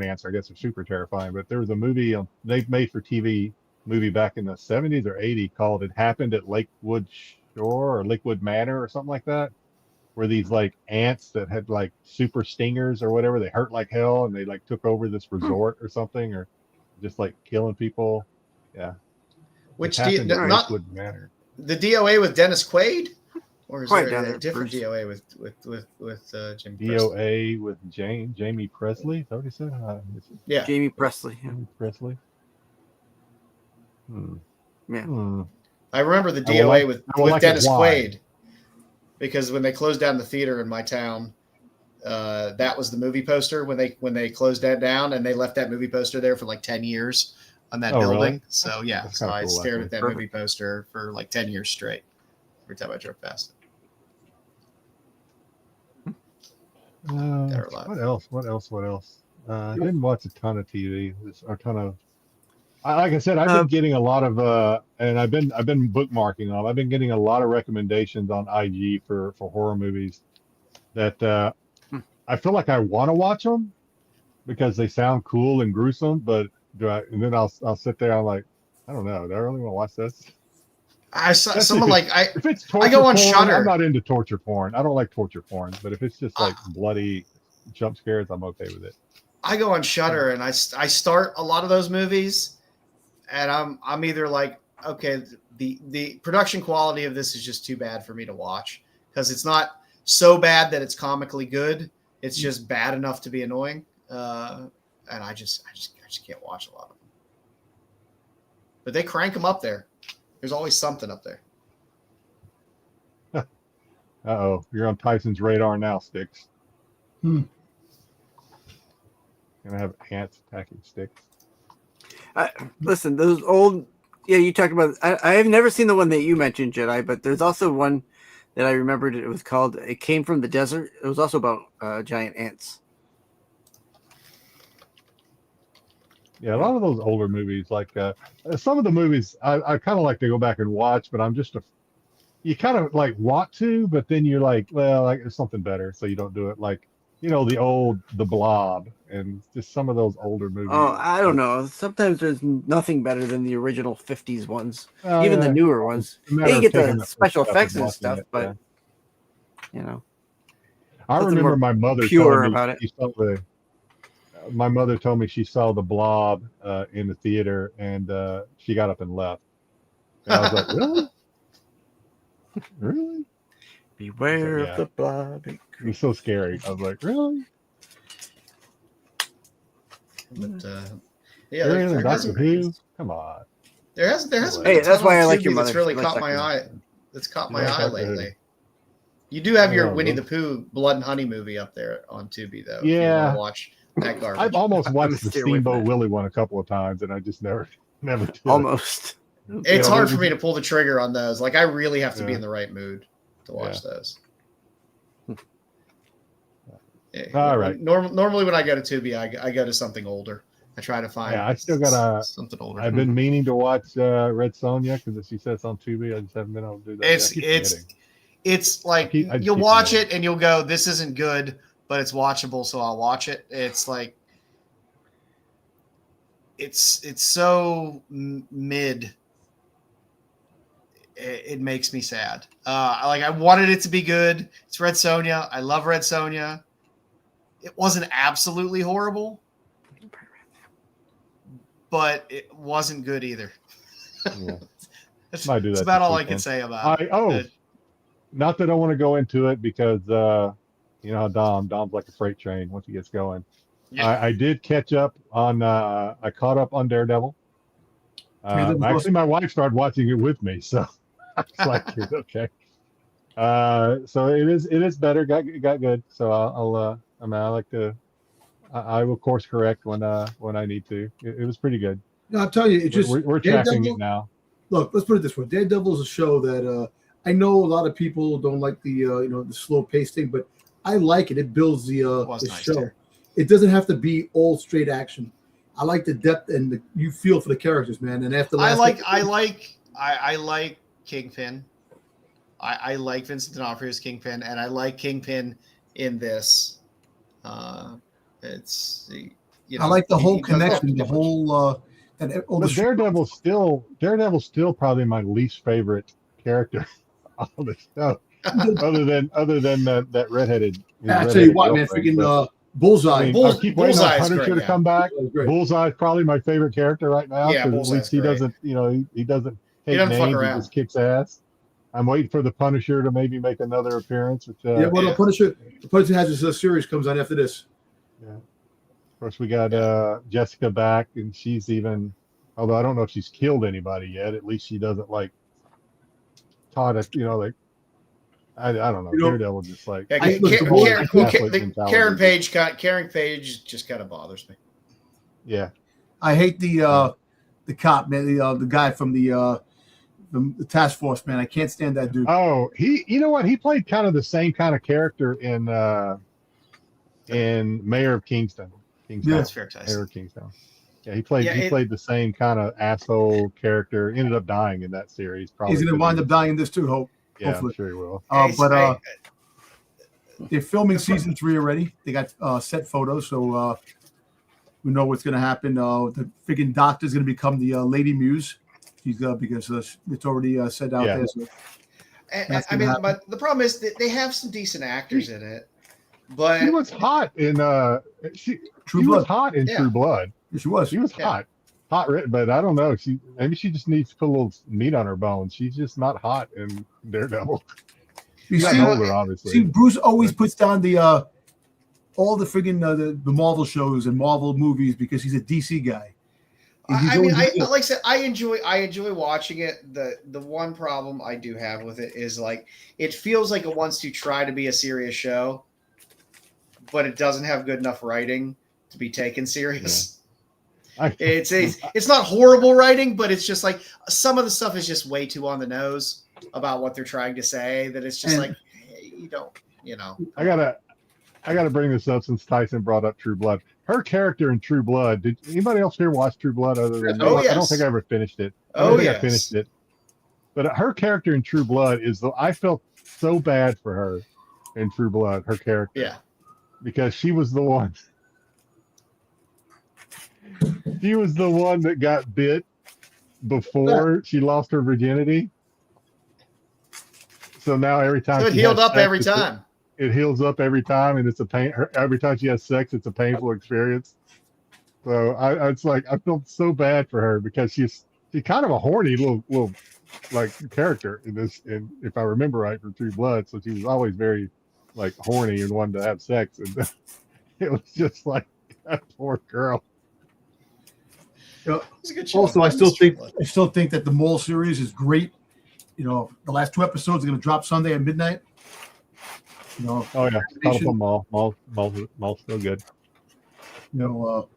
ants. I guess are super terrifying. But there was a movie they made for TV movie back in the 70s or 80s called "It Happened at Lakewood Shore" or Lakewood Manor or something like that. Where these like ants that had like super stingers or whatever, they hurt like hell and they like took over this resort or something, or just like killing people. Yeah. Which not Manor. The DOA with Dennis Quaid, or is there a different DOA with Jim? DOA with Jamie Presley. Is that what he said? Yeah, Jamie Presley. Yeah. Jamie Presley. Yeah. I remember the DOA with Dennis Quaid. Because when they closed down the theater in my town, that was the movie poster when they closed that down, and they left that movie poster there for like 10 years on that building. Really? So so I stared at that movie poster for like 10 years straight every time I drove past it. What else? I didn't watch a ton of TV. Like I said, I've been getting a lot of, and I've been bookmarking them. I've been getting a lot of recommendations on IG for horror movies that I feel like I want to watch them because they sound cool and gruesome. But and then I'll sit there. I'm like, I don't know. Do I really want to watch this? I saw That's someone if like if it's torture I go on porn, Shudder. I'm not into torture porn. I don't like torture porn, but if it's just like bloody jump scares, I'm okay with it. I go on Shudder and I start a lot of those movies, and I'm either like, okay, the production quality of this is just too bad for me to watch, because it's not so bad that it's comically good. It's just bad enough to be annoying, and I just can't watch a lot of them. But they crank them up there. There's always something up there. Uh-oh, you're on Tyson's radar now, Styx. Gonna have ants attacking Styx. Listen, those old. Yeah, you talked about. I have never seen the one that you mentioned, Jedi, but there's also one that I remembered. It was called "It Came from the Desert." It was also about giant ants. Yeah, a lot of those older movies, like some of the movies, I kind of like to go back and watch, but I'm just you kind of like want to, but then you're like, well, like there's something better, so you don't do it. Like, you know, the Blob, and just some of those older movies. Oh, I don't know. Sometimes there's nothing better than the original '50s ones, even the newer ones. You get the special effects and stuff, but you know. I remember my mother pure told me about it. My mother told me she saw the Blob in the theater, and she got up and left. And I was like, really? Really? Beware of the Blob. It was so scary. I was like, really? But Really? Doctor Who? Come on. There hasn't been Hey, a that's ton why on I like Tubi your mother. that's really She likes caught my Doctor Who. eye. That's caught my Yeah, eye Doctor Who. lately. You do have your Oh, Winnie well. the Pooh Blood and Honey movie up there on Tubi, though. Yeah. If you want to watch that garbage. I've almost watched the steer away from Steamboat that. Willie one a couple of times, and I just never did it. Almost. It's Yeah, hard it for me was- to pull the trigger on those. Like, I really have to be Yeah. in the right mood to watch those. Yeah. All right. Normally, when I go to Tubi, I go to something older. I try to find. Yeah, I still got something older. I've been meaning to watch Red Sonja because she says it's on Tubi. I just haven't been able to do that. It's I keep forgetting. it's like I just you'll keep watch forgetting. it and you'll go, "This isn't good," but it's watchable, so I'll watch it. It's like it's so mid. It makes me sad. I wanted it to be good. It's Red Sonja. I love Red Sonja. It wasn't absolutely horrible, but it wasn't good either. Yeah. That's, Might do that's that about this all I weekend. can say about it. Not that I want to go into it because you know how Dom's like a freight train once he gets going. Yeah. I did catch up on I caught up on Daredevil. Actually, my wife started watching it with me, so I was like, okay. So it is better. Got good. So I will course correct when I need to. It was pretty good. No, I'm telling you, it just We're tracking it now. Look, let's put it this way: Daredevil is a show that I know a lot of people don't like the the slow paced thing, but I like it. It builds the nice show. too. It doesn't have to be all straight action. I like the depth and you feel for the characters, man. And after I last like Kingpin. I like Vincent D'Onofrio's Kingpin, and I like Kingpin in this. It's I like the whole he doesn't have to connection, do the much. whole and all But the Daredevil's still probably my least favorite character on the show. other than that redheaded. I tell you what, man, girlfriend, freaking Bullseye. I keep waiting Bullseye on is Punisher great, to yeah. come back. Great. Bullseye is probably my favorite character right now Yeah, because at Bullseye's least he great. doesn't, he doesn't He take doesn't fuck names. He around. just kicks ass. I'm waiting for the Punisher to maybe make another appearance. Which, Yeah, well, Yeah. the Punisher has his series comes on after this. yeah. Of course, we got Jessica back, and she's even, although I don't know if she's killed anybody yet. At least she doesn't like taught us, like I don't know. Daredevil just like Yeah, I- look, the Karen Page just kind of bothers me. yeah. I hate the cop, man, the guy from the task force, man. I can't stand that dude. Oh, you know what? He played kind of the same kind of character in Mayor of Kingstown. Yeah. That's fair, Mayor Tyson. of Kingstown. Yeah, he played the same kind of asshole character. Ended up dying in that series. Probably He's gonna wind up dying in this too, hope. Yeah, hopefully. I'm sure he will. But they're filming season 3 already. They got set photos, so we know what's gonna happen. The freaking doctor's gonna become the Lady Muse. She's because it's already said out there. So I mean, but the problem is that they have some decent actors in it. But she was hot in True Blood. Was hot in True Blood. She was. She was hot, but I don't know. Maybe she just needs to put a little meat on her bones. She's just not hot in Daredevil. She's older, obviously. See, Bruce always puts down the all the friggin' the Marvel shows and Marvel movies because he's a DC guy. I mean, like I said, I enjoy watching it. The one problem I do have with it is like it feels like it wants to try to be a serious show, but it doesn't have good enough writing to be taken serious. Yeah. It's not horrible writing, but it's just like some of the stuff is just way too on the nose about what they're trying to say. That it's just like hey, you don't, you know. I gotta bring this up since Tyson brought up True Blood. Her character in True Blood. Did anybody else here watch True Blood other than me? Yes. I don't think I ever finished it. I finished it. But her character in True Blood I felt so bad for her in True Blood. Her character. Yeah. Because she was the one. She was the one that got bit before she lost her virginity. So now every time it healed up every time. It heals up every time, and it's a pain. Every time she has sex, it's a painful experience. So it's like I feel so bad for her because she's kind of a horny little like character in this. And if I remember right from True Blood, so she was always very like horny and wanted to have sex, and it was just like that poor girl. Also, I still think that the Mole series is great. You know, the last 2 episodes are going to drop Sunday at midnight. You know, oh yeah, Mall's still good. You know,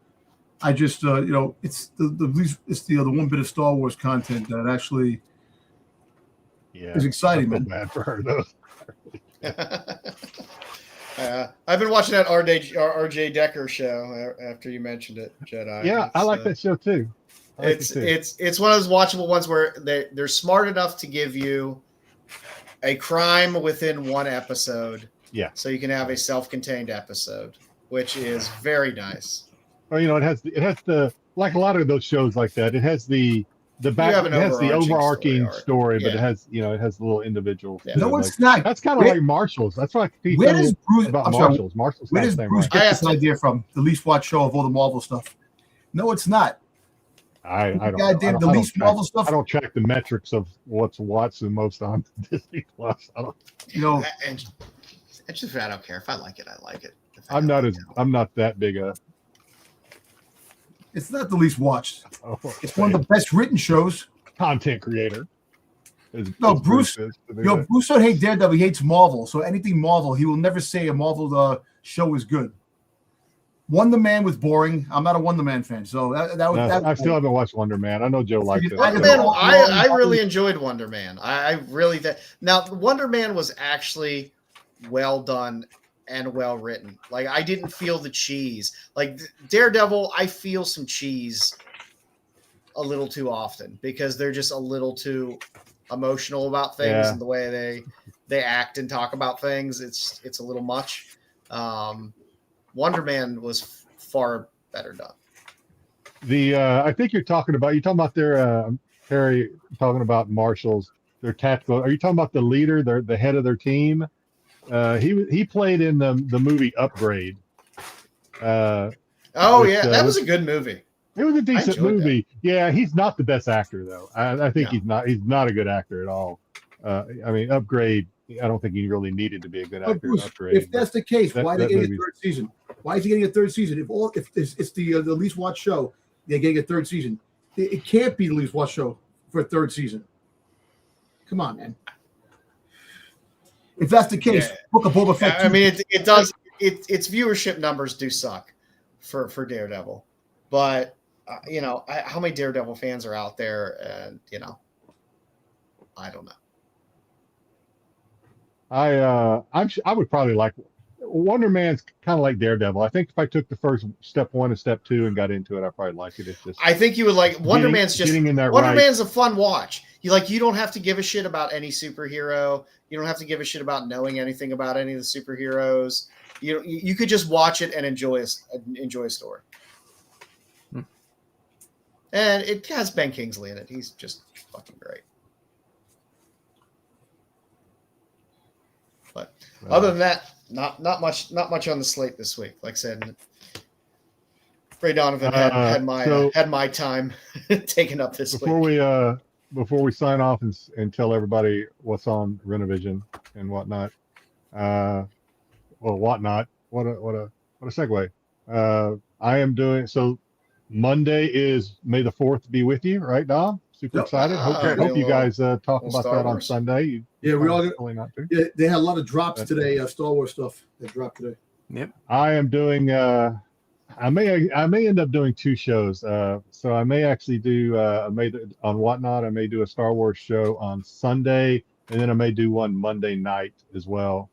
I just you know, it's the one bit of Star Wars content that actually is exciting. I feel bad for her though. I've been watching that RJ Decker show after you mentioned it, Jedi. Yeah, I like that show too. It's one of those watchable ones where they're smart enough to give you a crime within one episode. Yeah. So you can have a self-contained episode, which is very nice. Well, you know, it has the like a lot of those shows like that. It has the overarching story, but it has little individual. Yeah. No, it's not. That's kind of like Marshall's. That's what where does Bruce about Marshall's. Where does Bruce get this idea from? The least watched show of all the Marvel stuff. No, it's not. I don't. The least Marvel stuff. I don't check the metrics of what's watched the most on Disney Plus. I don't. You know, and just I don't care if I like it. I like it. I'm not that big a. It's not the least watched. It's one of the best written shows. Content creator. Bruce don't hate Daredevil. He hates Marvel. So anything Marvel, he will never say a Marvel show is good. Wonder Man was boring. I'm not a Wonder Man fan, so I still haven't watched Wonder Man. I know Joe likes it. Wonder Man, I really enjoyed Wonder Man. I really did. Now, Wonder Man was actually well done and well written. Like I didn't feel the cheese. Like Daredevil, I feel some cheese a little too often because they're just a little too emotional about things and the way they act and talk about things. It's a little much. Wonder Man was far better done. I think you're talking about their Harry talking about Marshall's, their tactical. Are you talking about the leader, the head of their team? He played in the movie Upgrade. That was a good movie. It was a decent movie. That. Yeah, he's not the best actor though. I think he's not a good actor at all. I mean, Upgrade. I don't think he really needed to be a good actor. Bruce, Upgrade, if that's the case, why are they getting a third season? Why is he getting a third season? If it's the least watched show, they're getting a third season. It can't be the least watched show for a third season. Come on, man. If that's the case, Book of Boba Fett. I mean, it does. Its viewership numbers do suck for Daredevil, but how many Daredevil fans are out there? And I don't know. I would probably like Wonder Man's kind of like Daredevil. I think if I took the first step 1 and step 2 and got into it, I'd probably like it. It's just I think you would like Wonder Man's a fun watch. You don't have to give a shit about any superhero. You don't have to give a shit about knowing anything about any of the superheroes. You could just watch it and enjoy a story. And it has Ben Kingsley in it. He's just fucking great. But other than that, not much on the slate this week. Like I said, Ray Donovan had my time taken up this week. Before we sign off and tell everybody what's on Rennavision and whatnot, whatnot. What a segue. I am doing so. Monday is May the 4th be with you, right, Dom? Super excited. Hope you guys talk about that on Sunday. We all they had a lot of drops today. Star Wars stuff that dropped today. Yep. I am doing. I may end up doing 2 shows. So I may actually do on Whatnot. I may do a Star Wars show on Sunday, and then I may do one Monday night as well.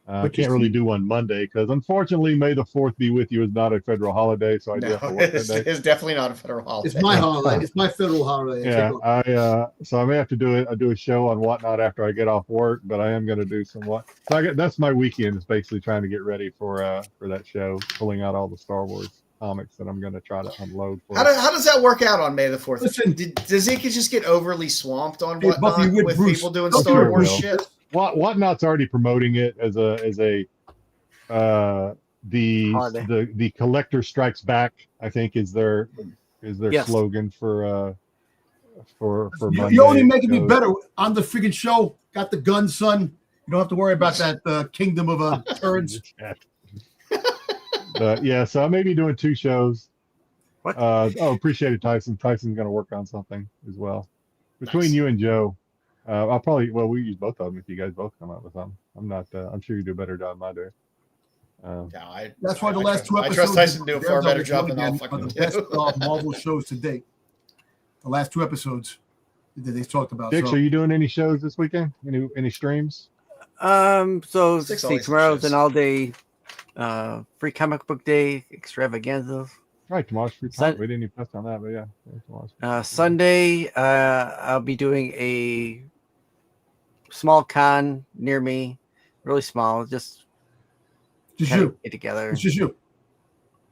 I can't really do one Monday because unfortunately May the 4th be with you is not a federal holiday, so I do have to work that day. It's definitely not a federal holiday. It's my holiday. It's my federal holiday. Yeah, so I may have to do it. I do a show on Whatnot after I get off work, but I am going to do some what. So that's my weekend is basically trying to get ready for that show, pulling out all the Star Wars comics that I'm going to try to unload. How does that work out on May the 4th? Listen, does it just get overly swamped on Whatnot with people doing Star Wars shit? Whatnot's already promoting it as the Collector Strikes Back, I think is their slogan for Monday. You're only making me better on the freaking show. Got the gun, son. You don't have to worry about that kingdom of turds. So I may be doing 2 shows. What? Appreciate it, Tyson. Tyson's going to work on something as well. Between you and Joe. I'll probably we use both of them if you guys both come up with them. I'm not. I'm sure you do a better job than I do. That's why the last 2 episodes. I trust Tyson to do a far better job than I'll fucking do. Best Marvel shows to date. The last 2 episodes that they talked about. Dix, are you doing any shows this weekend? Any streams? So tomorrow's an all-day free comic book day extravaganza. Right, tomorrow's free comic. We didn't even touch on that, but yeah. Sunday, I'll be doing a small con near me, really small, just you get together. It's just you.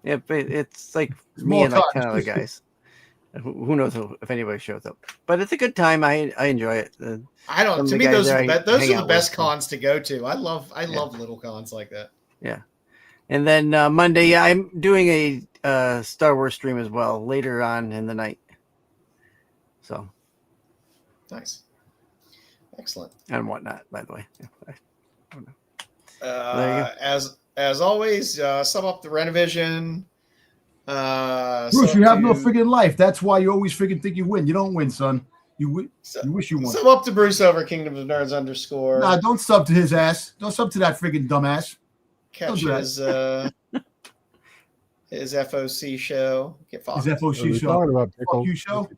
Yeah, but it's like me and like 10 other guys. Who knows if anybody shows up? But it's a good time. I enjoy it. I don't. To me, those are the best cons to go to. I love little cons like that. Yeah. And then Monday, I'm doing a Star Wars stream as well later on in the night. So nice, excellent, and Whatnot. By the way, as always, sum up the Rennavision. Bruce, you have no friggin' life. That's why you always friggin' think you win. You don't win, son. You wish you won. Sum up to Bruce over Kingdom of Nerds _. Nah, don't sub to his ass. Don't sub to that friggin' dumbass. Catch his FOC show. Get his FOC show. Fuck you show.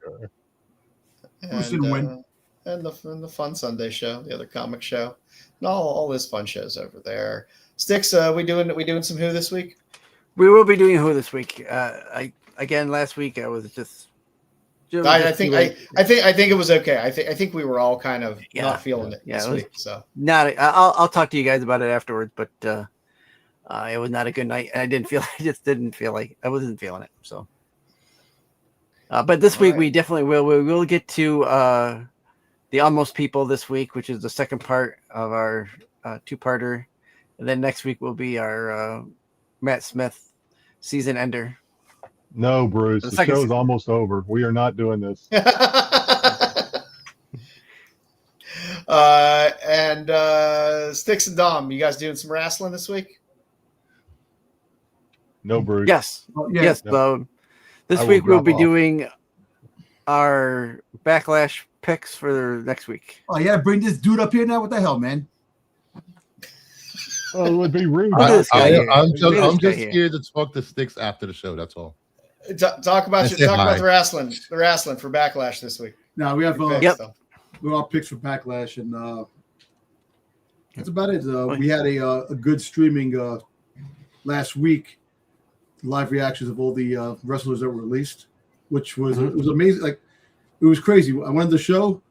Bruce didn't win. And the Fun Sunday show, the other comic show, and all his fun shows over there. Styx, we doing some Who this week? We will be doing Who this week. Last week I was just. I think it was okay. I think we were all kind of not feeling it this week. So I'll talk to you guys about it afterwards, but it was not a good night. I just didn't feel like I wasn't feeling it. So, but this week we definitely will. We will get to the Almost People this week, which is the second part of our 2-parter, and then next week will be our Matt Smith season ender. No, Bruce, the show's almost over. We are not doing this. And Styx and Dom, you guys doing some wrestling this week? No, Bruce. Yes. Yes. No. This week we'll be doing our Backlash picks for next week. Oh, yeah. Bring this dude up here now. What the hell, man? Well, it would be rude. I'm just here to talk to Styx after the show. That's all. Talk about the wrestling for Backlash this week. No, we have we're all picks for Backlash, and that's about it. We had a good streaming last week, live reactions of all the wrestlers that were released, which was it was amazing. Like it was crazy. I went to the show.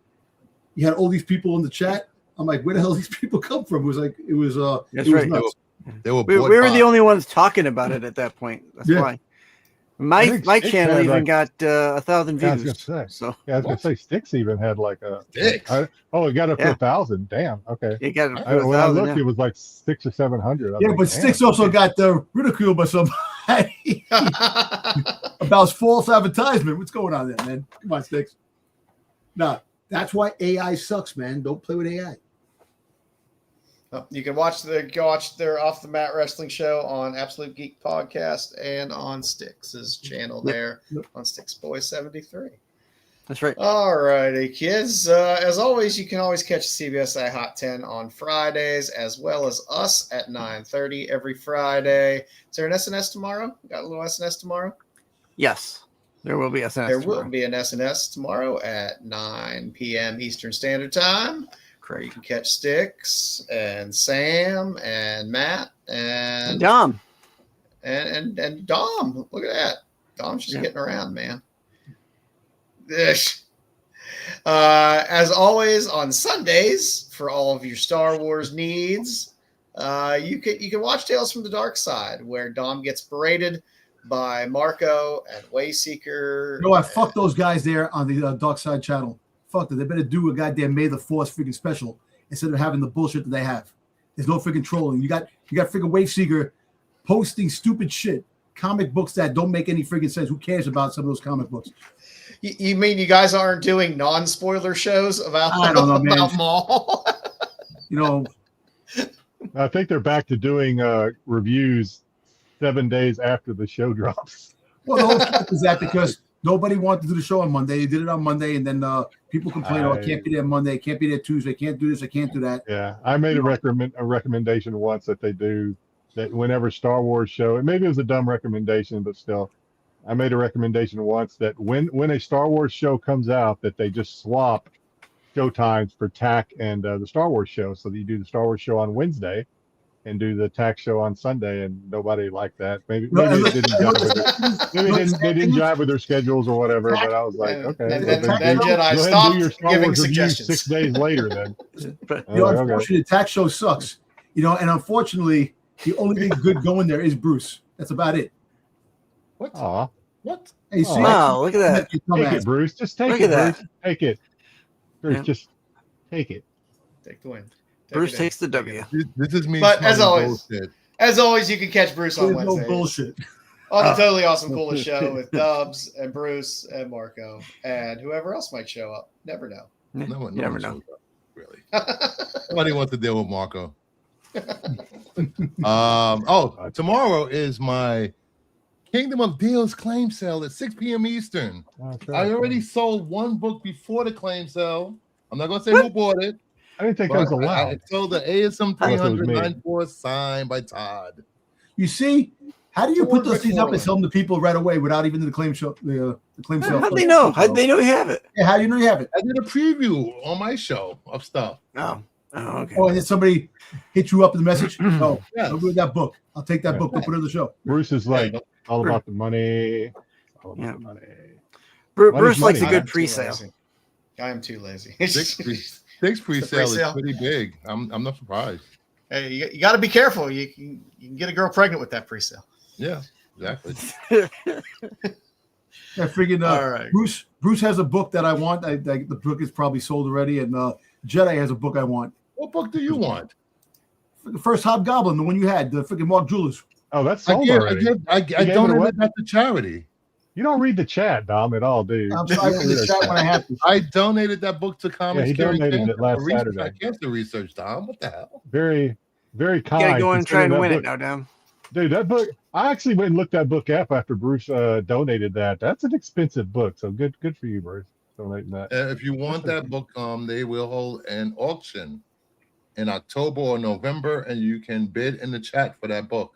You had all these people in the chat. I'm like, where the hell these people come from? That's right. We nuts. were the only ones talking about it at that point. That's why. My Styx channel had, even like- got 1,000 Yeah, I was views. gonna say. So Yeah, I was gonna say Styx even had like a. Styx? It got up to Yeah. 1,000. Damn. Okay. it got up When to I 1,000. looked, Yeah. it was like 600 or 700. Yeah, but Styx also got ridiculed by somebody about false advertisement. What's going on there, man? Come on, Styx. No, that's why AI sucks, man. Don't play with AI. You can watch their Off the Mat Wrestling show on Absolute Geek Podcast and on Styx's channel there on Styx Boy 73. That's right. All righty, kids. As always, you can always catch CBSI Hot 10 on Fridays, as well as us at 9:30 every Friday. Is there an SNS tomorrow? Got a little SNS tomorrow? Yes, there will be SNS. There tomorrow. will be an SNS tomorrow at 9 p.m. Eastern Standard Time. Where you can catch Styx and Sam and Matt and Dom. And Dom. Look at that. Dom's just getting around, man. As always, on Sundays, for all of your Star Wars needs, you can watch Tales from the Dark Side, where Dom gets berated by Marco and Wayseeker. You know what? Fuck those guys there on the Dark Side channel. Fuck them. They better do a goddamn May the Force freaking special instead of having the bullshit that they have. There's no freaking trolling. You got freaking Waveseeker posting stupid shit, comic books that don't make any freaking sense. Who cares about some of those comic books? You mean you guys aren't doing non-spoiler shows about I don't know, man. about Maul? You know, I think they're back to doing reviews 7 days after the show drops. well, the whole truth is that because nobody wanted to do the show on Monday. They did it on Monday, and then people complain, "Oh, I can't be there Monday, can't be there Tuesday, can't do this, I can't do that." Yeah, I made a recommendation once that they do that whenever Star Wars show, and maybe it was a dumb recommendation, but still, I made a recommendation once that when a Star Wars show comes out, that they just swap show times for TAC and the Star Wars show, so that you do the Star Wars show on Wednesday and do the TAC show on Sunday, and nobody liked that. Maybe it didn't jive with they didn't jive with their schedules or whatever. But I was like, okay, And well, then go Jedi ahead and stopped do your Star giving Wars review suggestions. 6 days later. Then Unfortunately, the tax show sucks. You know, and unfortunately, the only thing good going there is Bruce. That's about it. What? Aw. What? Hey, see, Wow, look at that. Take it, Bruce. Just take Look it, at Bruce. Take it. Bruce, Yeah. just take it. Take the win. Bruce takes the W. This is me. But as smelling always, bullshit. you can catch Bruce There's on no Wednesdays bullshit. on the Totally Awesome Coolest Show with Dubs and Bruce and Marco and whoever else might show up. Never know. No one You never shows know. up, really. Nobody wants to deal with Marco. Tomorrow is my Kingdom of Deals claim sale at 6 p.m. Eastern. I already sold one book before the claim sale. I'm not going to say who bought it. I didn't think that was but I allowed. sold the ASM Unless it was 300 me. 94 signed by Todd. You see, how do you put those Rick things up and Moreland. sell them to people right away without even the claim show? The claim sale. How'd they know? How'd they know you have it? Yeah, how do you know you have it? I did a preview on my show of stuff. Oh, okay. Oh, and then somebody hit you up with a message. Oh, Yes. I'll read that book. I'll take that book. We'll put it on the show. Bruce is like all about the money. All about Yeah. the money. Bruce likes a money. good pre-sale. I am too lazy. Six pre-sale is pre-sale. pretty big. I'm not surprised. Hey, you got to be careful. You can get a girl pregnant with that pre-sale. Yeah, exactly. Yeah, freaking All right. Bruce has a book that I want. The book is probably sold already, and Jedi has a book I want. What book do you want? The first Hobgoblin, the one you had, the freaking Mark Jewelers. Oh, that's I sold gave already. I gave it donated away? that to charity. You don't read the chat, Dom, at all, dude. I'm sorry, I read the chat when I have to. I donated that book to Comics. he donated it last Saturday. I cancer research, Tom. What the hell? Very, very You kind. gotta go and try and considering win that it now, Dom. Dude, that book, I actually went and looked that book up after Bruce donated that. That's an expensive book. So good for you, Bruce, donating that. If you want that book, they will hold an auction in October or November, and you can bid in the chat for that book.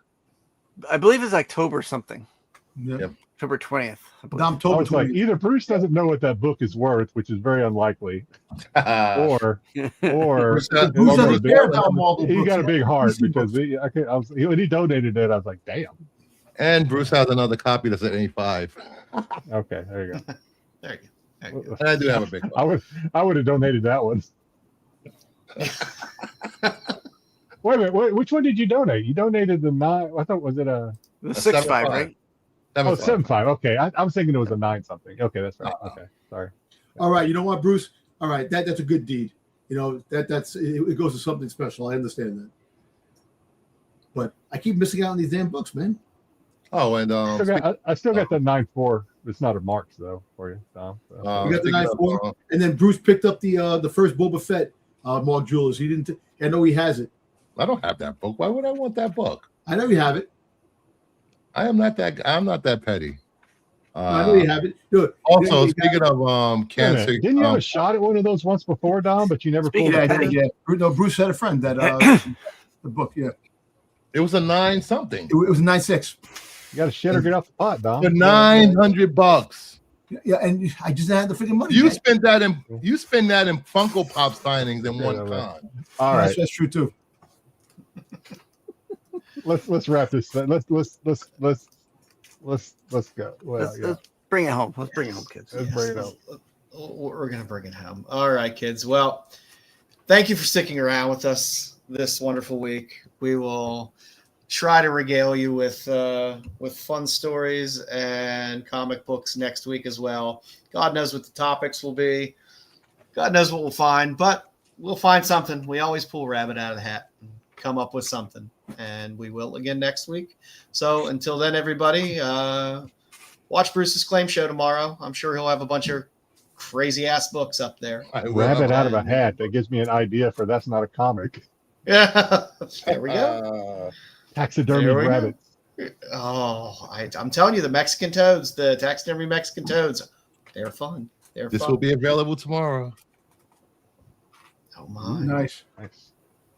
I believe it's October something. Yep. October 20th. I believe. I October was like, 20th. either Bruce doesn't know what that book is worth, which is very unlikely, or Bruce Bruce he doesn't care about Marvel he books. got a big heart He's because when he donated it, I was like, damn. And Bruce has another copy that's at 85. Okay, there you go. There you go. And I do have a big I one. would have donated that one. Wait a minute, which one did you donate? You donated the 9. I thought was it a The 6.5, right? Oh, 7.5. Okay, I was thinking it was a 9 something. Okay, that's right. Okay, sorry. All right, you know what, Bruce? All right, that's a good deed. You know that's it goes to something special. I understand that, but I keep missing out on these damn books, man. Oh, and I still got the 9.4. It's not a Marks though for you, Tom. So. You got the 9.4, and then Bruce picked up the first Boba Fett Mark Jewelers. He didn't. I know he has it. I don't have that book. Why would I want that book? I know you have it. I'm not that petty. I know you have it. Look, also, speaking of cancer, didn't you have a shot at one of those once before, Dom? But you never pulled it. Yeah. No, Bruce had a friend that the book. Yeah, it was a 9 something. It was a 9.6. You got to shit or get off the pot, Dom. For $900. Yeah, and I just had the freaking money. You spend that in Funko Pop signings in one con. All right, that's true too. Let's wrap this. Let's go. Well, let's bring it home. Let's bring it home, kids. Let's bring it home. We're gonna bring it home. All right, kids. Well, thank you for sticking around with us this wonderful week. We will try to regale you with fun stories and comic books next week as well. God knows what the topics will be. God knows what we'll find, but we'll find something. We always pull a rabbit out of the hat and come up with something, and we will again next week. So until then, everybody, watch Bruce's Claim Show tomorrow. I'm sure he'll have a bunch of crazy ass books up there. Rabbit out of a hat. That gives me an idea for that's not a comic. Yeah, there we go. Taxidermy rabbits. Oh, I'm telling you, the Mexican toads, the taxidermy Mexican toads, they're fun. This will be available tomorrow. Oh my! Nice.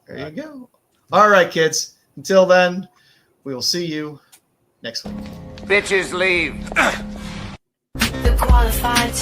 There you go. All right, kids. Until then, we will see you next week. Bitches leave. The qualified.